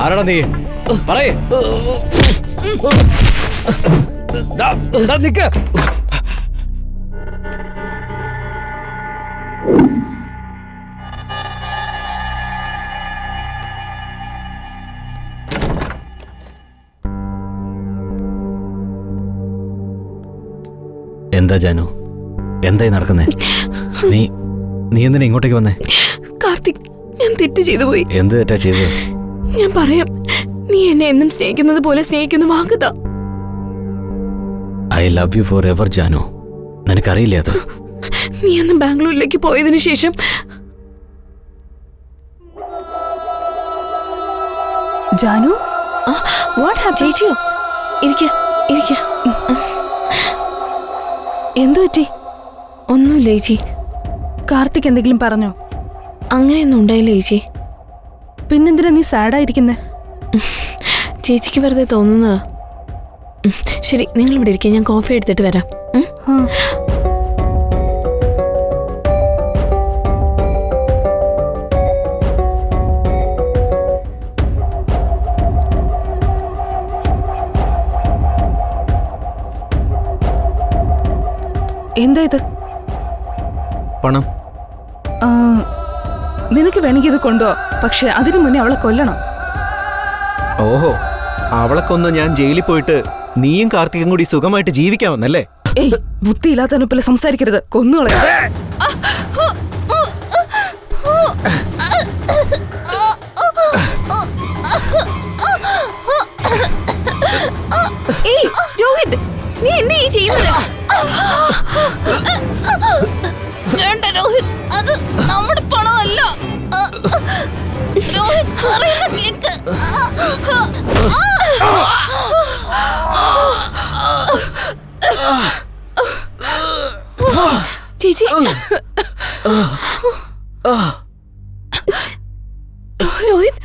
Speaker 11: ആരാടാ നീ? പറയേ. നിക്ക്.
Speaker 4: എന്താ ജാനു, എന്തായി നടക്കുന്നേ? നീ എന്തിനാ ഇങ്ങോട്ടേക്ക് വന്നേ?
Speaker 8: കാർത്തിക്, ഞാൻ തെറ്റ് ചെയ്തു പോയി.
Speaker 4: എന്ത് തെറ്റാ ചെയ്തത്?
Speaker 8: ഞാൻ പറയാം. നീ എന്നെ എന്നും സ്നേഹിക്കുന്നത് പോലെ സ്നേഹിക്കുന്ന വാക്കുതാ.
Speaker 4: I love you forever Janu. നിനക്കറിയില്ലേ അത്?
Speaker 8: നീ അന്ന് ബാംഗ്ലൂരിലേക്ക് പോയതിനു ശേഷം
Speaker 12: ജാനു,
Speaker 8: ചേച്ചിയോ? ഇരിക്ക.
Speaker 12: എന്തു പറ്റി?
Speaker 8: ഒന്നുമില്ല ചേച്ചി.
Speaker 12: കാർത്തിക് എന്തെങ്കിലും പറഞ്ഞോ?
Speaker 8: അങ്ങനെയൊന്നും ഉണ്ടായില്ല ചേച്ചി.
Speaker 12: പിന്നെന്തിനാ നീ സാഡായിരിക്കുന്നേ?
Speaker 8: ചേച്ചിക്ക് വെറുതെ തോന്നുന്നതാ. ശരി, നിങ്ങൾ ഇവിടെ ഇരിക്കുക, ഞാൻ കോഫി എടുത്തിട്ട് വരാം.
Speaker 12: എന്താ ഇത്?
Speaker 10: പണം.
Speaker 12: നിനക്ക് വേണമെങ്കിൽ ഇത് കൊണ്ടുപോ, പക്ഷെ അതിനു മുന്നേ അവളെ കൊല്ലണം.
Speaker 10: ഓഹോ, അവളെ കൊന്ന് ഞാൻ ജയിലിൽ പോയിട്ട് നീയും കാർത്തികും കൂടി സുഖമായിട്ട് ജീവിക്കാമെന്നല്ലേ?
Speaker 12: ഏയ്, ബുദ്ധിയില്ലാത്തവനെ പോലെ സംസാരിക്കരുത്, കൊന്നുകളയാ.
Speaker 8: ഏയ് രോഹിത്, നീ എന്താ ഈ ചെയ്യുന്നത്?
Speaker 7: വേണ്ട രോഹിത്, അത് നമ്മുടെ പണമല്ല. രോഹിത് പറയുന്നത് കേക്ക്.
Speaker 8: ചേച്ചി, രോഹിത്,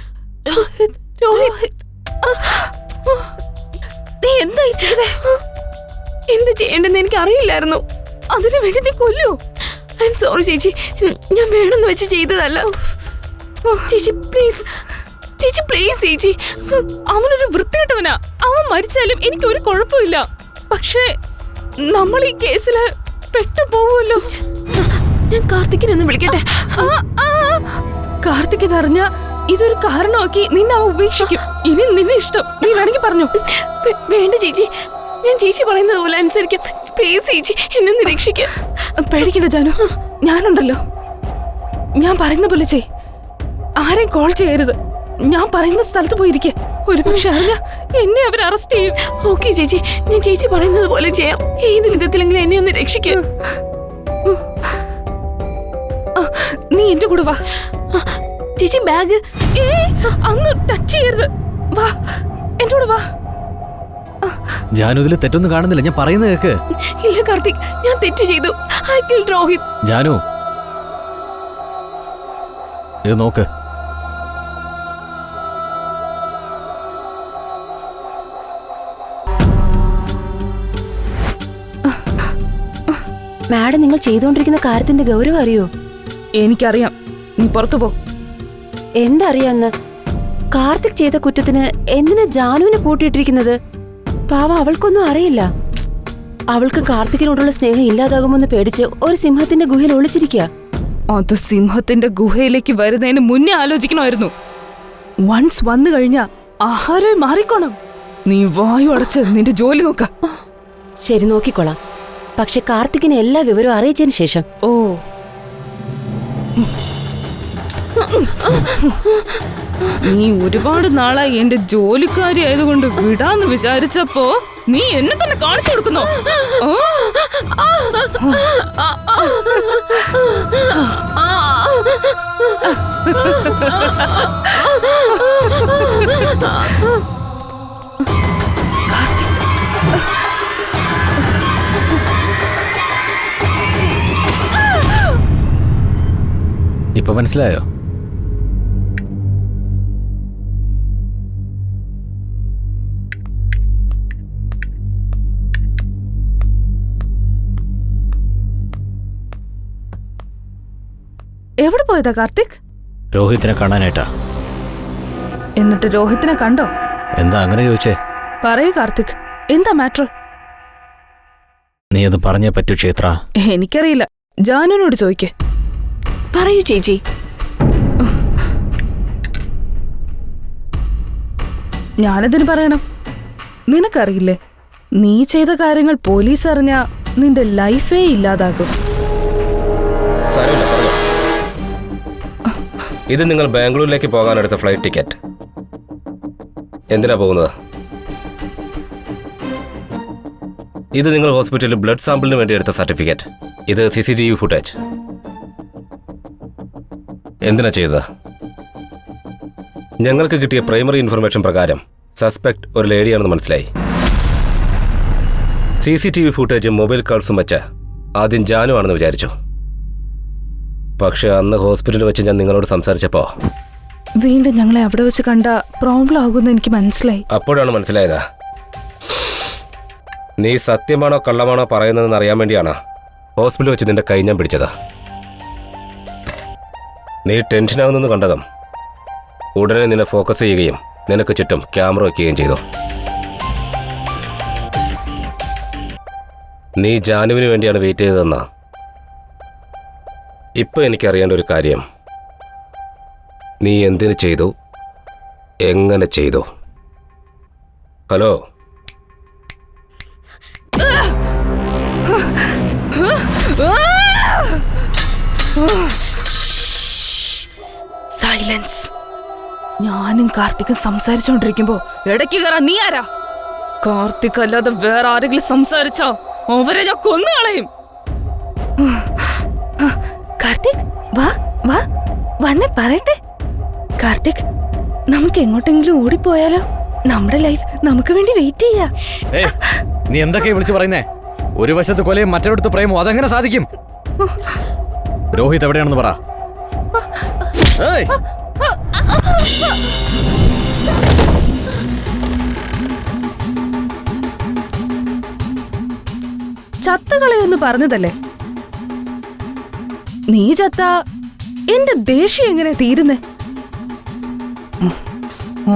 Speaker 8: നീ എന്തായി ചെയ്തേ? എന്ത് ചെയ്യണ്ടെന്ന് എനിക്ക് അറിയില്ലായിരുന്നു. അതിനു വേണ്ടി നീ കൊല്ലൂ? ഐ എം സോറി ചേച്ചി, ഞാൻ വേണമെന്ന് വെച്ച് ചെയ്തതല്ല. ചേച്ചി പ്ലീസ്, ചേച്ചി.
Speaker 12: അവനൊരു വൃത്തികെട്ടവനാ. അവൻ മരിച്ചാലും എനിക്ക് ഒരു കുഴപ്പമില്ല. പക്ഷേ നമ്മൾ ഈ കേസില് പെട്ടുപോകുമല്ലോ.
Speaker 8: ഞാൻ കാർത്തിക്കിനെ ഒന്ന് വിളിക്കട്ടെ?
Speaker 12: കാർത്തിക് ഇതറിഞ്ഞ ഇതൊരു കാരണമാക്കി നിന്നെ അവൻ ഉപേക്ഷിക്കും. ഇനി നിന്നെ ഇഷ്ടം, നീ വേണമെങ്കിൽ പറഞ്ഞു.
Speaker 8: വേണ്ട ചേച്ചി, ഞാൻ ചേച്ചി പറയുന്നത് പോലെ അനുസരിക്കാം. പ്ലീസ് ചേച്ചി, എന്നെ ഒന്ന് രക്ഷിക്കാം.
Speaker 12: പേടിക്കണ്ട ജാനു, ഞാനുണ്ടല്ലോ. ഞാൻ പറയുന്ന പോലെ ചെയ്. ആരെയും കോൾ ചെയ്യരുത്. ഞാൻ പറയുന്ന സ്ഥലത്ത് പോയിരിക്കെ. ഒരു പക്ഷെ അറിഞ്ഞ എന്നെ അവർ അറസ്റ്റ് ചെയ്യും.
Speaker 8: ഓക്കെ ചേച്ചി, ഞാൻ ചേച്ചി പറയുന്നത് പോലെ ചെയ്യാം. ഏത് വിധത്തിലെങ്കിലും എന്നെ ഒന്ന് രക്ഷിക്കാം.
Speaker 12: നീ എന്റെ കൂടെ വാ.
Speaker 8: ചേച്ചി ബാഗ്
Speaker 12: അങ്ങ് ടച്ച് ചെയ്യരുത്. വാ, എന്റെ കൂടെ വാ.
Speaker 11: ജാനു, ഇതിൽ തെറ്റൊന്നും കാണുന്നില്ല, ഞാൻ പറയുന്നത് കേക്ക്.
Speaker 8: ഇല്ല കാർത്തിക്, ഞാൻ തെറ്റ് ചെയ്തു. I killed Rohit.
Speaker 11: ജാനു, ഇത് നോക്ക്.
Speaker 1: മാഡം, നിങ്ങൾ ചെയ്തുകൊണ്ടിരിക്കുന്ന കാര്യത്തിന്റെ ഗൗരവം അറിയോ?
Speaker 12: എനിക്കറിയാം. നീ പുറത്തു പോ.
Speaker 1: എന്തറിയാന്ന്? കാർത്തിക് ചെയ്ത കുറ്റത്തിന് എന്തിനാ ജാനുവിനെ പൂട്ടിയിട്ടിരിക്കുന്നത്? പാവ, അവൾക്കൊന്നും അറിയില്ല. അവൾക്ക് കാർത്തികിനോടുള്ള സ്നേഹം ഇല്ലാതാകുമെന്ന് പേടിച്ച് ഒരു സിംഹത്തിന്റെ ഗുഹയിൽ ഒളിച്ചിരിക്കുക.
Speaker 12: അത് സിംഹത്തിന്റെ ഗുഹയിലേക്ക് വരുന്നതിന് മുന്നേ ആലോചിക്കണമായിരുന്നു. വൺസ് വന്നു കഴിഞ്ഞാ ആഹാരമായി മാറിക്കോണം. നീ വായു അടച്ച് നിന്റെ ജോലി നോക്ക.
Speaker 1: ശരി, നോക്കിക്കൊള്ളാം. പക്ഷെ കാർത്തികിനെ എല്ലാ വിവരവും അറിയിച്ചതിന് ശേഷം.
Speaker 12: ഓ, നീ ഒരുപാട് നാളായി എന്റെ ജോലിക്കാരി ആയതുകൊണ്ട് വിടാന്ന് വിചാരിച്ചപ്പോ നീ എന്നെ തന്നെ കാണിച്ചു കൊടുക്കുന്നോ?
Speaker 11: ഇപ്പൊ മനസ്സിലായോ?
Speaker 12: എവിടെ പോയതാ കാർത്തിക്?
Speaker 11: രോഹിത്തിനെ കാണാനായിട്ടാ.
Speaker 12: എന്നിട്ട് രോഹിത്തിനെ കണ്ടോ?
Speaker 11: എന്താ അങ്ങനെ ചോദിച്ചേ?
Speaker 12: പറയൂ കാർത്തിക്, എന്താ മാറ്റർ?
Speaker 11: നീ അത് പറഞ്ഞേ പറ്റൂ ക്ഷേത്ര.
Speaker 12: എനിക്കറിയില്ല, ജാനുവിനോട് ചോദിക്കേ.
Speaker 8: പറയൂ ചേച്ചി.
Speaker 12: ഞാനതിന് പറയണം? നിനക്കറിയില്ലേ, നീ ചെയ്ത കാര്യങ്ങൾ പോലീസ് അറിഞ്ഞാ നിന്റെ ലൈഫേ ഇല്ലാതാകും.
Speaker 3: ഇത് നിങ്ങൾ ബാംഗ്ലൂരിലേക്ക് പോകാനെടുത്ത ഫ്ലൈറ്റ് ടിക്കറ്റ്. എന്തിനാ പോകുന്നത്? ഇത് നിങ്ങൾ ഹോസ്പിറ്റലിൽ ബ്ലഡ് സാമ്പിളിന് വേണ്ടി എടുത്ത സർട്ടിഫിക്കറ്റ്. ഇത് CCTV ഫുട്ടേജ്. എന്തിനാ ചെയ്തത്? ഞങ്ങൾക്ക് കിട്ടിയ പ്രൈമറി ഇൻഫർമേഷൻ പ്രകാരം സസ്പെക്ട് ഒരു ലേഡിയാണെന്ന് മനസ്സിലായി. CCTV ഫുട്ടേജും മൊബൈൽ കോൾസും വെച്ച് ആദ്യം ജാനു ആണെന്ന് വിചാരിച്ചു. പക്ഷെ അന്ന് ഹോസ്പിറ്റലിൽ വെച്ച് ഞാൻ നിങ്ങളോട് സംസാരിച്ചപ്പോ
Speaker 12: വീണ്ടും ഞങ്ങളെ അവിടെ വെച്ച് കണ്ട പ്രോബ്ലം ആകുമെന്ന് എനിക്ക് മനസ്സിലായി.
Speaker 3: അപ്പോഴാണ് മനസ്സിലായത് നീ സത്യമാണോ കള്ളമാണോ പറയുന്നതെന്ന് അറിയാൻ വേണ്ടിയാണ് ഹോസ്പിറ്റലിൽ വെച്ച് നിന്റെ കൈ ഞാൻ പിടിച്ചത്. നീ ടെൻഷനാവുന്നെന്ന് കണ്ടതും ഉടനെ നിന്നെ ഫോക്കസ് ചെയ്യുകയും നിനക്ക് ചുറ്റും ക്യാമറ വയ്ക്കുകയും ചെയ്തു. നീ ജാനുവിന് വേണ്ടിയാണ് വെയിറ്റ് ചെയ്തതെന്നാ. ഇപ്പൊ എനിക്കറിയേണ്ട ഒരു കാര്യം, നീ എന്തിനു ചെയ്തു, എങ്ങനെ ചെയ്തു? Hello,
Speaker 12: silence. ഞാനും കാർത്തിക്കും സംസാരിച്ചോണ്ടിരിക്കുമ്പോ ഇടയ്ക്ക് കയറാൻ നീ ആരാ? കാർത്തിക് അല്ലാതെ വേറെ ആരെങ്കിലും സംസാരിച്ചോ അവരെ ഞാൻ കൊന്നുകളയും. കാർത്തിക്, വാ വാ, വന്നേ പറയട്ടെ. കാർത്തിക്, നമുക്ക് എങ്ങോട്ടെങ്കിലും ഓടിപ്പോയാലോ? നമ്മുടെ ലൈഫ് നമുക്ക് വേണ്ടി വെയിറ്റ് ചെയ്യാ.
Speaker 11: നീ എന്തൊക്കെയാ വിളിച്ചു പറയുന്നേ? ഒരു വശത്ത് കൊലയും മറ്റൊരിടത്ത് പ്രേമോ, അതെങ്ങനെ സാധിക്കും? രോഹിത് എവിടെയാണെന്ന് പറ.
Speaker 12: ചത്തുകളയൊന്ന് പറഞ്ഞതല്ലേ? നീ ചത്ത എന്റെ ദേഷ്യം എങ്ങനെ തീരുന്നേ?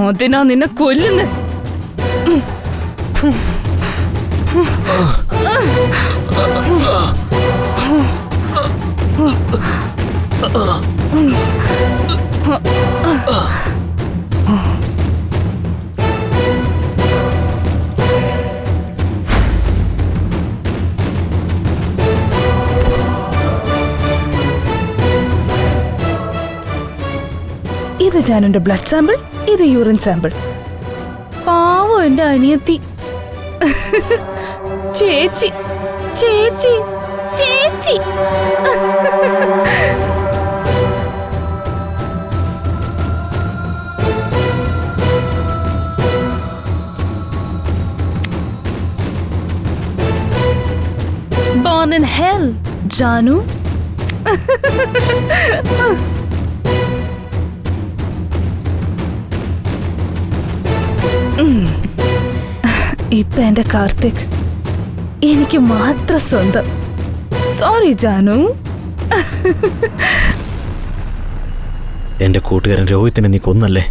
Speaker 12: അതിനാ നിന്നെ കൊല്ലുന്നേ. ഇത് ജാനുവിന്റെ ബ്ലഡ് സാമ്പിൾ, ഇത് യൂറിൻ സാമ്പിൾ. പാവം എന്റെ അനിയത്തി. ചേച്ചി ചേച്ചി ചേച്ചി. Born in hell, Janu. ഇപ്പൊ എന്റെ കാർത്തിക് എനിക്ക് മാത്രം സ്വന്തം. സോറി ജാനു.
Speaker 4: എന്റെ കൂട്ടുകാരൻ രോഹിത്തിനെ നീ കൊന്നല്ലേ?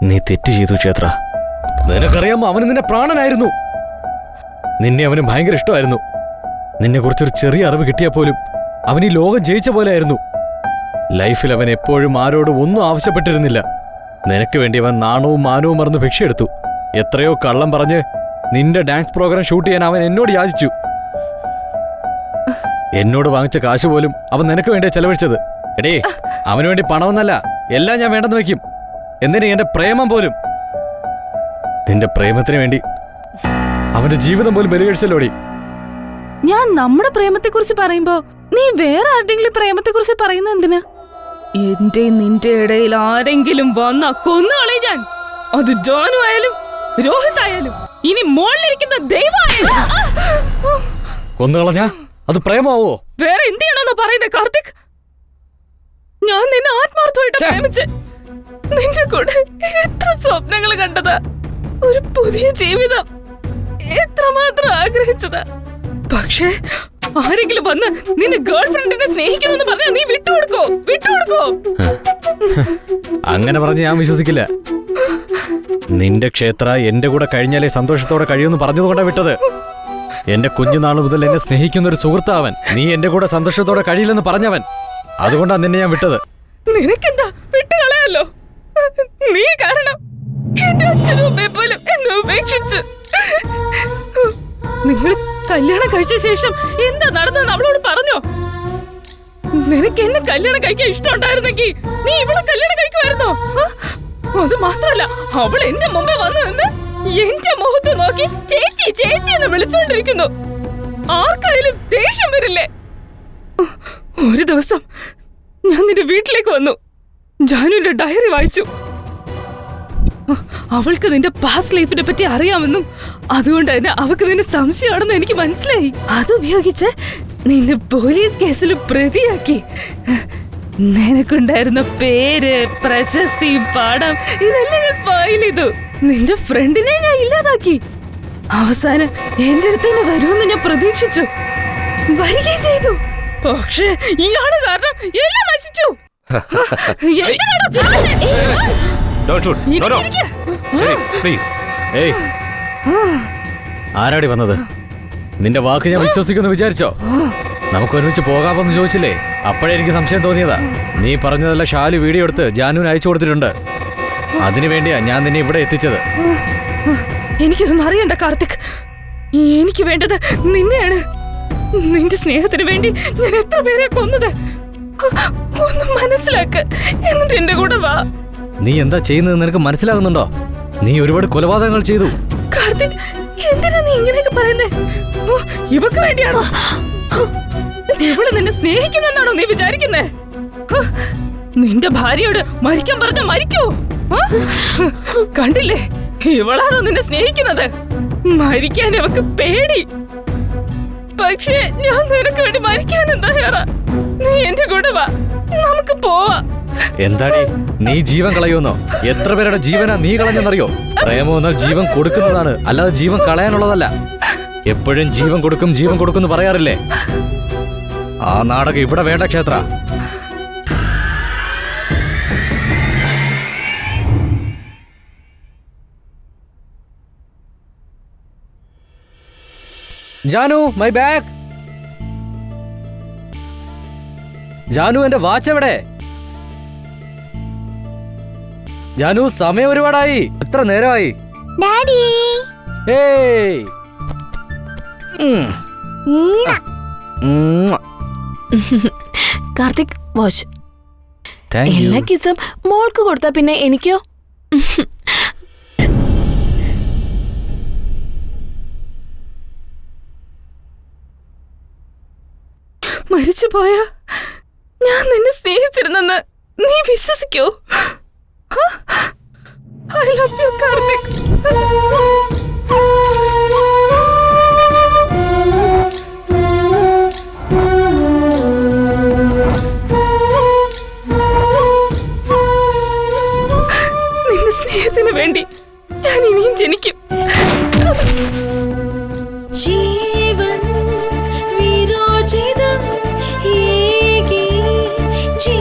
Speaker 4: നീ തെറ്റ് ചെയ്തു ക്ഷേത്ര.
Speaker 11: നിനക്കറിയാമോ, അവന് നിന്നെ പ്രാണനായിരുന്നു. നിന്നെ അവന് ഭയങ്കര ഇഷ്ടമായിരുന്നു. നിന്നെ കുറിച്ചൊരു ചെറിയ അറിവ് കിട്ടിയാൽ പോലും അവൻ ഈ ലോകം ജയിച്ച പോലെ ആയിരുന്നു. ലൈഫിൽ അവൻ എപ്പോഴും ആരോടും ഒന്നും ആവശ്യപ്പെട്ടിരുന്നില്ല. നിനക്ക് വേണ്ടി അവൻ നാണവും മാനവും മറന്ന് ഭിക്ഷയെടുത്തു. എത്രയോ കള്ളം പറഞ്ഞ് നിന്റെ ഡാൻസ് പ്രോഗ്രാം ഷൂട്ട് ചെയ്യാൻ അവൻ എന്നോട് യാചിച്ചു. എന്നോട് വാങ്ങിച്ച കാശ് പോലും അവൻ നിനക്ക് വേണ്ടിയാ ചെലവഴിച്ചത്. എടേ, അവന് വേണ്ടി പണമെന്നല്ല, എല്ലാം ഞാൻ വേണ്ടെന്ന് വെക്കും. എന്തിനാ എന്റെ പ്രേമം പോലും. നിന്റെ പ്രേമത്തിന് വേണ്ടി അവന്റെ ജീവിതം പോലും ബലികഴിച്ചല്ലോടി.
Speaker 12: ഞാൻ നമ്മുടെ പ്രേമത്തെക്കുറിച്ച് പറയുമ്പോ നീ വേറെ ആരുടെങ്കിലും പ്രേമത്തെക്കുറിച്ച് പറയുന്നത് എന്തിനാ? എന്റെ നിന്റെ ഇടയിൽ ആരെങ്കിലും വന്നാ കൊന്നുകളെ ഞാൻ. അത് ജോനു ആയാലും രോഹിത് ആയാലും ഇനി മോളിലിരിക്കുന്ന ദൈവമായാലും.
Speaker 11: കൊന്നുകളഞ്ഞാ അത് പ്രേമാവോ?
Speaker 12: വേറെ എന്ത് ചെയ്യണമെന്ന് പറയുന്നത് കാർത്തിക്? ഞാൻ നിന്നെ ആത്മാർത്ഥമായിട്ട് പ്രേമിച്ച് നിന്റെ കൂടെ എത്ര സ്വപ്നങ്ങൾ കണ്ടതാ. ഒരു പുതിയ ജീവിതം എത്രമാത്രം ആഗ്രഹിച്ചതാ. പക്ഷേ ആരെങ്കിലും വന്ന് നിന്റെ ഗേൾ ഫ്രണ്ടിനെ സ്നേഹിക്കുന്നു പറഞ്ഞാൽ നീ വിട്ടുകൊടുക്കോ?
Speaker 11: അങ്ങനെ പറഞ്ഞ് ഞാൻ വിശ്വസിക്കില്ല. നിന്റെ ക്ഷേത്ര എന്റെ കൂടെ കഴിഞ്ഞാലേ സന്തോഷത്തോടെ കഴിയുമെന്ന് പറഞ്ഞതുകൊണ്ടാ വിട്ടത്. എന്റെ കുഞ്ഞുനാൾ മുതൽ എന്നെ സ്നേഹിക്കുന്ന ഒരു സുഹൃത്താവൻ. നീ എന്റെ കൂടെ സന്തോഷത്തോടെ കഴിയില്ലെന്ന് പറഞ്ഞവൻ. അതുകൊണ്ടാ നിന്നെ ഞാൻ വിട്ടത്.
Speaker 12: നിനക്കെന്താ വിട്ടുകളയല്ലോ? നീ കാരണം എന്റെ അച്ഛനും അമ്മയെ പോലും എന്നെ ഉപേക്ഷിച്ചു. നിങ്ങൾ കല്യാണം കഴിച്ച ശേഷം എന്താ നടന്നതെന്ന് അവളോട് പറഞ്ഞോ? നിനക്ക് എന്നെ കല്യാണം കഴിക്കാൻ ഇഷ്ടമുണ്ടായിരുന്നെങ്കിൽ നീ ഇവളെ കല്യാണം കഴിക്കുമായിരുന്നോ? അത് മാത്രല്ല, അവൾ എന്റെ മുമ്പേ വന്നു നിന്ന് എന്റെ മുഖത്ത് നോക്കി ചേച്ചി ചേച്ചി എന്ന് വിളിച്ചോണ്ടിരിക്കുന്നു. ആർക്കായാലും ദേഷ്യം വരില്ലേ? ഒരു ദിവസം ഞാൻ നിന്റെ വീട്ടിലേക്ക് വന്നു. ജാനുവിന്റെ ഡയറി വായിച്ചു. അവൾക്ക് നിന്റെ പാസ്റ്റ് ലൈഫിനെ പറ്റി അറിയാമെന്നും അതുകൊണ്ട് തന്നെ അവൾക്ക് നിന്നെ സംശയമാണെന്ന് എനിക്ക് മനസ്സിലായി. അതുപയോഗിച്ച് നിന്നെ പോലീസ് കേസിൽ പ്രതിയാക്കി. നിനക്കുണ്ടായിരുന്ന പേര്, പ്രശസ്തി, പണം ഇതെല്ലാം ഞാൻ സ്പോയിൽ ചെയ്തു. നിന്റെ ഫ്രണ്ടിനെ ഞാൻ ഇല്ലാതാക്കി. അവസാനം എന്റെ അടുത്ത് തന്നെ വരുമെന്ന് ഞാൻ പ്രതീക്ഷിച്ചു. വരികയും ചെയ്തു. പക്ഷേ ഇയാള് കാരണം എല്ലാം നശിച്ചു.
Speaker 11: ആരാടി വന്നത്? നിന്റെ വാക്ക് ഞാൻ വിശ്വസിക്കുമെന്ന് വിചാരിച്ചോ? നമുക്ക് ഒരുമിച്ച് പോകാമെന്ന് ചോദിച്ചില്ലേ? അപ്പോഴേ എനിക്ക് സംശയം തോന്നിയതാ. നീ പറഞ്ഞതെല്ലാം ഷാലു വീഡിയോ എടുത്ത് ജാനുവിന് അയച്ചു കൊടുത്തിട്ടുണ്ട്. അതിനു വേണ്ടിയാ ഞാൻ നിന്നെ ഇവിടെ എത്തിച്ചത്.
Speaker 12: എനിക്കൊന്നും അറിയണ്ട കാർത്തിക്. എനിക്ക് വേണ്ടത് നിന്നെയാണ്. നിന്റെ സ്നേഹത്തിന് വേണ്ടി ഞാൻ എത്ര പേരെ കൊന്നത് ഒന്ന് മനസ്സിലാക്ക്. എന്നിട്ട് എന്റെ കൂടെ വാ.
Speaker 11: നീ എന്താ ചെയ്യുന്നത് നിനക്ക് മനസ്സിലാകുന്നുണ്ടോ? നീ ഒരുപാട് കൊലപാതകങ്ങൾ ചെയ്തു.
Speaker 12: കാർത്തിക്, എന്തിനാ നീ ഇങ്ങനെയൊക്കെ പറയുന്നേ? ഇവക്ക് വേണ്ടിയാണോ? ഇവള് നിന്നെ സ്നേഹിക്കുന്നെന്നാണോ നീ വിചാരിക്കുന്നേ? നിന്റെ ഭാര്യയോട് മരിക്കാൻ പറഞ്ഞ മരിക്കൂ. കണ്ടില്ലേ, ഇവളാണോ നിന്നെ സ്നേഹിക്കുന്നത്? മരിക്കാൻ അവക്ക് പേടി. പക്ഷേ ഞാൻ നിനക്ക് വേണ്ടി മരിക്കാനും തയ്യാറാ. നീ എന്റെ കൂടെ വാ, നമുക്ക് പോവാ.
Speaker 11: എന്താടി നീ ജീവൻ കളയുമെന്നോ? എത്ര പേരുടെ ജീവനാ നീ കളഞ്ഞെന്നറിയോ? പ്രേമം എന്നാൽ ജീവൻ കൊടുക്കുന്നതാണ്, അല്ലാതെ ജീവൻ കളയാനുള്ളതല്ല. എപ്പോഴും ജീവൻ കൊടുക്കും ജീവൻ കൊടുക്കും എന്ന് പറയാറില്ലേ? ആ നാടകം ഇവിടെ വേണ്ട ക്ഷേത്ര. Janu, my bag. ജാനു, എന്റെ വാച്ച് എവിടെ? ജാനു, സമയം ഒരുപാടായി. എത്ര നേരമായി?
Speaker 7: ഡാഡി.
Speaker 11: ഏയ്.
Speaker 8: കാർത്തിക്, വാച്ച്. എല്ലാ കിസും മോൾക്ക് കൊടുത്താ പിന്നെ എനിക്കോ?
Speaker 12: മരിച്ചു പോയാ ഞാൻ നിന്നെ സ്നേഹിച്ചിരുന്നെന്ന് നീ വിശ്വസിക്കോ? I love you Karthik. നിന്റെ സ്നേഹത്തിന് വേണ്ടി ഞാൻ ഇനിയും ജനിക്കും.
Speaker 14: ജീവൻ വിരോചിതം ഏകി ജീ